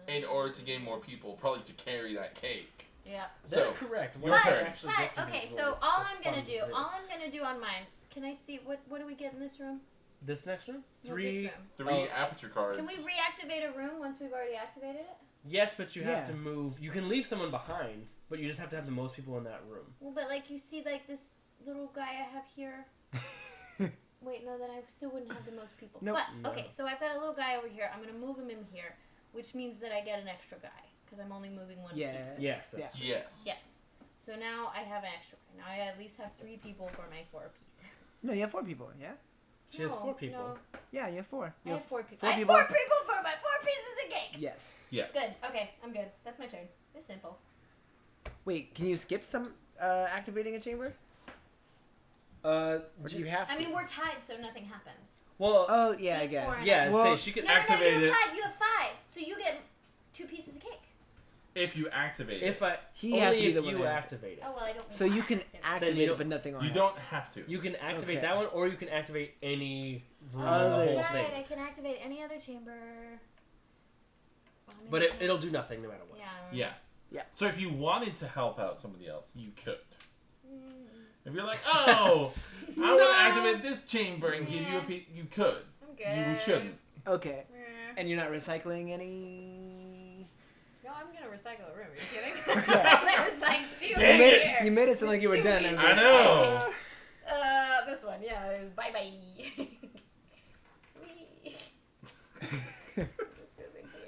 B: in order to gain more people, probably to carry that cake.
A: Yeah.
D: They're
B: So,
D: correct.
B: your
D: Once
B: turn.
D: you actually get to
A: okay,
D: these
A: so
D: rolls,
A: all
D: it's
A: I'm gonna
D: fun
A: do,
D: to
A: all I'm gonna do on mine. Can I see what do we get in this room?
D: This next room?
A: No,
D: 3.
A: this room.
B: 3
D: Oh.
B: aperture cards.
A: Can we reactivate a room once we've already activated it?
D: Yes, but you have
C: Yeah.
D: to move. You can leave someone behind, but you just have to have the most people in that room.
A: Well, but like you see, like this little guy I have here. Wait, no, then I still wouldn't have the most people.
C: Nope.
A: But
D: No.
A: okay, so I've got a little guy over here. I'm gonna move him in here, which means that I get an extra guy because I'm only moving one
C: Yeah.
A: piece.
D: Yes, that's true.
B: Yes.
A: Yes. So now I have an extra guy. Now I at least have 3 people for my 4 pieces.
C: No, you have 4 people, yeah?
D: She has
A: No,
D: 4 people.
A: No,
C: Yeah, you have 4.
A: I
C: You
A: have 4 people.
C: 4
A: I have
C: people.
A: 4 people for my 4 pieces of cake.
C: Yes.
B: Yes.
A: Good. Okay, I'm good. That's my turn. It's simple.
C: Wait, can you skip some activating a chamber? Or do you have to?
A: I mean, we're tied, so nothing happens.
D: well,
C: Oh, yeah, I
A: He's
C: guess.
A: 4 and
D: yeah,
C: Well-
D: say she can
A: No,
B: activate
A: you
B: it.
A: have 5. You have 5. So you get 2 pieces of cake.
B: If you activate
D: if
B: it.
D: I
C: He
D: only
C: has to be
D: if
C: the one
D: you
C: that-
D: activate it.
A: Oh, well, I don't
C: So you can
A: want to.
C: activate
D: you
C: it,
D: don't-
C: but nothing on
B: You
C: it.
B: don't have to.
D: You can activate
C: Okay.
D: that one, or you can activate any room
C: Other-
D: in the whole
A: Right,
D: thing.
A: I can activate any other chamber.
D: But it'll do nothing no matter what.
A: Yeah.
B: Yeah.
C: Yeah.
B: So if you wanted to help out somebody else, you could.
A: Mm,
B: If you're like, oh, I want
A: No.
B: to activate this chamber and give you a
A: Yeah.
B: piece, you could.
A: I'm good.
B: You shouldn't.
C: Okay.
A: Mm.
C: And you're not recycling any...
A: No, I'm gonna recycle a room. Are you kidding?
C: Okay.
A: There's like
C: You made it sound like you were
A: Too
C: done.
A: easy.
B: I know.
A: This one, yeah. Bye bye.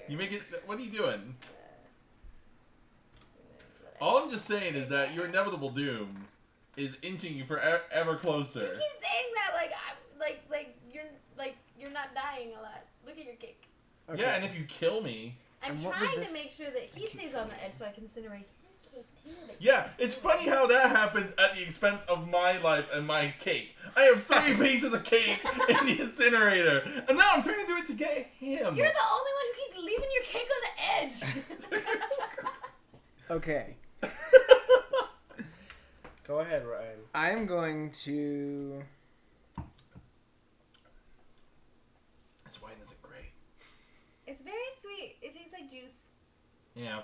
B: You make it. What are you doing? All I'm just saying is that your inevitable doom is inching you ever
A: You
B: closer.
A: keep saying that like you're not dying a lot. Look at your cake.
C: Okay.
B: Yeah, and if you kill me.
A: I'm
C: And what was
A: trying
C: this?
A: to make sure that he stays on the edge so I can incinerate his cake too.
B: Yeah, it's funny how that happens at the expense of my life and my cake. I have 3 pieces of cake in the incinerator, and now I'm trying to do it to get him.
A: You're the only one who keeps leaving your cake on the edge.
C: Okay.
D: Go ahead, Ryan.
C: I'm going to.
B: This wine isn't great.
A: It's very sweet. It tastes like juice.
B: Yeah.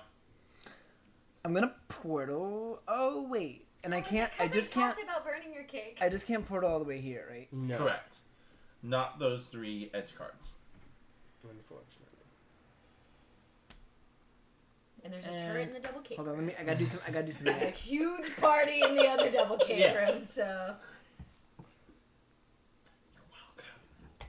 C: I'm gonna portal. Oh wait, and I can't. I just can't.
A: Talked about burning your cake.
C: I just can't portal all the way here, right?
D: No.
B: Correct. Not those 3 edge cards.
D: Unfortunately.
A: And there's a turret in the double cake.
C: Hold on, let me. I gotta do some.
A: A huge party in the other double cake
D: Yes.
A: room. So
B: You're welcome.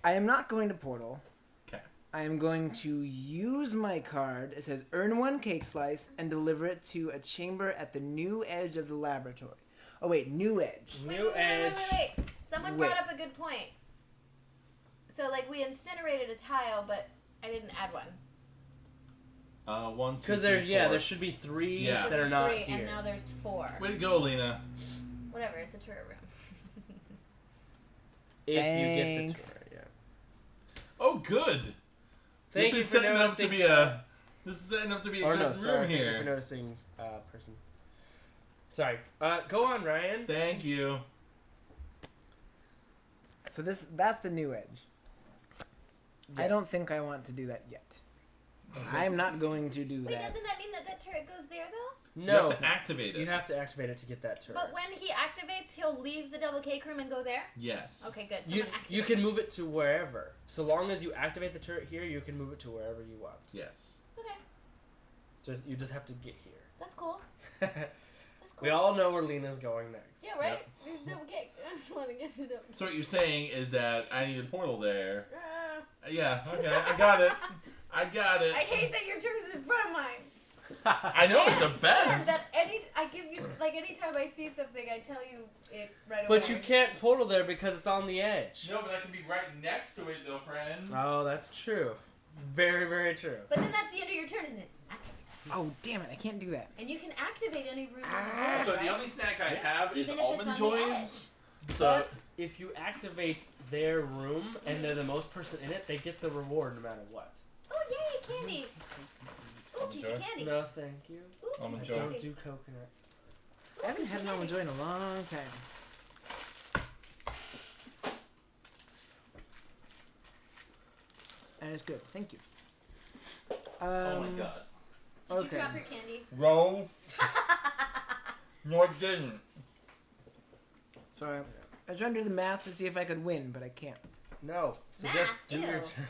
C: I am not going to portal.
B: Okay.
C: I am going to use my card. It says earn 1 cake slice and deliver it to a chamber at the new edge of the laboratory. Oh wait, new edge.
D: New edge.
A: Wait. Someone
C: Wait.
A: brought up a good point. So like we incinerated a tile, but I didn't add one.
B: 1, 2,
D: Because
B: 3, 4.
D: there should be 3
B: Yeah.
D: that are not
A: 3,
D: here.
A: and now there's 4.
B: Way to go, Lena.
A: Whatever, it's a turret room.
D: If you get the
C: Thanks.
D: tour, yeah.
B: Oh, good.
D: Thank
B: this
D: you
B: is
D: for
B: setting up to
D: noticing.
B: be a. This is setting up to be a
D: Or
B: good
D: no,
B: room
D: sorry. Thank you
B: here.
D: for noticing, person. Sorry. Go on, Ryan.
B: Thank you.
C: So that's the new edge. I
D: Yes.
C: don't think I want to do that yet. I'm not going to do
A: Wait,
C: that.
A: doesn't that mean that turret goes there though?
B: You
D: No.
B: have to activate it.
D: You have to activate it to get that turret.
A: But when he activates, he'll leave the double cake room and go there?
B: Yes.
A: Okay, good.
D: You
A: Someone
D: you
A: activate
D: can move it to wherever. So long as you activate the turret here, you can move it to wherever you want.
B: Yes.
A: Okay,
D: You just have to get here.
A: that's cool. That's cool.
D: We all know where Lena's going next.
A: Yeah, right? There's double cake. I just want to get to double
B: So what you're saying is that I need a portal there.
A: Ah.
B: Yeah. Okay. I got it. I got it.
A: I hate that your turn is in front of mine.
B: I know it's the
A: And
B: best.
A: that I give you, like, anytime I see something, I tell you it right away.
D: But you can't portal there because it's on the edge.
B: No, but I can be right next to it, though, friend.
D: Oh, that's true. Very, very true.
A: But then that's the end of your turn, and it's activated.
C: Oh damn it! I can't do that.
A: And you can activate any room
C: Ah.
A: on the board,
B: So
A: right?
B: the only snack I
D: Yes.
B: have is
A: Even if it's
B: almond
A: on the
B: joys. So
D: But if you activate their room and they're the most person in it, they get the reward no matter what.
A: Oh, yay, candy. Ooh,
B: Almond
A: piece
B: joy?
A: of candy.
D: No, thank you.
A: Ooh,
B: Almond
A: piece
B: joy.
A: of
D: Don't
A: candy.
D: do coconut.
C: I haven't had an almond joy in a long time. And it's good. Thank you.
B: oh my god.
A: Did
C: Okay.
A: you drop your candy?
B: Roll. No, I didn't.
C: So I tried to do the math to see if I could win, but I can't.
D: No. So
A: Math,
D: just do your
A: ew.
D: turn.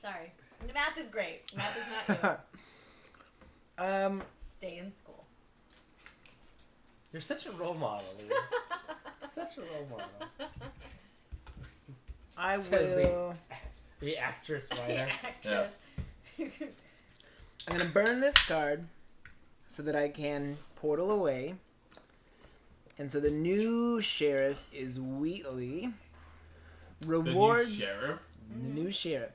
A: Sorry. The math is great. Math is not you. Stay in school.
D: You're such a role model, Lee. Such a role model.
C: I
D: Says
C: will.
D: The actress
A: The
D: writer.
A: actress.
C: I'm gonna burn this card so that I can portal away. And so the new sheriff is Wheatley. Rewards.
B: The new sheriff.
C: The new sheriff.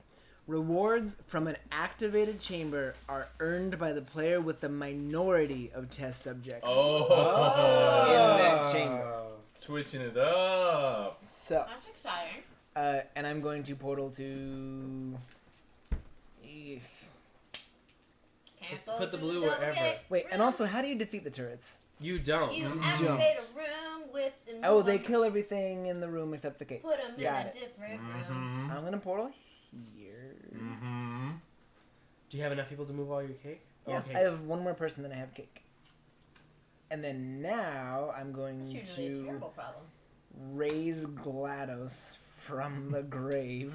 C: Rewards from an activated chamber are earned by the player with the minority of test subjects.
B: Oh.
C: In that chamber.
B: Switching it up.
C: So,
A: That's exciting.
C: and I'm going to portal to.
A: Cancel
D: Put the
A: through
D: blue
A: double
D: wherever.
A: cake
C: Wait, and
A: room.
C: also, how do you defeat the turrets?
D: You don't.
A: You
C: don't.
A: activate a room with and
C: Oh,
A: move
C: they
A: them,
C: kill everything in the room except the cake.
A: put them in
C: Got
A: a
C: it.
A: different room.
B: Mm-hmm.
C: I'm gonna portal here.
B: Mm-hmm.
D: Do you have enough people to move all your cake?
C: Yeah,
D: Okay.
C: I have one more person than I have cake. And then now I'm going
A: That's usually a
C: to
A: terrible problem.
C: raise GLaDOS from the grave.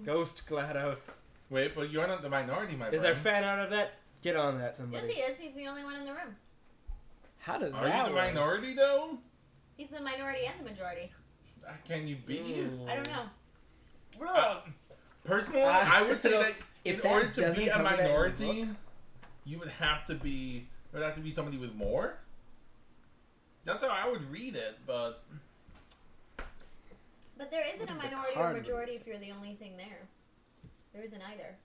D: Ghost GLaDOS.
B: Wait, but you're not the minority, my friend.
D: Is there fan art of that? Get on that, somebody.
A: Yes, he is. He's the only one in the room.
C: How does
B: Are
C: that
B: you the
C: work?
B: minority though?
A: He's the minority and the majority.
B: Can you be?
A: I don't know. Rules.
B: Personally, I would say that
C: if
B: in
C: that
B: order to
C: doesn't
B: be a
C: cover that in the
B: minority,
C: book-
B: you would have to be somebody with more. That's how I would read it, but
A: But there isn't
C: What
A: a
C: is the
A: minority or
C: card
A: majority
C: rules?
A: if you're the only thing there. There isn't either.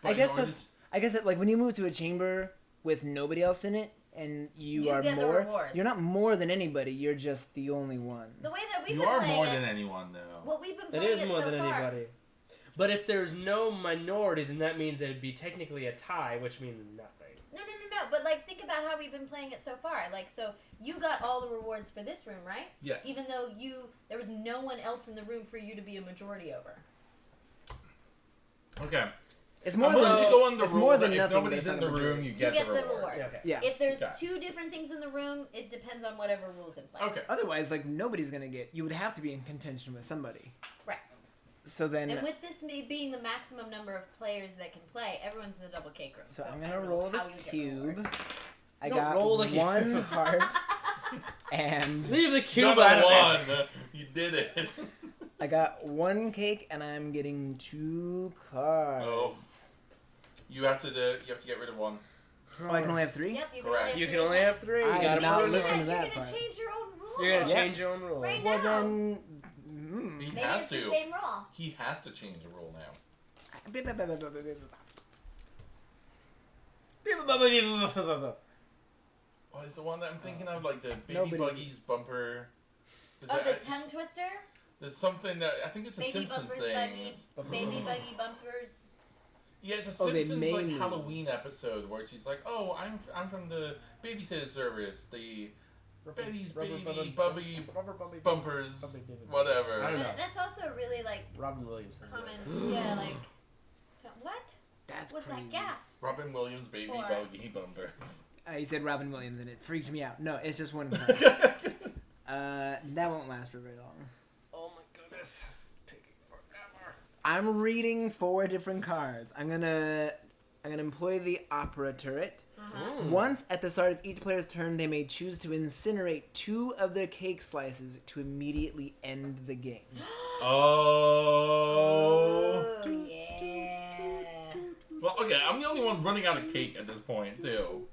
C: I
B: but
C: guess
B: in order
C: that's. I guess that like when you move to a chamber with nobody else in it, and you are
A: get the
C: more.
A: rewards.
C: You're not more than anybody. You're just the only one.
A: The way that we've
B: you
A: been
B: are
A: playing
B: more
A: it,
B: than anyone though.
A: well, we've been
D: It
A: playing
D: is
A: it
D: more
A: so
D: than
A: far.
D: anybody. But if there's no minority, then that means it would be technically a tie, which means nothing.
A: No. But like, think about how we've been playing it so far. Like, so you got all the rewards for this room, right?
B: Yes.
A: Even though there was no one else in the room for you to be a majority over.
B: Okay.
C: It's more
B: I'm
C: than.
B: going to go on the
C: it's
B: rule
C: more
B: that
C: than
B: if
C: nothing. but
B: nobody's
C: it's
B: in
C: not
B: the
C: a majority.
B: room, you
A: You
B: get
A: get
B: the
A: the
B: reward.
A: reward.
D: Yeah, okay.
C: Yeah.
A: If there's
B: Okay.
A: 2 different things in the room, it depends on whatever rules in play.
B: Okay.
C: Otherwise, like nobody's gonna get. You would have to be in contention with somebody.
A: Right.
C: So then.
A: And with this being the maximum number of players that can play, everyone's in the double cake room.
C: So I'm
A: I
C: gonna
A: don't know
C: roll the
A: how you get
C: cube.
A: rewards.
C: I
D: No,
C: got
D: roll the cube.
C: one heart and
D: Leave the cube
B: Number
D: out of this.
B: one. You did it.
C: I got one cake and I'm getting 2 cards.
B: Oh. You have to get rid of one.
C: Oh, I can only have 3?
A: Yep, you can
B: Correct.
A: only have
D: You
A: 3
D: can only
A: at a
D: have 3. You
C: I
D: gotta
C: did not
D: put
A: time.
C: listen to
A: You're
C: that
A: gonna
C: part.
A: change your own rule.
D: You're gonna
C: Yeah.
D: change your own rule.
A: Right.
C: Well
A: now.
C: then.
B: He
A: Maybe
B: has
A: it's
B: to.
A: the same rule.
B: He has to change the rule now. Oh, is the one that I'm thinking of like the baby
C: Nobody's-
B: buggies bumper? Does
A: Oh,
B: that-
A: the tongue twister?
B: There's something that I think it's a
A: Baby
B: Simpsons
A: bumpers,
B: thing.
A: baby buggy bumpers.
B: Yeah, it's a
C: Oh, they
B: Simpsons
C: made
B: like
C: me.
B: Halloween episode where she's like, "Oh, I'm from the babysitter service, the Betty's baby bubby bumpers, whatever."
D: I don't know.
A: But that's also really like
D: Robin Williams. says
A: common. Yeah, like what?
C: That's
A: What's
C: crazy.
A: that gas?
B: Robin Williams baby
A: Or-
B: buggy bumpers.
C: You said Robin Williams and it freaked me out. No, it's just one card. That won't last for very long.
D: Oh my goodness. It's taking forever.
C: I'm reading 4 different cards. I'm gonna employ the opera turret.
A: Uh-huh.
C: Once at the start of each player's turn, they may choose to incinerate 2 of their cake slices to immediately end the game.
B: Oh.
A: Oh yeah.
B: Well, okay, I'm the only one running out of cake at this point too.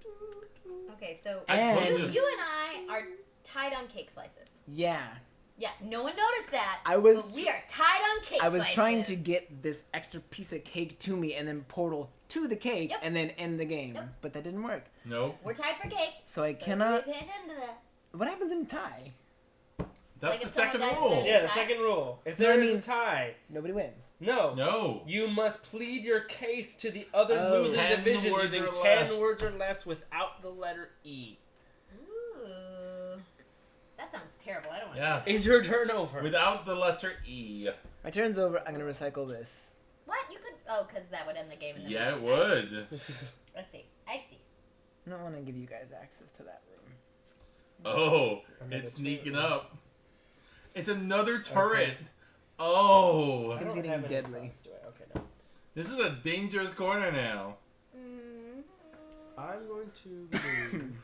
A: Okay, so
C: And-
A: you and I are tied on cake slices.
C: Yeah.
A: Yeah, no one noticed that.
C: I was
A: But we are tied on cake
C: I was
A: slices.
C: trying to get this extra piece of cake to me and then portal to the cake
A: Yep.
C: and then end the game.
A: Yep.
C: But that didn't work.
B: Nope.
A: We're tied for cake.
C: So I
A: So
C: cannot.
A: we pay attention to that.
C: What happens in a tie?
B: That's
A: Like
B: the
A: if someone
B: second
A: dies,
B: rule.
A: then-
D: Yeah, the
A: Tie?
D: second rule. If
C: No, I
D: there is
C: mean-
D: a tie,
C: Nobody wins.
B: No.
D: you must plead your case to the other
C: Oh.
D: losing
B: 10
D: division
B: words
D: using
B: or
D: 10
B: less.
D: words or less without the letter E.
A: Ooh. That sounds terrible. I don't want
B: Yeah.
D: Is your turn over?
B: Without the letter E.
C: My turn's over. I'm gonna recycle this.
A: What? You could. Oh, because that would end the game. And then
B: Yeah,
A: we'd
B: it
A: be tied.
B: would.
A: I see. I see.
C: I don't want to give you guys access to that room.
B: Oh,
D: Another
B: it's sneaking
D: turret.
B: up. It's another turret. Oh,
D: I don't
C: It's getting
D: have any
C: deadly.
D: cards, do I? Okay, no.
B: this is a dangerous corner now.
A: Mm-hmm.
D: I'm going to move.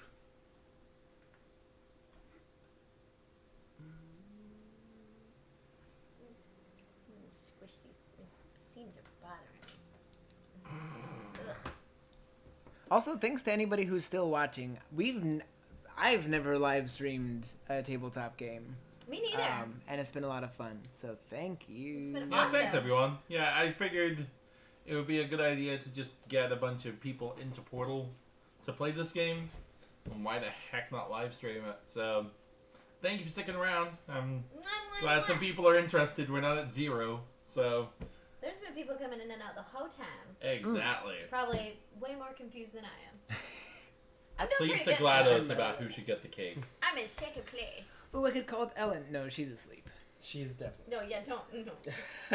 A: Squish these seams are bothering me. Ugh.
C: Also, thanks to anybody who's still watching. I've never live streamed a tabletop game.
A: Me neither.
C: And it's been a lot of fun. So thank you.
A: It's been
B: Yeah,
A: Awesome.
B: thanks everyone. Yeah, I figured it would be a good idea to just get a bunch of people into Portal to play this game. And why the heck not live stream it? So, thank you for sticking around. I'm glad some people are interested. We're not at 0. So,
A: There's been people coming in and out the whole time.
B: exactly.
A: Probably way more confused than I am.
B: Sleep
A: pretty
B: to
A: good.
B: GLaDOS about who should get the cake.
A: I'm in second place.
C: Ooh, I could call up Ellen. No, she's asleep.
D: She's definitely.
A: No, yeah, don't. No.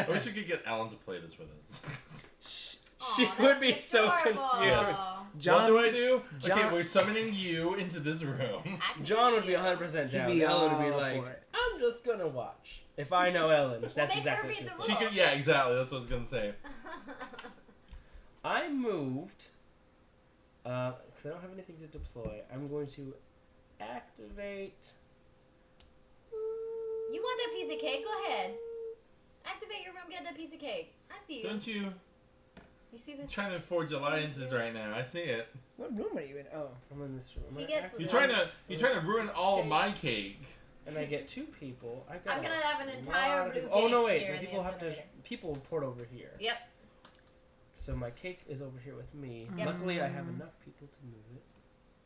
B: I wish we could get Alan to play this with us.
D: She
A: Aw, that
D: would be so
A: adorable.
D: confused.
C: John,
B: what do I do? Okay,
C: John-
B: we're summoning you into this room.
A: I can
D: John would be
A: do.
D: 100%
C: He'd
D: down.
C: be
D: Ellen would be
C: all
D: like,
C: for it.
D: I'm just gonna watch. If I know Ellen, that's
A: make her
D: exactly
A: read
D: what
A: the
D: she'd
B: She
D: say.
A: rules.
B: could, yeah, exactly. That's what I was gonna say.
D: I moved, because I don't have anything to deploy. I'm going to activate.
A: You want that piece of cake? Go ahead. Activate your room, get that piece of cake. I see you.
B: Don't you?
A: You see this?
B: I'm trying to forge alliances right now. I see it.
C: What room are you in? Oh.
D: I'm in this room.
A: He gets-
B: You're trying to ruin all of my cake.
D: And I get 2 people. I got
A: I'm gonna have an
D: a
A: entire
D: lot of
A: blue
D: people. Oh no,
A: cake
D: wait.
A: here
D: The
A: in the
D: people have to.
A: incinerator.
D: People port over here.
A: Yep.
D: So my cake is over here with me.
A: Yep.
D: Luckily, I have enough people to move it.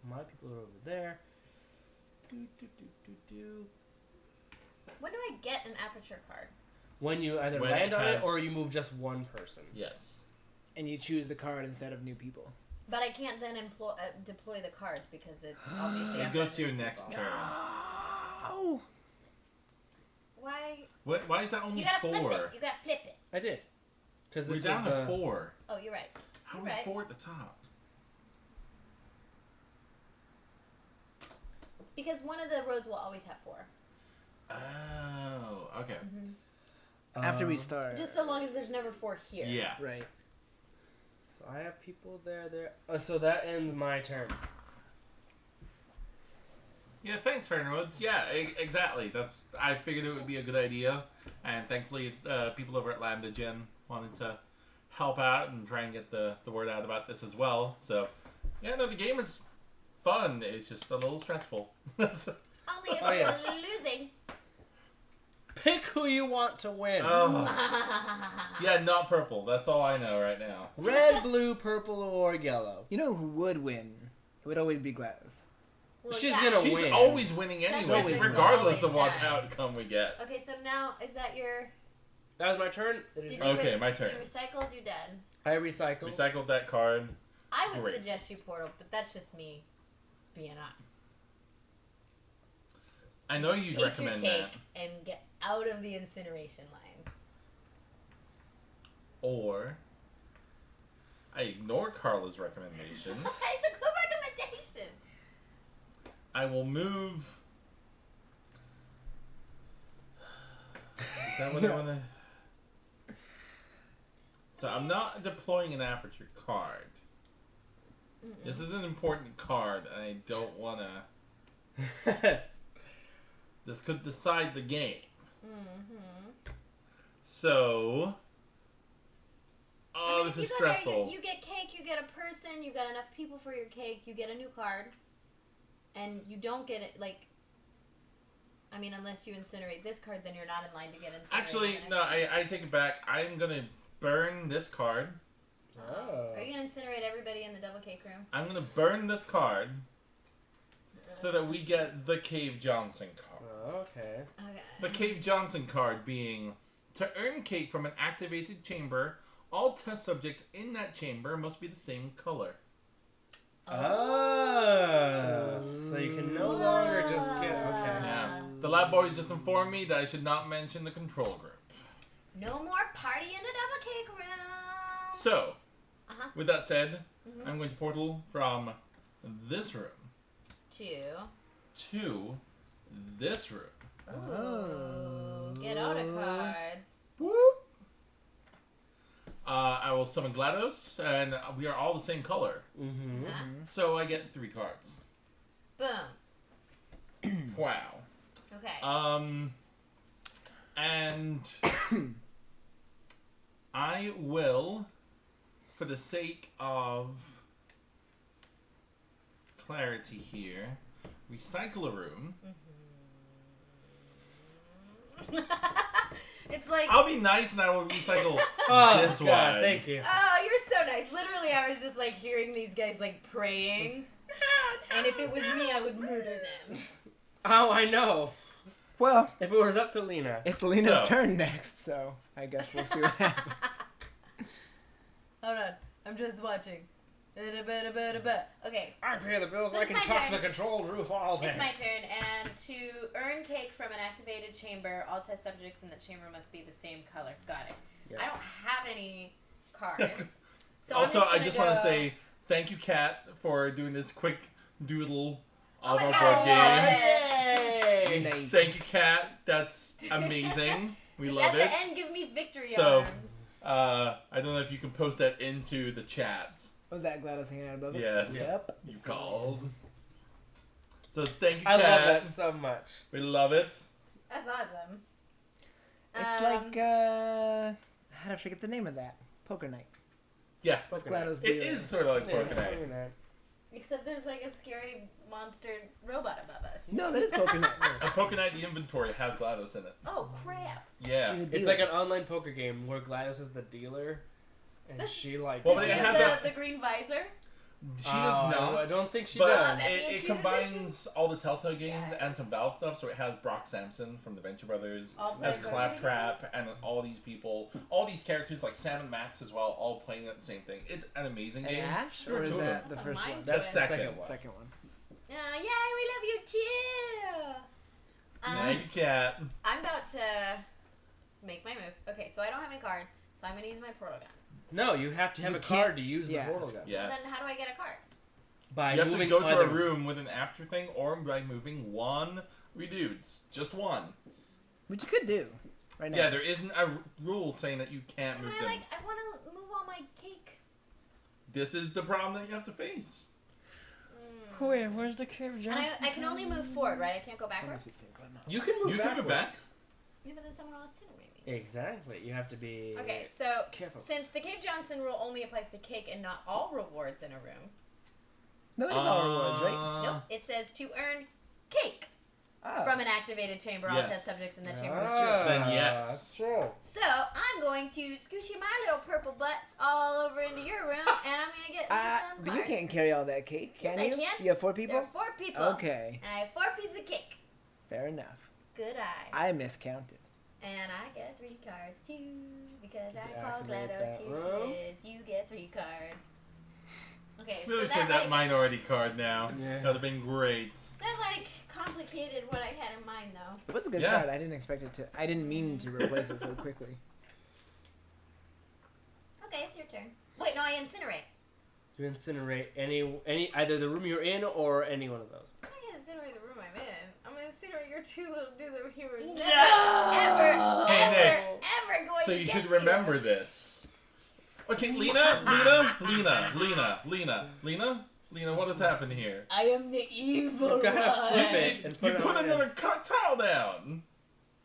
D: My people are over there.
A: When do I get an aperture card?
D: When you either
B: When
D: land
B: it
D: on it
B: has-
D: or you move just one person.
B: Yes.
C: And you choose the card instead of new people.
A: But I can't then deploy the cards because it's obviously.
B: It goes to your next
A: people.
B: turn.
C: Oh.
A: Why?
B: Why is that only
A: You gotta
B: 4?
A: flip it. You gotta flip it.
D: I did. Because
B: We're
D: this
B: down
D: was
B: to
D: the
B: 4.
A: Oh, you're right.
B: How are
A: You're
B: we
A: right.
B: 4 at the top?
A: Because one of the roads will always have 4.
B: Oh, okay.
C: After we start.
A: Just so long as there's never 4 here.
B: Yeah.
C: Right.
D: So I have people there. So that ends my turn.
B: Yeah, thanks, Fernwoods. Yeah, exactly. I figured it would be a good idea, and thankfully, people over at LambdaGen wanted to help out and try and get the word out about this as well. So, yeah, no, the game is fun. It's just a little stressful.
A: Only if
D: Oh,
A: you're
D: yes.
A: losing.
D: Pick who you want to win.
B: Yeah, not purple. That's all I know right now.
D: Red, blue, purple, or yellow.
C: You know who would win? It would always be Gladys.
A: Well,
D: She's
A: yeah.
D: gonna
B: She's
D: win.
B: always winning
A: That's
B: anyway,
C: always
B: regardless of
A: always
B: what
A: that.
B: outcome we get.
A: Okay, so now is that your?
D: That was my turn. It is
A: Did
D: my-
A: you
B: Okay, my turn.
A: You recycled. You done.
D: I recycled.
B: Recycled that card.
A: I would
B: Great.
A: suggest you portal, but that's just me being honest.
B: I know you'd
A: Take
B: recommend
A: your
B: that.
A: cake and get out of the incineration line.
B: Or I ignore Carla's recommendation.
A: It's a good recommendation.
B: I will move. Is that what I want to? So I'm not deploying an aperture card. This is an important card, and I don't want to. This could decide the game. So. Oh,
A: I mean,
B: this
A: if
B: is
A: you go there,
B: stressful.
A: you get cake, you get a person, you got enough people for your cake, you get a new card, and you don't get it, like, I mean, unless you incinerate this card, then you're not in line to get incinerated.
B: Actually,
A: the next
B: no,
A: one.
B: I take it back. I'm going to burn this card.
D: Oh.
A: Are you going to incinerate everybody in the double cake room?
B: I'm going to burn this card so that we get the Cave Johnson card.
D: Okay.
A: Okay.
B: The Cave Johnson card being, to earn cake from an activated chamber, all test subjects in that chamber must be the same color.
D: Oh. So you can no longer just get. Okay.
B: Yeah. The lab boys just informed me that I should not mention the control group.
A: No more party in the double cake room.
B: So,
A: Uh-huh.
B: with that said, I'm going to portal from this room
A: 2.
B: to this room.
A: Ooh. Get out of cards.
B: Whoop. I will summon GLaDOS, and we are all the same color.
D: Mm-hmm.
A: Huh?
B: So I get 3 cards.
A: Boom.
B: Wow.
A: Okay.
B: And I will, for the sake of clarity here, recycle a room.
A: It's like,
B: I'll be nice and I will recycle
D: Oh,
B: this
D: God,
B: one.
D: thank you.
A: oh, you're so nice. Literally, I was just like hearing these guys like praying. And if it was me, I would murder them.
D: Oh, I know.
C: Well,
D: If it was up to Lena.
C: it's Lena's
B: So.
C: turn next, so I guess we'll see what happens.
A: Hold on. I'm just watching. Okay,
D: I pay the bills.
A: So
D: I
A: it's
D: can
A: my
D: talk
A: turn.
D: to the control room all day.
A: it's my turn. And to earn cake from an activated chamber, all test subjects in the chamber must be the same color. Got it.
D: Yes.
A: I don't have any cards. So
B: Also,
A: I'm
B: I just want to
A: go-
B: say thank you, Kat, for doing this quick doodle
A: Oh
B: of
A: my
B: our
A: God,
B: board
A: I love
B: game.
A: it.
D: Yay!
B: Thank you, Kat. That's amazing. We
A: Just
B: love
A: at
B: it.
A: the end, give me victory
B: So,
A: arms.
B: I don't know if you can post that into the chat.
C: Was that Gladys hanging out above us?
B: Yes.
C: Yep.
B: You called. So thank you,
D: I
B: Kat.
D: love that so much.
B: We love it.
A: That's awesome.
C: It's like how did I forget the name of that? Poker night.
B: Yeah.
C: GLaDOS
B: It is sort of like Poker Night.
A: Except there's like a scary monster robot above us.
C: No, that is Poker night.
B: And Poker Night, the inventory has GLaDOS in it.
A: Oh crap!
B: Yeah.
D: It's like an online poker game where GLaDOS is the dealer, and she like.
B: Well,
A: Does
B: it
A: she
B: has
A: have the green visor?
B: She does not.
D: I don't think she
B: But
D: does.
B: it combines all the Telltale games and some Valve stuff, so it has Brock Sampson from the Venture Brothers, has Claptrap, and all these people, all these characters like Sam and Max as well, all playing at the same thing. It's an amazing game.
C: Ash,
B: There are
C: or is
B: two of
C: that
B: them.
C: the first one?
B: That's
A: twist.
B: second.
C: Second one.
A: Yay, we love you too!
B: Thank you, Kat.
A: I'm about to make my move. Okay, so I don't have any cards, so I'm going to use my portal gun.
D: No, you have to have
C: You
D: a card
C: can't-
D: to use
C: yeah.
D: the portal gun.
B: Yes.
A: Well, then how do I get a card?
D: By
B: You have to
D: moving
B: go to
D: either-
B: a room with an after thing, or by moving one reduce. Just one.
C: Which you could do right now.
B: Yeah, there isn't a rule saying that you can't move
A: But
B: them.
A: I want to move all my cake.
B: This is the problem that you have to face.
D: Wait, where's the cave
A: And I can only move forward, right? I can't go
C: That
A: backwards?
C: must be the same one.
D: You can move
B: You can move back.
D: backwards.
A: Yeah, but then someone else hit me.
D: Exactly. You have to be.
A: Okay, so
D: Careful.
A: since the Cave Johnson rule only applies to cake and not all rewards in a room,
C: No, it is all rewards, right?
A: nope, it says to earn cake
C: Oh.
A: from an activated chamber. All
B: Yes.
A: test subjects in the chamber.
B: Then yes.
D: That's true.
A: So I'm going to scooch my little purple butts all over into your room, and I'm gonna get some
C: But you
A: cards.
C: can't carry all that cake, can
A: Yes, I
C: you?
A: can.
C: You have 4
A: There
C: people?
A: are 4 people.
C: Okay,
A: And I have 4 pieces of cake.
C: fair enough.
A: Good eye.
C: I miscounted.
A: And I get 3 cards too, because
D: Just
A: I call
D: activate
A: GLaDOS.
D: that
A: Here
D: room.
A: she is. You get 3 cards. Okay,
B: We would
A: so
B: have said that
A: like,
B: minority card now.
D: Yeah.
B: That would have been great.
A: that like complicated what I had in mind though.
C: It was a good
B: Yeah.
C: card. I didn't expect it to. I didn't mean to replace it so quickly.
A: Okay, it's your turn. Wait, no, I incinerate.
D: You incinerate any either the room you're in or any one of those.
A: I'm not gonna incinerate the room I'm in. I'm gonna incinerate your 2 little dudes over here. Who are
D: No!
A: ever going
B: So
A: to
B: you
A: get
B: should remember this. Okay, Lena, what has happened here?
A: I am the evil
D: You gotta
A: one.
D: flip it and
B: You
D: put it
B: put
D: on
B: another tile down.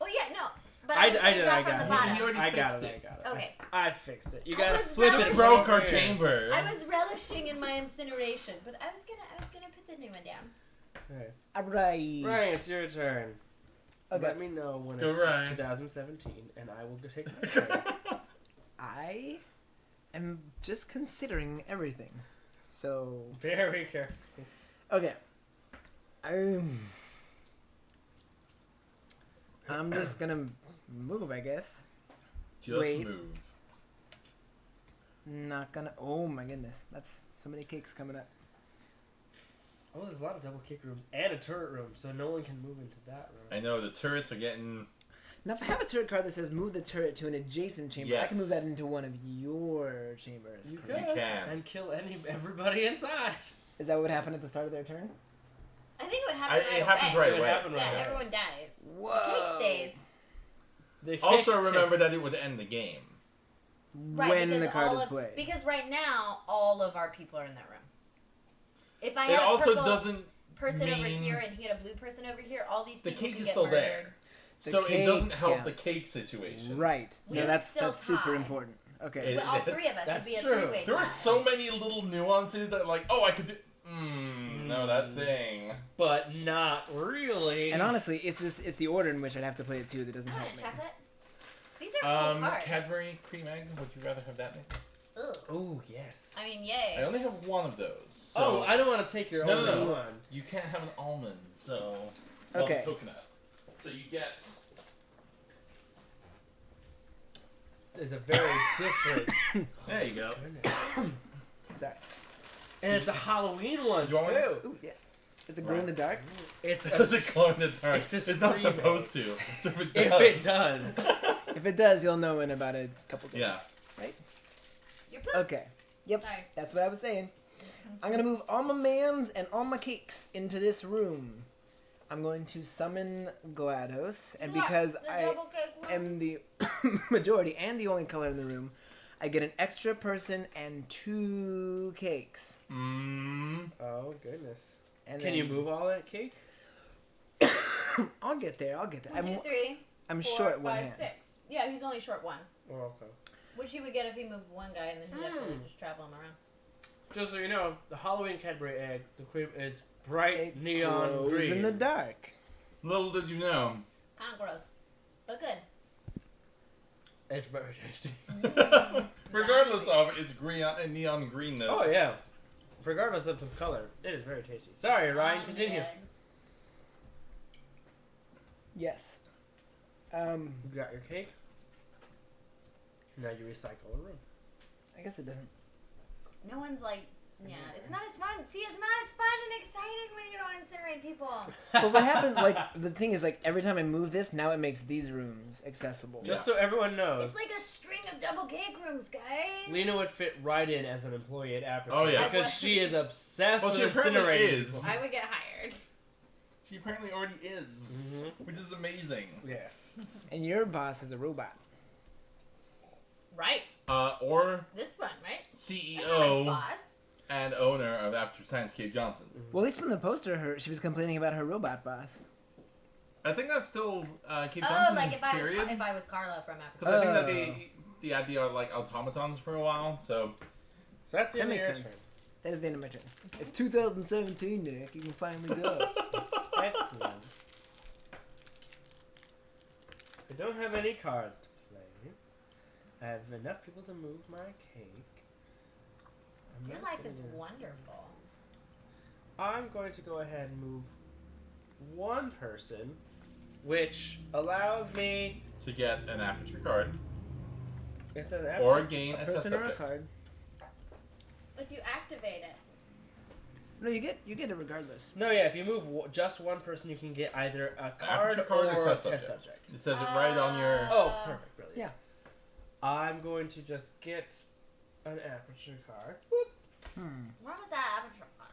A: Oh yeah, no. But
D: I
A: I was gonna
D: did.
A: draw
D: I
A: from
D: got
A: the
D: it.
A: bottom.
B: He already
D: I got
B: fixed
D: it.
B: it.
D: I got it.
A: Okay.
D: I fixed it. You
A: I
D: gotta
A: was
D: flip
A: relishing-
D: it.
B: Broke our
D: over here.
B: chamber.
A: I was relishing in my incineration, but I was gonna put the new one down.
D: Okay.
C: Alright.
D: Ryan, it's your turn.
C: Okay.
D: Let me know when
B: Go,
D: it's
B: Ryan.
D: 2017, and I will go take my turn.
C: I am just considering everything. So,
D: Very careful.
C: okay. I'm just gonna move, I guess.
B: Just
C: Wait.
B: move.
C: Not gonna. Oh my goodness. That's so many cakes coming up.
D: Oh, there's a lot of double kick rooms and a turret room, so no one can move into that room.
B: I know, the turrets are getting...
C: Now, if I have a turret card that says move the turret to an adjacent chamber, I
B: Yes.
C: can move that into one of your chambers.
D: You
C: correct?
D: could.
B: can.
D: And kill everybody inside.
C: Is that what happened at the start of their turn?
A: I think it would happen
B: It happens
A: away.
B: right
D: It would
B: away.
D: happen right
A: Yeah,
D: away.
A: everyone dies.
C: Whoa.
A: The cake stays.
D: The
B: Also
D: kick's
B: remember that it would end the game.
A: Right,
C: When
A: because
C: the card
A: all
C: is
A: of-
C: played.
A: Because right now, all of our people are in that room. If I
B: It
A: had a
B: also
A: purple
B: doesn't
A: person over
B: mean-
A: here and he had a blue person over here, all these
B: The
A: people
B: cake
A: could
B: is
A: get
B: still
A: murdered.
B: there.
C: The
B: So it
C: cake
B: doesn't help
C: counts.
B: the cake situation.
C: Right.
A: We
C: No,
A: would
C: that's
A: still
C: super
A: tie.
C: important. Okay.
B: It-
A: But all 3 of us would
D: That's
A: be a
D: true.
A: 3-way
B: There
A: tie.
B: are so many little nuances that like, oh, I could do... no, that thing.
D: But not really.
C: And honestly, it's the order in which I'd have to play it too that doesn't
A: I want
C: help
A: a
C: me.
A: chocolate. These are cool cards.
B: Cadbury Cream Egg, would you rather have that? Nick?
A: Ugh.
D: Oh, yes.
A: I mean, yay.
B: I only have one of those. So
D: Oh, I don't want to take your
B: No,
D: own
B: no, no.
D: one.
B: You can't have an almond, so... Well,
C: Okay.
B: coconut. So you get...
D: It's a very different.
B: There you go.
C: Sorry.
D: And it's a Halloween one,
B: Do you want one?
D: too.
C: Ooh, yes. Is it glow in the dark?
D: It's
B: Does it glow in the dark?
D: It's a
B: It's not
D: scream
B: supposed to. So if it does...
D: If it does.
C: If it does, you'll know in about a couple days.
B: Yeah.
C: Right?
A: You're poop.
C: Okay. Yep.
A: Sorry.
C: That's what I was saying. I'm gonna move all my mans and all my cakes into this room. I'm going to summon GLaDOS, and because
A: The
C: I
A: double cake one.
C: am the majority and the only color in the room, I get an extra person and 2 cakes.
B: Mm.
D: Oh, goodness.
C: And
D: Can you move all that cake?
C: I'll get there.
A: 1, 2, 3.
C: I'm
A: 4,
C: short one
A: 5,
C: hand.
A: 6. Yeah, he's only short 1.
D: Oh, okay.
A: Which he would get if he moved one guy and then he'd have to just travel him around.
D: Just so you know, the Halloween Cadbury egg, the cream is bright
C: It
D: neon
C: glows
D: green.
C: in the dark.
B: Little did you know.
A: Kind of gross, but good.
D: It's very tasty.
B: Regardless of its neon greenness.
D: Oh yeah. Regardless of the color, it is very tasty. Sorry, Ryan, continue.
A: Eggs.
C: Yes.
D: You got your cake. Now you recycle a room.
C: I guess it doesn't.
A: No one's like, yeah, it's not as fun. See, it's not as fun and exciting when you don't incinerate people.
C: But what happens? Like the thing is, like every time I move this, now it makes these rooms accessible.
D: Just so everyone knows,
A: It's like a string of double cake rooms, guys.
D: Lena would fit right in as an employee at Aperture.
B: Oh, yeah.
D: Because she is obsessed
B: Well, she
D: with
B: apparently
D: incinerating
B: is.
D: people.
A: I would get hired.
B: She apparently already is, which is amazing.
D: Yes.
C: And your boss is a robot.
A: Right.
B: Or
A: This one, right? That's not my
B: CEO
A: boss.
B: and owner of Aperture Science, Kate Johnson.
C: Well, at least from the poster, she was complaining about her robot boss.
B: I think that's still Kate
A: Oh,
B: Johnson.
A: like if
B: period.
A: I was Carla from Africa.
B: Because I think that they had the like automatons for a while. So
D: So that's the
C: That
D: end of
C: makes
D: your
C: sense.
D: turn.
C: That is the end of my turn. It's 2017, Nick. You can finally go.
D: Excellent. I don't have any cards to play. I have enough people to move my cake. I'm
A: Your
D: not
A: life
D: gonna
A: is
D: do this.
A: wonderful.
D: I'm going to go ahead and move one person, which allows me.
B: to get an Aperture card
D: It's an
B: or
D: app.
B: gain
C: A
B: a test
C: person or a
B: subject.
C: card.
A: If you activate it.
C: No, you get it regardless.
D: No, yeah. If you move just one person, you can get either a card,
B: Aperture card
D: or
B: or
D: a
B: test
D: test
B: subject.
D: subject.
B: It says it right on your.
D: Oh, perfect, brilliant.
C: Yeah.
D: I'm going to just get an aperture card.
A: Where was that aperture card?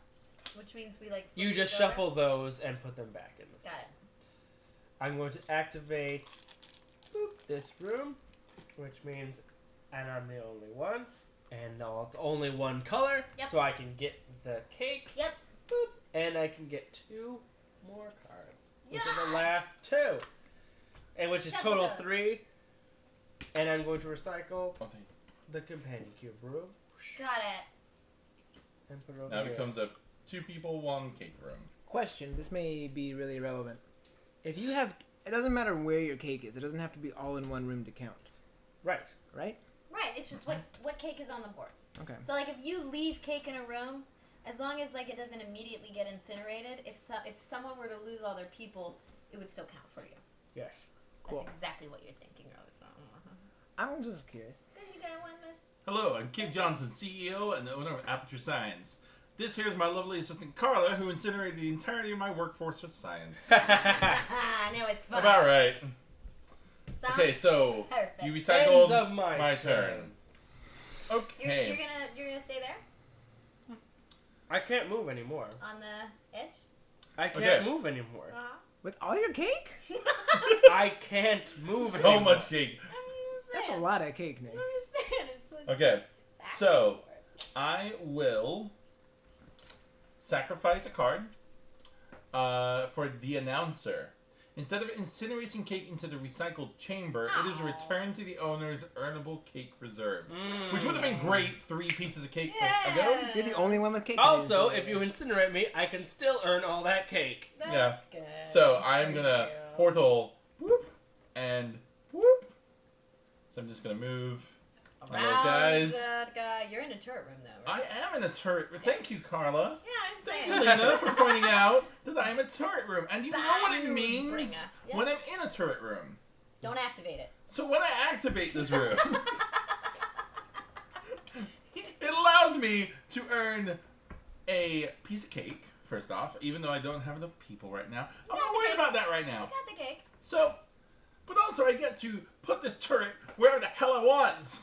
A: Which means we like.
D: You
A: flip
D: just
A: these over?
D: shuffle those and put them back in the.
A: Got it.
D: I'm going to activate this room, which means, and I'm the only one, and now it's only one color,
A: Yep.
D: so I can get the cake.
A: Yep.
D: Boop, and I can get 2 more cards, which are the
A: Yeah.
D: last 2, and which is
A: Shuffle
D: total
A: those.
D: 3. And I'm going to recycle
B: I'll take-
D: the companion cube room
A: Got it.
D: and put it over
B: Now it
D: here.
B: becomes a 2 people, 1 cake room.
C: Question. This may be really relevant. If you have, it doesn't matter where your cake is. It doesn't have to be all in one room to count,
D: Right.
C: right?
A: Right. It's just what cake is on the board.
C: Okay.
A: So like if you leave cake in a room, as long as like it doesn't immediately get incinerated, if someone were to lose all their people, it would still count for you.
D: Yes.
C: Cool.
A: That's exactly what you're thinking, Robert.
C: I'm just curious.
A: Good, you got one, Miss.
B: Hello, I'm Kate Johnson, CEO and the owner of Aperture Science. This here is my lovely assistant Carla, who incinerated the entirety of my workforce with science.
A: I know it's fun.
B: About right.
A: Sounds
B: Okay, so
A: perfect.
B: you recycled
D: End of my
B: turn. Okay.
A: You're gonna stay there
D: I can't move anymore.
A: on the edge.
D: I can't
B: Okay.
D: move anymore.
A: Uh-huh.
C: With all your cake?
D: I can't move
B: So
D: anymore.
B: much cake.
C: That's a lot of cake, Nick.
B: Okay, so I will sacrifice a card for the announcer. Instead of incinerating cake into the recycled chamber, it is
A: Aw.
B: returned to the owner's earnable cake reserves. Which would have been great 3 pieces of cake ago.
A: Yeah.
C: You're the only one with cake. in
D: Also,
C: it.
D: if you incinerate me, I can still earn all that cake.
A: That's
B: Yeah.
A: good.
B: So I'm
A: for
B: gonna
A: you.
B: portal whoop and whoop. So I'm just gonna move.
A: Around
B: Hello, guys.
A: that guy. You're in a turret room though,
B: I
A: right?
B: am in a turret. Thank you, Carla.
A: Yeah, I'm just
B: Thank
A: saying.
B: you, Lena, for pointing out that I am a turret room. And you know what it
A: Battlebringer.
B: means
A: Yeah.
B: when I'm in a turret room.
A: Don't activate it.
B: So when I activate this room, it allows me to earn a piece of cake, first off, even though I don't have enough people right now. I'm
A: got
B: not
A: the
B: worried
A: cake.
B: about that right
A: I
B: now.
A: got the cake.
B: So, but also I get to put this turret wherever the hell I want.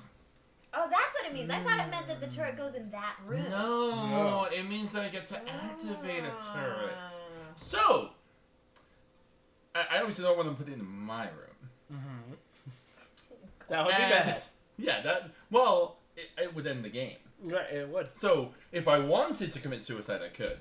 A: Oh, that's what it means. I thought it meant that the turret goes in that room.
B: No, it means that I get to activate a turret.
A: Ah.
B: So, I obviously don't want to put it in my room.
D: That would be
B: And-
D: bad.
B: Yeah, it would end the game.
D: Right, it would.
B: So, if I wanted to commit suicide, I could.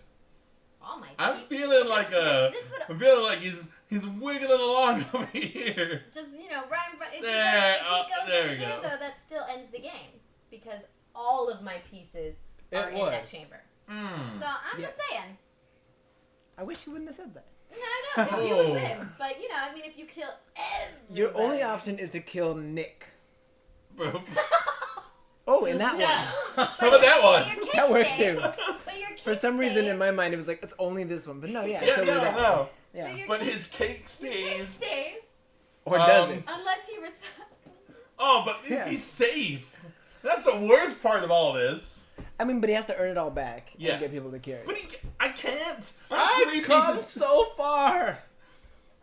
A: all my
E: I'm
A: keep.
E: feeling like
A: this would
E: I'm feeling like he's wiggling along over here.
A: just, right in front. If
E: There,
A: he goes
E: there
A: in
E: we
A: here,
E: go.
A: though, that still ends the game. Because all of my pieces are in that chamber.
E: Mm.
A: So I'm
C: Yes.
A: just saying.
C: I wish you wouldn't have said that.
A: No, because you would win. But, if you kill everybody.
C: Your only option is to kill Nick.
E: Boom.
C: Oh, in that
E: How about that one?
A: But your cake
C: That works
A: stays.
C: too.
A: But your cake
C: For some reason
A: stays.
C: in my mind it was like, it's only this one. But no, yeah, it's
E: Yeah,
C: totally that one.
E: no.
C: Yeah.
A: But your
E: But
A: cake-
E: his cake
A: your cake
E: stays.
A: stays.
C: Or does it?
A: Unless he recycles.
E: Oh, but
C: Yeah.
E: he's safe. That's the worst part of all this.
C: I mean, but he has to earn it all back
E: Yeah.
C: and get people to carry it.
E: But I can't. I'm
D: I've
E: three
D: come
E: pieces.
D: so far.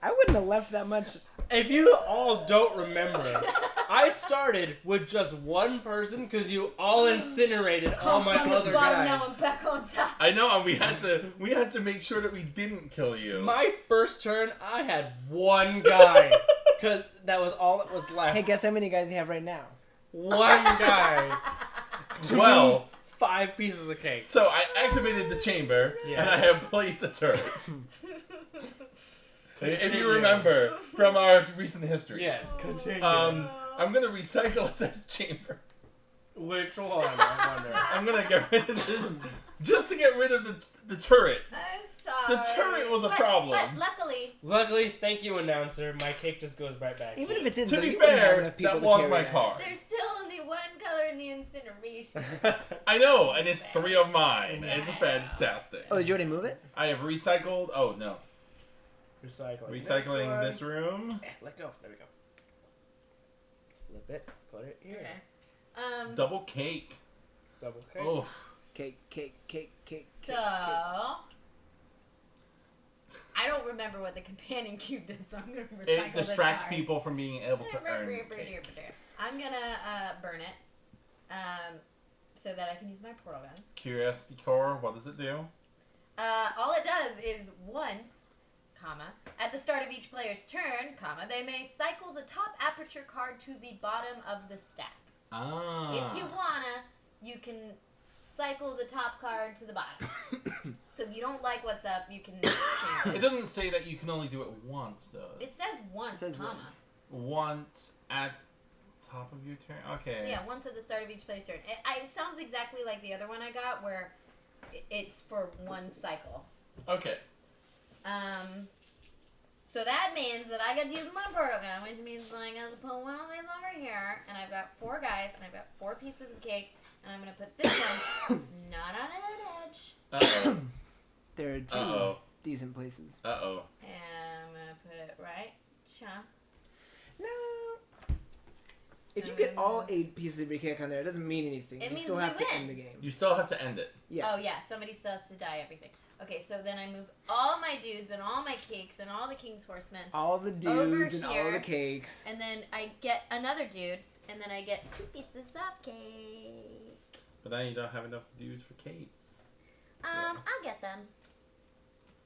C: I wouldn't have left that much.
D: If you all don't remember, I started with just one person because you all incinerated all
A: Come
D: my
A: from the
D: other
A: bottom,
D: guys.
A: now I'm back on top.
E: I know, and we had to make sure that we didn't kill you.
D: My first turn, I had one guy because that was all that was left.
C: Hey, guess how many guys you have right now?
D: One guy. To
E: Well-
D: move 5 pieces of cake.
E: So I activated the chamber,
D: Yeah.
E: and I have placed a turret. If you
D: Continue.
E: remember from our recent history.
D: Yes, continue.
E: I'm gonna recycle this chamber.
D: Which one? I wonder.
E: I'm gonna get rid of this just to get rid of the turret.
A: I'm sorry.
E: The turret was a
A: But
E: problem.
A: luckily,
D: Luckily, thank you, announcer. My cake just goes right back.
C: Even if it didn't,
E: To
C: though,
E: be
C: you wouldn't have
E: fair,
C: enough people
E: that
C: to
E: was
C: carry
E: my
C: that.
E: card.
A: there's still only one color in the incineration.
E: I know, and it's 3 of mine. It's fantastic.
C: Oh, did you already move it?
E: I have recycled. Oh no, recycling
D: one.
E: this room.
D: Yeah, let go. There we go. Flip it. Put it here.
A: Okay.
E: Double cake.
D: Double cake.
E: Oh,
C: Cake, cake, cake, cake,
A: So,
C: cake, cake.
A: I don't remember what the companion cube does, so I'm gonna recycle
E: it
A: this
E: distracts
A: card.
E: people from being able to earn cake.
A: I'm gonna burn it, so that I can use my portal gun.
E: Curiosity core. What does it do?
A: All it does is once, at the start of each player's turn, they may cycle the top aperture card to the bottom of the stack.
E: Ah.
A: If you wanna, you can cycle the top card to the bottom. So if you don't like what's up, you can change
E: It
A: it.
E: doesn't say that you can only do it once, though.
A: It says once,
C: It says
A: comma.
C: once.
E: Once at top of your turn. Okay.
A: Yeah, once at the start of each player's turn. It sounds exactly like the other one I got, where it's for one cycle.
E: Okay.
A: So that means that I got to use my portal gun, which means I got to put one of these over here, and I've got 4 guys, and I've got 4 pieces of cake, and I'm gonna put this one. It's not on an edge,
E: Uh-oh.
C: There are 2
E: Uh-oh.
C: decent places.
E: Uh-oh.
A: and I'm gonna put it right.
C: No. If you get all 8 pieces of your cake on there, it doesn't mean anything.
A: It
C: you
A: means
C: still
A: we
C: have to
A: win.
C: end the game.
E: You still have to end it.
C: Yeah.
A: Oh yeah, somebody still has to die everything. Okay, so then I move all my dudes and all my cakes and all the King's Horsemen,
C: All the
A: Over
C: dudes and all
A: here.
C: the cakes.
A: and then I get another dude, and then I get 2 pieces of cake.
E: But now you don't have enough dudes for cakes.
A: I'll get them.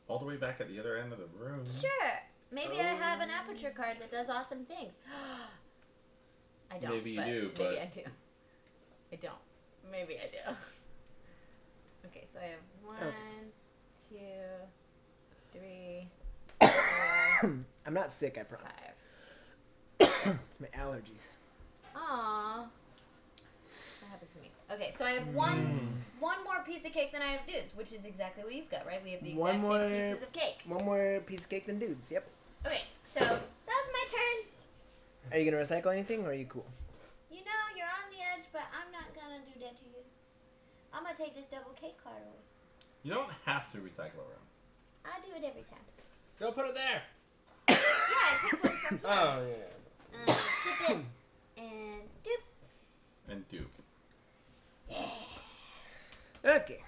E: All the way back at the other end of the room.
A: Sure. Maybe I have an aperture card that does awesome things. I don't.
E: Maybe you do, but-
A: maybe I do. I don't. Maybe I do. Okay, so I have 1, 2, 3, 4,
C: I'm not sick, I promise.
A: 5.
C: It's my allergies.
A: Aww. That happens to me. Okay, so I have one more piece of cake than I have dudes, which is exactly what you've got, right? We have the
C: One
A: exact
C: more-
A: same pieces of cake.
C: One more piece of cake than dudes. Yep.
A: Okay, so that was my turn.
C: Are you gonna recycle anything, or are you cool?
A: You know, you're on the edge, but I'm not gonna do that to you. I'm gonna take this double cake card away.
E: You don't have to recycle a room.
A: I do it every time.
D: Go put it there.
A: Yeah, I pick one from here.
D: Oh, yeah.
A: Flip it, and doop.
E: And dupe.
C: Okay.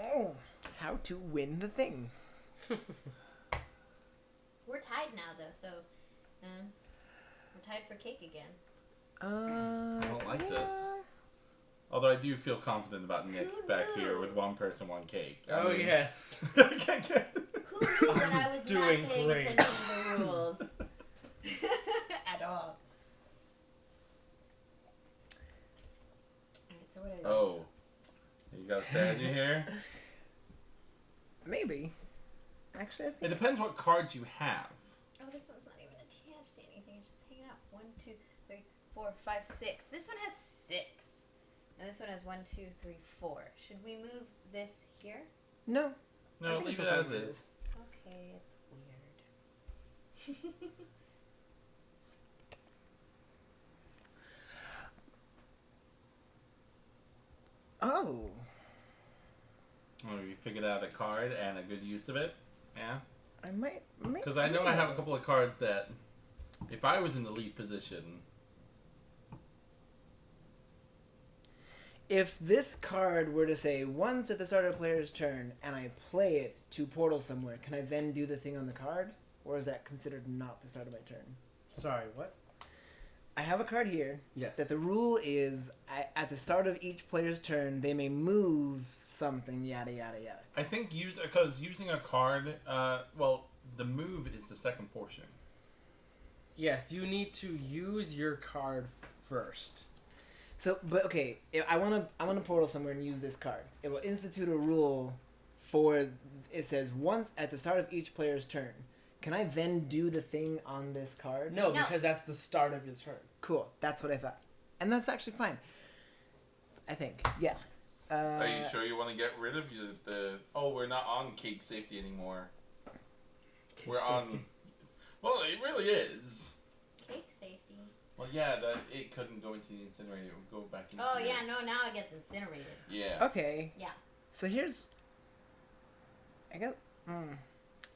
C: Oh, how to win the thing?
A: We're tied now, though, so we're tied for cake again.
E: I don't like this. Although I do feel confident about Nick back here with 1 person, 1 cake. I
D: Oh,
E: mean-
D: yes.
A: Who knew that I was
D: Doing
A: not paying
D: great.
A: attention to the rules? At all. Alright, so what are these?
E: Oh. You got a stand in here?
C: Maybe. Actually, I
E: It
C: think...
E: depends what cards you have.
A: Oh, this one's not even attached to anything. It's just hanging out. 1, 2, 3, 4, 5, 6. This one has 6. And this one has 1, 2, 3, 4. Should we move this here?
C: No. I
E: No,
C: think
E: leave
C: it's
E: it
C: fine
E: as
C: as it
E: is.
A: Okay, it's weird.
C: Oh.
E: Oh, you figured out a card and a good use of it? Yeah?
C: I might...
E: Because I know I have a couple of cards that, if I was in the lead position...
C: If this card were to say, once at the start of a player's turn, and I play it to portal somewhere, can I then do the thing on the card? Or is that considered not the start of my turn?
D: Sorry, what?
C: I have a card here
D: Yes.
C: that the rule is, at the start of each player's turn, they may move something, yada, yada, yada.
E: I think because using a card, well, the move is the second portion.
D: Yes, you need to use your card first.
C: So, but okay, if I want to portal somewhere and use this card. It will institute a rule for, it says, once at the start of each player's turn. Can I then do the thing on this card?
D: No,
A: No.
D: because that's the start of your turn.
C: Cool, that's what I thought. And that's actually fine. I think, yeah.
E: Are you sure you want to get rid of the... Oh, we're not on cake safety anymore. We're on... Well, it really is.
A: Cake safety.
E: Well, yeah, it couldn't go into the incinerator. It would go back into
A: Oh,
E: the...
A: yeah, no, now it gets incinerated.
E: Yeah.
C: Okay.
A: Yeah.
C: So here's... I got...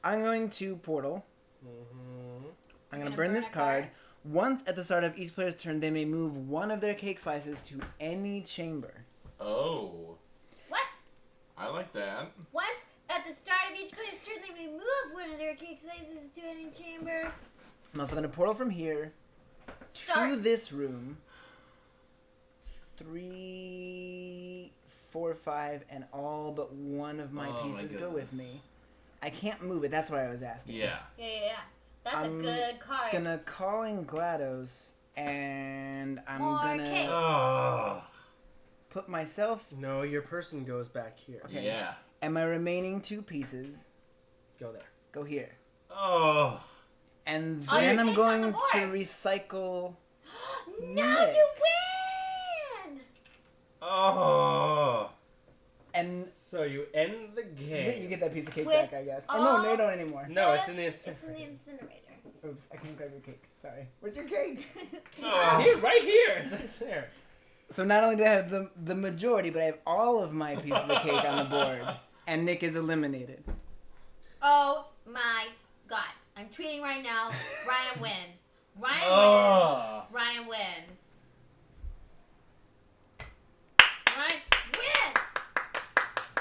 C: I'm going to portal.
D: Mm-hmm.
C: I'm going to burn this card. Once at the start of each player's turn, they may move one of their cake slices to any chamber.
E: Oh.
A: What?
E: I like that.
A: Once at the start of each player's turn, they may move one of their cake slices to any chamber.
C: I'm also going to portal from here to
A: Start.
C: this room. 3, 4, 5, and all but one of my
E: Oh, my
C: pieces go with
E: goodness.
C: me. I can't move it. That's what I was asking.
E: Yeah.
A: Yeah. That's
C: I'm
A: a good card.
C: Gonna call in GLaDOS, and I'm
A: More
C: gonna
A: cake.
E: Oh.
C: put myself
D: No, your person goes back here.
C: Okay.
E: Yeah.
C: and my remaining 2 pieces
D: Go there.
C: go here.
E: Oh.
C: And
A: Oh,
C: then
A: your
C: I'm
A: cake's on the
C: going to
A: board.
C: recycle.
A: No,
C: Nick.
A: you win!
E: Oh.
C: And
D: So you end the game.
C: you get that piece of cake
A: With
C: back, I guess. Oh no, they
A: all-
C: don't anymore.
D: No, it's in the
A: It's in the
D: incinerator.
A: incinerator.
C: Oops, I can't grab your cake. Sorry. Where's your cake?
E: Oh.
D: Here, right here. It's there.
C: So not only do I have the majority, but I have all of my pieces of cake on the board, and Nick is eliminated.
A: Oh my god. I'm tweeting right now. Ryan wins. Ryan
E: Oh.
A: wins. Ryan wins. Ryan wins!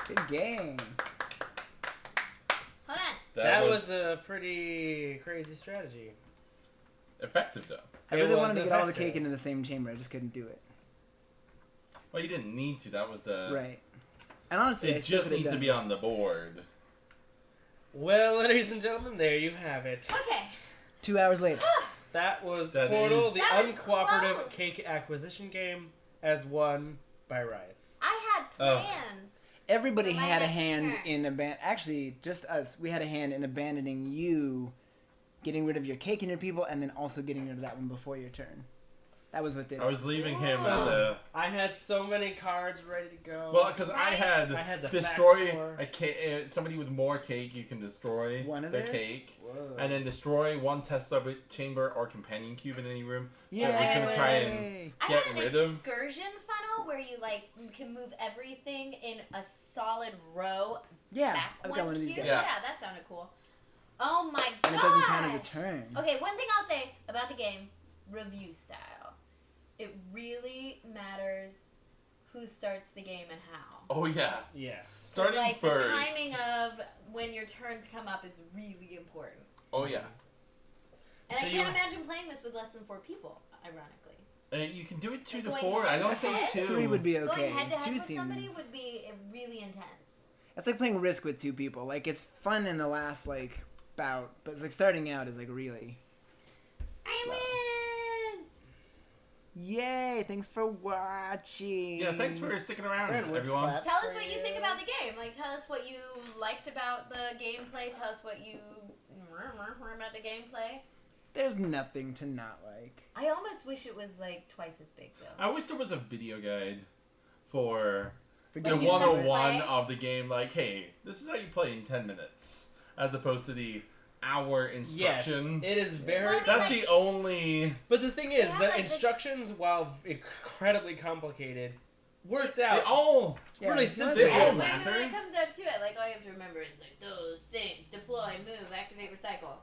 C: Good game.
A: Hold on.
D: That was a pretty crazy strategy.
E: effective, though.
C: I
D: It
C: really
D: was
C: wanted to get all the
D: effective.
C: cake into the same chamber. I just couldn't do it.
E: Well, you didn't need to. That was the...
C: Right. And honestly, I
E: It
C: still
E: just
C: could've
E: needs to
C: done
E: be
C: it.
E: on the board.
D: Well, ladies and gentlemen, there you have it.
A: Okay.
C: 2 hours later.
D: That was
E: That
D: Portal,
E: is-
D: the
A: That was
D: uncooperative
A: close.
D: cake acquisition game, as won by Ryan.
A: I had
E: Oh.
A: plans.
C: Everybody
A: For my
C: had a
A: next
C: hand
A: turn.
C: in actually, just us. We had a hand in abandoning you, getting rid of your cake and your people, and then also getting rid of that one before your turn. That was what did
E: I
C: it.
E: was leaving him
A: Ooh.
E: as a...
D: I had so many cards ready to go.
E: Well, because I
A: Right.
E: had,
D: I had the
E: destroy
D: fact score.
E: a cake. Somebody with more cake, you can destroy
C: One of
E: the
C: theirs?
E: cake,
C: Whoa.
E: and then destroy one test sub chamber or companion cube in any room.
C: Yeah,
E: I was gonna try and
C: Yay.
A: I
E: get
A: had an
E: rid of.
A: excursion funnel where you can move everything in a solid row
C: Yeah,
A: back
C: I've
A: one
C: got one of these
A: cube.
C: guys.
E: Yeah.
A: That sounded cool. Oh my god.
C: And it doesn't count as a turn.
A: Okay, one thing I'll say about the game, review style. It really matters who starts the game and how.
E: Oh yeah,
D: Yes.
E: starting
A: Like
E: first.
A: the timing of when your turns come up is really important.
E: Oh yeah,
A: And
D: So
A: I
D: you-
A: can't imagine playing this with less than 4 people, ironically.
E: and you can do it 2 to
A: Going
E: 4. I don't
A: head to
E: think
A: head?
E: 2.
C: 3 would be okay.
A: Going head to head
C: 2
A: with somebody
C: seems.
A: would be really intense.
C: That's like playing Risk with 2 people. Like it's fun in the last bout, but it's like starting out is really.
A: I
C: Slow.
A: wins!
C: Yay! Thanks for watching.
B: Yeah, thanks for sticking around,
D: Friend, what's
B: everyone.
D: clap?
A: Tell us what you think about the game. Like, tell us what you liked about the gameplay. Tell us what you about the gameplay.
C: There's nothing to not like.
A: I almost wish it was like twice as big though.
B: I wish there was a video guide for the
A: Like you
B: 101
A: play?
B: of the game. Like, hey, this is how you play in 10 minutes, as opposed to the hour
D: Yes,
B: instruction.
D: it is very.
A: Well,
B: That's the only.
D: But the thing is,
A: have,
D: the
A: like, this-
D: instructions, while incredibly complicated, worked
B: They
D: out
B: all.
C: Yeah,
D: really
C: no,
D: simple.
B: they all
A: When
B: matter.
A: it comes down to it, like all you have to remember is like those things: deploy, move, activate, recycle.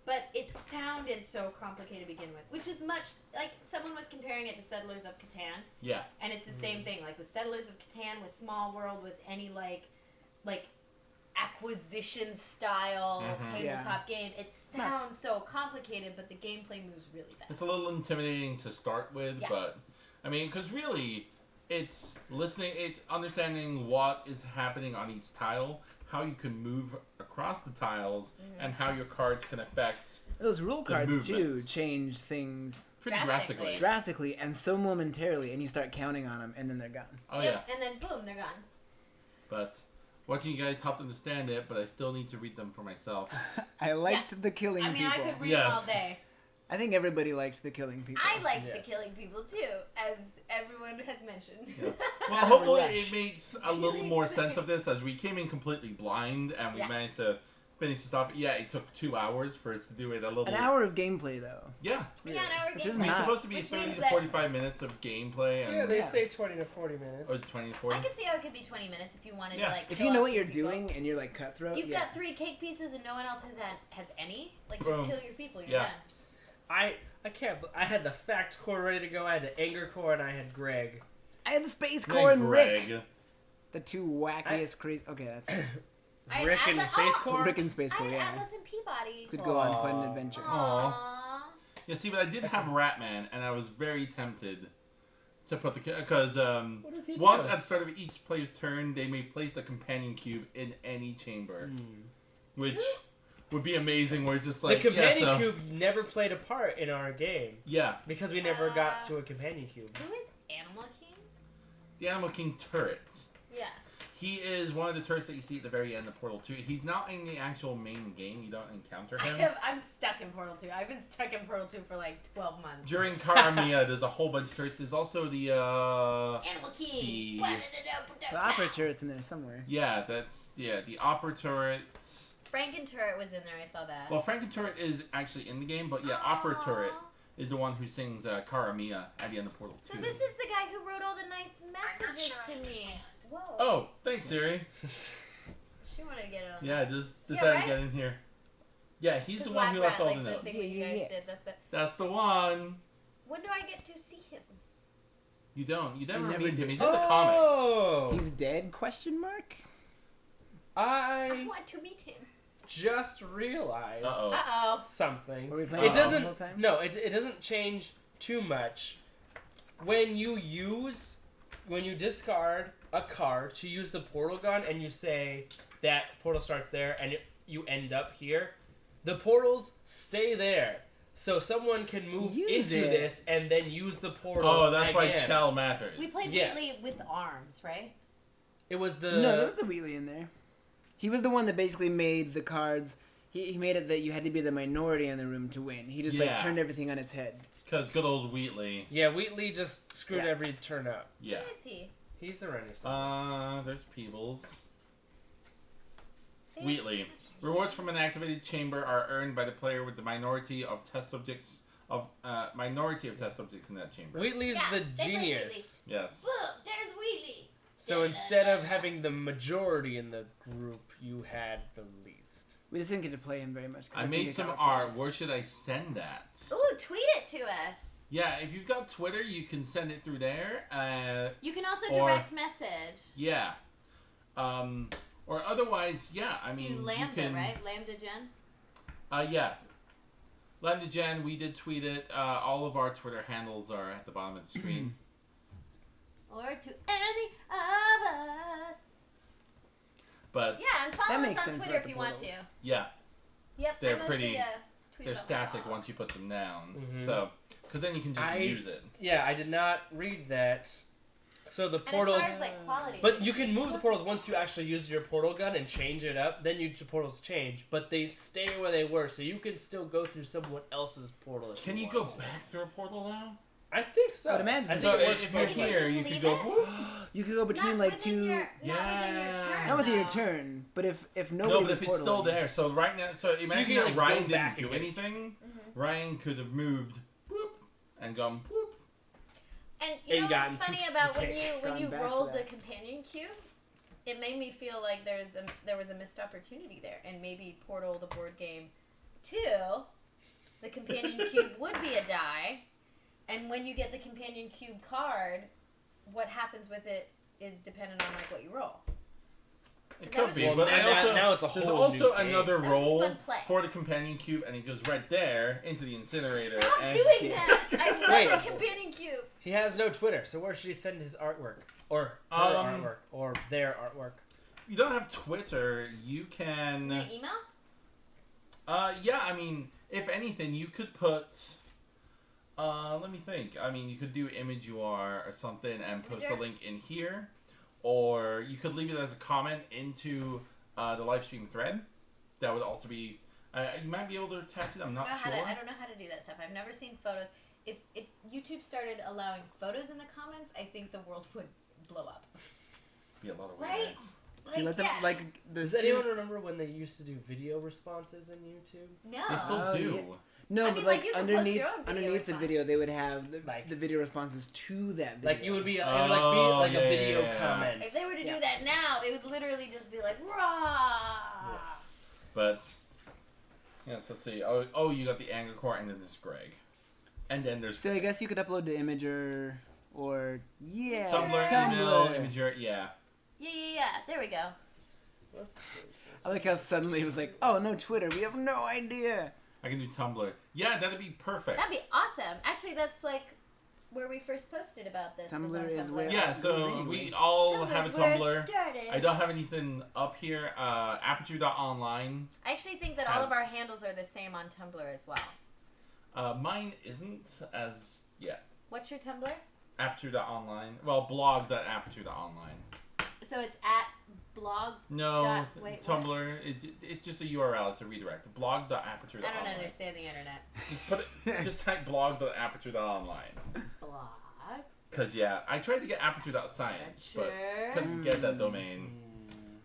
A: But it sounded so complicated to begin with, which is much like someone was comparing it to Settlers of Catan,
B: Yeah.
A: and it's the same thing. Like with Settlers of Catan, with Small World, with any like acquisition style
B: Mhm.
A: tabletop game, it sounds so complicated, but the gameplay moves really fast.
B: It's a little intimidating to start with,
A: Yeah.
B: but I mean, because really, it's listening, it's understanding what is happening on each tile, how you can move across the tiles, and how your cards can affect
C: Those rule
B: The
C: cards too
B: movements.
C: change things
B: pretty
A: Drastically.
B: drastically.
C: drastically and so momentarily, and you start counting on them, and then they're gone.
B: Oh
A: Yep,
B: yeah,
A: and then boom, they're gone.
B: but watching you guys helped understand it, but I still need to read them for myself.
C: I liked the killing
A: I mean,
C: people.
A: I could read them all
B: Yes.
A: day.
C: I think everybody liked the killing people.
A: I liked
D: Yes.
A: the killing people too, as everyone has mentioned.
B: Well, hopefully
C: rush.
B: it makes a little more sense of this, as we came in completely blind and we
A: Yeah.
B: managed to finish this off. Yeah, it took 2 hours for us to do it a little.
C: An hour of gameplay though.
B: Yeah.
A: Yeah, an hour
C: Which is
A: gameplay.
B: It's
C: not-
B: supposed to be
A: Which
B: 30
A: means
B: to
A: that-
B: 45 minutes of gameplay. And
D: Yeah, they
C: Yeah.
D: say 20 to 40 minutes.
B: Oh, is it 20 to 40?
A: I could see how it could be 20 minutes if you wanted
B: Yeah.
A: to like.
C: If
A: kill
C: you know
A: off
C: what you're
A: your people.
C: doing and you're like cutthroat,
A: You've
C: yeah.
A: got 3 cake pieces and no one else has any. Like just
B: Boom.
A: kill your people. You're
B: Yeah.
A: done.
D: I can't. I had the fact core ready to go. I had the anger core, and I had Greg.
C: I had the Space
B: Then
C: Core and
B: Greg.
C: Rick, the two wackiest crazy. Okay, that's
A: I-
D: Rick and
A: Atlas-
D: Space
A: oh!
D: Core.
C: Rick and Space
A: I
C: Core.
A: had
C: Yeah,
A: Atlas and Peabody.
C: could go on quite an
D: Aw.
C: adventure.
A: Aww.
B: Yeah, see, but I did have Ratman, and I was very tempted to put the because
D: What does he
B: once
D: do?
B: at the start of each player's turn, they may place the companion cube in any chamber, which would be amazing. Where it's just like
D: the companion
B: yeah, so,
D: cube never played a part in our game
B: yeah,
D: because we never got to a companion cube.
A: Who is Animal King?
B: the Animal King turret.
A: Yeah.
B: He is one of the turrets that you see at the very end of Portal 2. He's not in the actual main game. You don't encounter him.
A: I'm stuck in Portal 2. I've been stuck in Portal 2 for like 12 months.
B: During Karamia, there's a whole bunch of turrets. There's also the
A: Animal King.
C: The opera turret's in there somewhere.
B: yeah, that's the opera turret.
A: Franken Turret was in there. I saw that.
B: Well, Franken turret is actually in the game, but yeah, opera
A: Aw.
B: turret is the one who sings Karamia at the end of Portal 2.
A: So this is the guy who wrote all the nice messages to me. Whoa.
B: Oh, thanks, Siri.
A: She wanted to get it on.
B: Yeah, just
A: Yeah,
B: decided
A: right?
B: to get in here. Yeah, he's the
A: Because
B: one who
A: Lab
B: left
A: Ratt,
B: all
A: like
B: the notes.
A: thing that you
C: Yeah,
A: guys
C: yeah.
A: did. That's the.
B: That's the one.
A: When do I get to see him?
B: You don't. You never
C: never
B: meet
C: do.
B: him. He's in the comics.
D: Oh,
C: He's dead? Question mark.
A: I
D: I
A: want to meet him.
D: just realized
B: Uh-oh.
A: Uh oh.
D: something.
C: Were we playing
D: It
C: the
D: doesn't.
C: whole time?
D: No, it doesn't change too much. When you discard a card to use the portal gun, and you say that portal starts there, and you end up here, the portals stay there. So someone can move
C: Use
D: into
C: it.
D: this and then use the portal.
B: Oh, that's why
D: again.
B: Chell matters.
A: We played
D: Yes.
A: Wheatley with arms, right?
D: It was the
C: No, there was a Wheatley in there. He was the one that basically made the cards. He made it that you had to be the minority in the room to win. He just like
B: Yeah.
C: turned everything on its head.
B: Because good old Wheatley.
D: Yeah, Wheatley just screwed
C: Yeah.
D: every turn up.
B: Yeah.
A: Who is he?
D: He's a Renaissance.
B: There's Peebles.
A: Thanks.
B: Wheatley. Rewards from an activated chamber are earned by the player with the minority of test subjects in that chamber.
D: Wheatley's
A: Yeah,
D: the
A: they play
D: genius.
B: Yes.
A: Boom! There's Wheatley.
D: So instead of having the majority in the group, you had the least.
C: We just didn't get to play him very much. 'cause
B: I
C: think
B: made
C: it
B: some
C: got
B: art.
C: replaced.
B: Where should I send that?
A: Ooh, tweet it to us.
B: Yeah, if you've got Twitter, you can send it through there.
A: You can also
B: Or-
A: direct message
B: Yeah. Or otherwise, yeah. I mean,
A: to Lambda,
B: you can,
A: right? LambdaGen.
B: Yeah. LambdaGen, we did tweet it. All of our Twitter handles are at the bottom of the screen.
A: Or to any of us.
B: But
A: Yeah, and follow
C: That
A: us
C: makes
A: on
C: sense
A: Twitter
C: about
A: if
C: the
A: you want to.
C: portals.
B: yeah,
A: Yep,
B: They're
A: I'm mostly
B: pretty-
A: tweet
E: they're
A: about
E: static
A: my
E: once you put them down.
D: Mhm.
E: So, because then you can just use it.
D: Yeah, I did not read that. So the
A: And
D: portals...
A: as far as like quality.
D: But you can move the portals once you actually use your portal gun and change it up. Then your portals change, but they stay where they were, so you can still go through someone else's portal. If
E: Can you
D: want
E: go
D: to.
E: back through a portal now?
D: I think so.
C: I would imagine
D: I
C: so.
D: think
E: So
D: it works
E: if
D: for
E: you're
A: Can you
E: here,
A: just
E: you could
A: leave
E: go
A: it?
E: whoop.
C: You could go between
A: not
C: like
A: within
C: two.
A: Your, not within your turn.
C: Not within your
A: though.
C: turn, but if nobody
E: No, but
C: was
E: if it's still
C: portaling-
E: there, so right now, so
D: you
E: imagine
D: can,
E: that
D: like,
E: Ryan
D: go back
E: didn't do
D: again.
E: anything. Ryan could have moved, whoop, and gone whoop.
A: And you
D: And
A: know
D: gotten
A: what's funny
D: pieces
A: about
D: of
A: when
D: cake.
A: you
C: Gone back for
A: rolled the
C: that.
A: companion cube? It made me feel like there was a missed opportunity there, and maybe Portal the board game 2, the companion cube would be a die, and when you get the companion cube card, what happens with it is dependent on like what you roll.
E: It
A: That
E: could
A: was
E: be,
A: just
E: but
A: fun.
D: now it's a
E: there's
D: whole
E: also
D: new game.
E: another
A: That was just
E: roll
A: fun play.
E: for the companion cube, and it goes right there into the incinerator.
A: Stop
E: and
A: doing that! I love
D: Wait.
A: the companion cube.
D: He has no Twitter, so where should he send his artwork? Or her artwork? Or their artwork?
E: You don't have Twitter. You can.
A: My email?
E: Yeah. I mean, if anything, you could put. Let me think. I mean, you could do image UR or something and post a
A: Imager?
E: link in here, or you could leave it as a comment into the live stream thread. That would also be. You might be able to attach it. I'm not sure.
A: I don't know how to do that stuff. I've never seen photos. If YouTube started allowing photos in the comments, I think the world would blow up.
E: Be a lot of
A: Right?
E: weirdness.
C: If you let them
A: yeah.
C: like the
D: Does
C: stream-
D: anyone remember when they used to do video responses in YouTube?
A: No.
E: They still
C: Oh,
E: do.
C: yeah. No,
A: I
C: but
A: mean,
C: like
A: like, you can post
C: underneath
A: your own video
C: underneath the
A: response.
C: video, they would have
D: Like-
C: the video responses to that video.
D: Like, you would be, it would
E: Oh,
D: like be like
E: yeah,
D: a video
E: yeah, yeah.
D: comment.
A: If they were to
C: Yeah.
A: do that now, it would literally just be like, rah!
D: Yes.
E: But yes, let's see. Oh, you got the Anger Core, and then there's Greg, and then there's
C: So I guess you could upload to Imager or yeah,
E: Tumblr, email, Imager. Yeah.
A: Yeah. There we go.
D: Let's
C: I like how suddenly it was like, oh no, Twitter. We have no idea.
E: I can do Tumblr. Yeah, that'd be perfect.
A: That'd be awesome. Actually, that's like where we first posted about this.
C: Tumblr
A: was on
C: is
A: Tumblr.
C: where-
E: Yeah, so
C: Anyway.
E: we all
A: Tumblr's
E: have a
A: where it
E: Tumblr.
A: started.
E: I don't have anything up here. Aperture.online.
A: I actually think that all of
E: has-
A: our handles are the same on Tumblr as well.
E: Mine isn't as yet.
A: What's your Tumblr?
E: Aperture.online. Well, blog.aperture.online.
A: So it's at blog.
E: No,
A: Wait,
E: Tumblr. It's just a URL. It's a redirect. Blog.aperture.online.
A: I don't understand the internet.
E: Just put it. Just type blog.aperture.online.
A: Blog.
E: Cause yeah, I tried to get aperture.science, but
A: Aperture.
E: couldn't get that domain.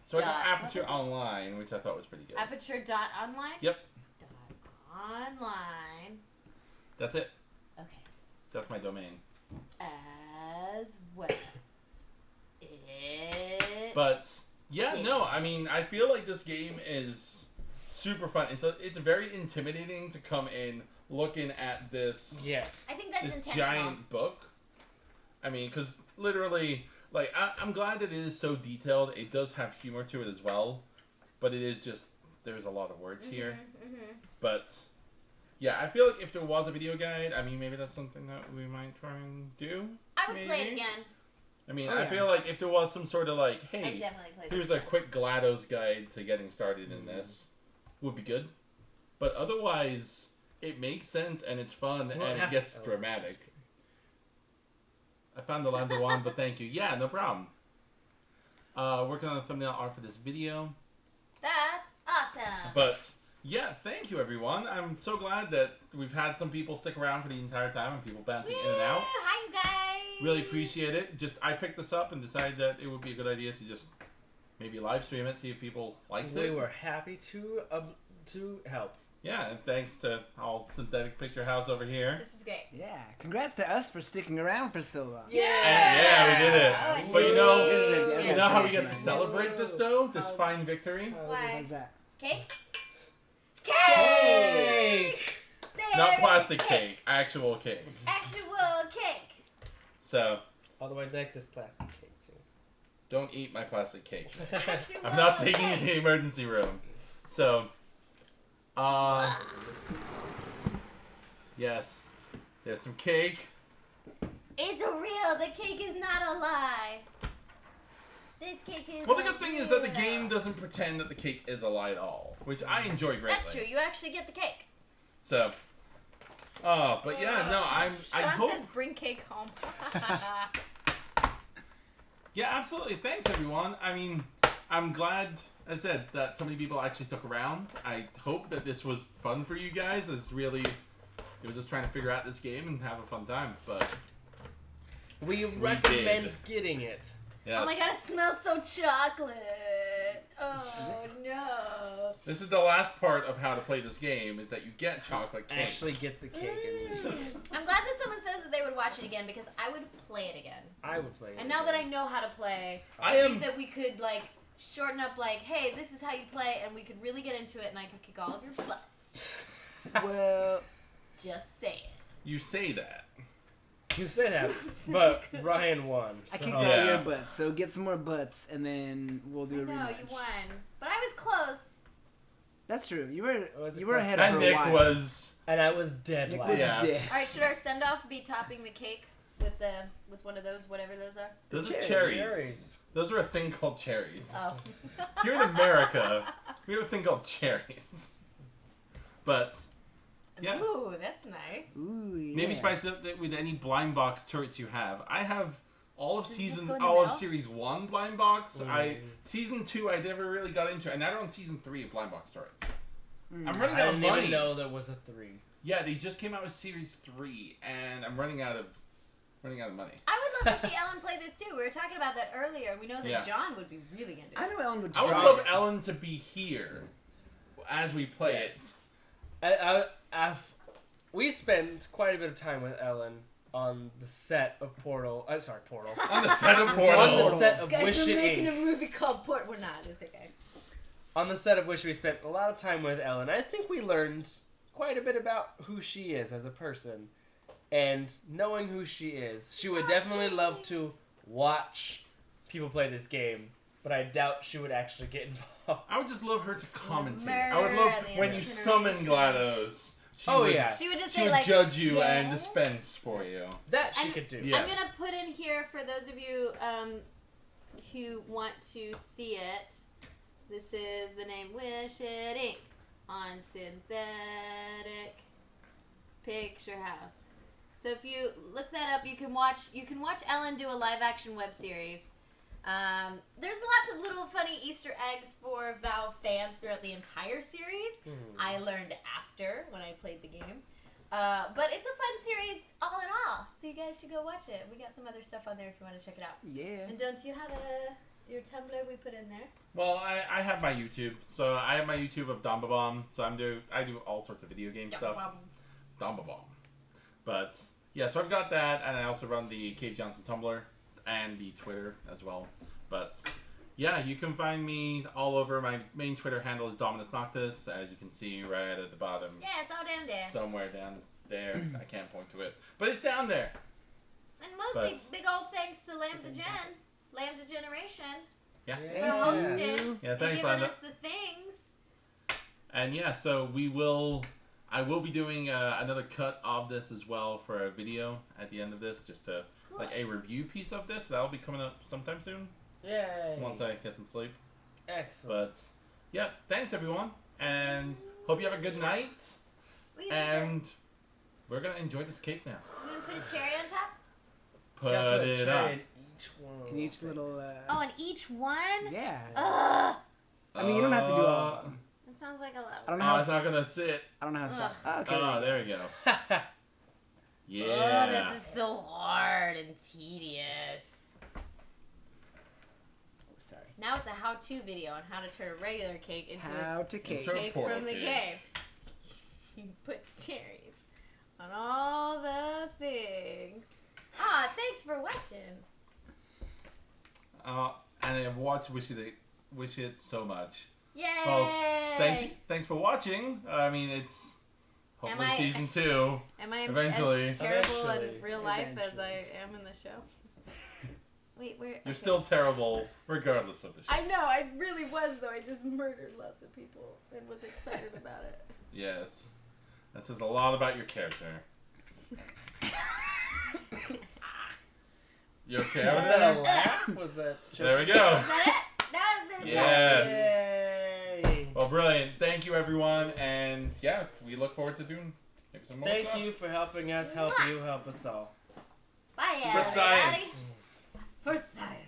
E: So I got
A: Dot-
E: Aperture
A: what is it?
E: Online, which I thought was pretty good.
A: Aperture.online?
E: Yep.
A: .online.
E: That's it.
A: Okay.
E: That's my domain.
A: As well. It.
E: But yeah, no, I mean, I feel like this game is super fun. It's very intimidating to come in looking at this
D: Yes.
A: I think that's
E: this
A: intentional.
E: giant book. I mean, because literally, like, I'm glad that it is so detailed. It does have humor to it as well, but it is just there's a lot of words here. But yeah, I feel like if there was a video guide, I mean, maybe that's something that we might try and do.
A: I would play it
E: maybe?
A: again.
E: I mean,
C: Oh,
E: I
C: yeah.
E: feel like if there was some sort of like,
A: I would
E: hey,
A: definitely play
E: here's
A: it
E: a quick GLaDOS guide to getting started in this, would be good. But otherwise, it makes sense and it's fun
D: Well, it
E: and it
D: has
E: gets
D: to-
E: dramatic. I found the Lambda one, but thank you. Yeah, no problem. Working on a thumbnail art for this video.
A: That's awesome.
E: But yeah, thank you everyone. I'm so glad that we've had some people stick around for the entire time and people bouncing in and out.
A: Hi, you guys.
E: Really appreciate it. Just I picked this up and decided that it would be a good idea to just maybe live stream it, see if people liked
D: We
E: it.
D: were happy to help.
E: Yeah, and thanks to all Synthetic PictureHaus over here.
A: This is great.
C: Yeah, congrats to us for sticking around for so long.
E: Yeah, we did it.
A: Oh, it's
E: But
A: amazing.
E: you know how we get to
C: Congratulations.
E: celebrate this though? This fine victory?
A: Why?
C: How's that?
A: Cake?
D: Cake!
E: Not
A: There's
E: plastic cake, actual cake.
A: Actual cake.
E: So,
D: Although I like this plastic cake too.
E: don't eat my plastic cake.
A: Actual
E: I'm not taking it
A: cake.
E: to the emergency room. So, yes, there's some cake.
A: It's real. The cake is not a lie. This cake is.
E: Well, the
A: a
E: good thing is that the
A: real.
E: game doesn't pretend that the cake is a lie at all, which I enjoy greatly.
A: That's true. You actually get the cake.
B: So, but yeah, no, I
A: Sean
B: hope.
A: says bring cake home.
B: Yeah, absolutely. Thanks, everyone. I mean, I'm glad, as I said, that so many people actually stuck around. I hope that this was fun for you guys. It was just trying to figure out this game and have a fun time. But
D: We recommend getting it.
B: yes.
A: Oh my god, it smells so chocolate. Oh no.
B: This is the last part of how to play this game, is that you get chocolate cake.
D: Actually get the cake and
A: I'm glad that someone says that they would watch it again because I would play it again.
D: I would play it.
A: And now that I know how to play,
B: I
A: I
B: am-
A: think that we could like shorten up like, hey, this is how you play, and we could really get into it, and I could kick all of your butts.
C: Well,
A: Just saying.
B: You say that.
D: You say that, but Ryan won.
C: I
D: So.
C: kicked all
B: Yeah.
C: your butts, so get some more butts, and then we'll do a
A: No,
C: rematch.
A: you won, but I was close.
C: That's true. You were
D: Was it
C: you were
D: close?
C: ahead
B: And
C: for a
B: Nick
C: while.
B: was.
D: And I was dead
C: Nick
D: last.
C: was
B: Yeah.
C: dead.
A: All right, should our send off be topping the cake with one of those, whatever those are?
B: Those are
C: Cherries.
B: cherries. Those are a thing called cherries.
A: Oh.
B: Here in America, we have a thing called cherries. But yeah,
A: Ooh, that's nice.
C: Ooh, yeah.
B: maybe spice it up with any blind box turrets you have. I have all of
A: Does it just
B: season,
A: go in the
B: all of
A: middle?
B: series 1 blind box.
D: Mm.
B: Season 2 I never really got into, and now they're on season 3 of blind box turrets.
C: Mm.
B: I'm running
D: I
B: out of
D: didn't
B: money.
D: even know there was a 3.
B: Yeah, they just came out with series 3, and I'm running out of money.
A: I would love to see Ellen play this too. We were talking about that earlier. We know that
B: Yeah.
A: John would be really into it.
C: I know Ellen would
B: I would
C: try
B: love
C: it.
B: Ellen to be here as we play
D: Yes. We spend quite a bit of time with Ellen on the set of Portal. Portal.
B: it. On the set of Portal.
D: On the set of
A: Guys,
D: Wish
A: we're
D: It
A: making
D: Inc.
A: a movie called Port. We're not. It's okay.
D: On the set of Wish, we spent a lot of time with Ellen. I think we learned quite a bit about who she is as a person. And knowing who she is, she would definitely love to watch people play this game, but I doubt she would actually get involved.
B: I would just love her to commentate.
A: murder
B: I would love
A: and the
B: when you
A: incineration.
B: summon GLaDOS. She
D: Oh,
B: would,
D: yeah.
A: She would just
B: She
A: say
B: would
A: like,
B: judge you and
A: "Yes."
B: dispense for you.
D: That she
A: And-
D: could do.
B: Yeah.
A: I'm
B: Yes.
A: gonna put in here for those of you who want to see it. This is the name Wish It Inc. on Synthetic PictureHaus. So if you look that up, you can watch Ellen do a live action web series. There's lots of little funny Easter eggs for Valve fans throughout the entire series. I learned after when I played the game. But it's a fun series all in all. So you guys should go watch it. We got some other stuff on there if you want to check it out.
C: Yeah.
A: And don't you have your Tumblr we put in there?
B: Well, I have my YouTube. So I have my YouTube of Dombobomb. So I do all sorts of video game stuff. Dombobomb. But yeah, so I've got that, and I also run the Cave Johnson Tumblr and the Twitter as well. But yeah, you can find me all over. My main Twitter handle is Dominus Noctis, as you can see right at the bottom.
A: Yeah, it's all down there.
B: Somewhere down there. I can't point to it, but it's down there.
A: And mostly
B: But-
A: big old thanks to LambdaGeneration
B: Yeah.
A: for
C: Yeah.
A: hosting
B: Yeah,
A: and
B: thanks,
A: giving
B: Lambda.
A: us the things.
B: And yeah, so I will be doing another cut of this as well for a video at the end of this, just to
A: Cool.
B: like a review piece of this. That'll be coming up sometime soon,
D: Yay.
B: once I get some sleep.
D: Excellent.
B: But yeah, thanks everyone, and hope you have a good night.
A: We
B: And we're gonna enjoy this cake now.
A: gonna put a cherry on top.
B: Put
D: Gotta put a
B: it
D: cherry
B: up.
D: in each one.
C: In each little.
A: Oh, and each one?
C: Yeah.
A: Ugh.
C: I mean, you don't have to do all of them.
A: That sounds like a lot.
C: I don't know
B: Oh,
C: how.
B: it's not gonna sit.
C: I don't know how.
A: Ugh.
C: Oh, okay.
B: Oh, there we go.
A: Oh,
B: Yeah.
A: this is so hard and tedious.
C: Oh, sorry.
A: Now it's a how-to video on how to turn a regular cake into
C: How to cake.
B: Intro-
A: a cake
B: portal
A: from the
B: cake.
A: game. You put cherries on all the things. Ah, thanks for watching.
B: And I've watched Wish It so much.
A: Yay!
B: Well, thanks for watching. I mean, it's hopefully season 2.
A: Am I
B: eventually.
A: as terrible
D: Eventually.
A: in real life as
C: Eventually.
A: I am in the show? Wait, where?
B: You're
A: okay.
B: still terrible, regardless of the show.
A: I know, I really was though. I just murdered lots of people and was excited about it.
B: Yes. That says a lot about your character. You okay?
D: Was
B: over
D: that
B: there?
D: a laugh? Was that?
B: There we go.
A: Is that it? That was it.
B: Yes.
D: Yay.
B: Well, Well, brilliant. Thank you, everyone. And yeah, we look forward to doing maybe some more
D: Thank
B: stuff.
D: you for helping us help you help us all.
A: Bye,
E: For
A: everybody.
E: science.
A: For science.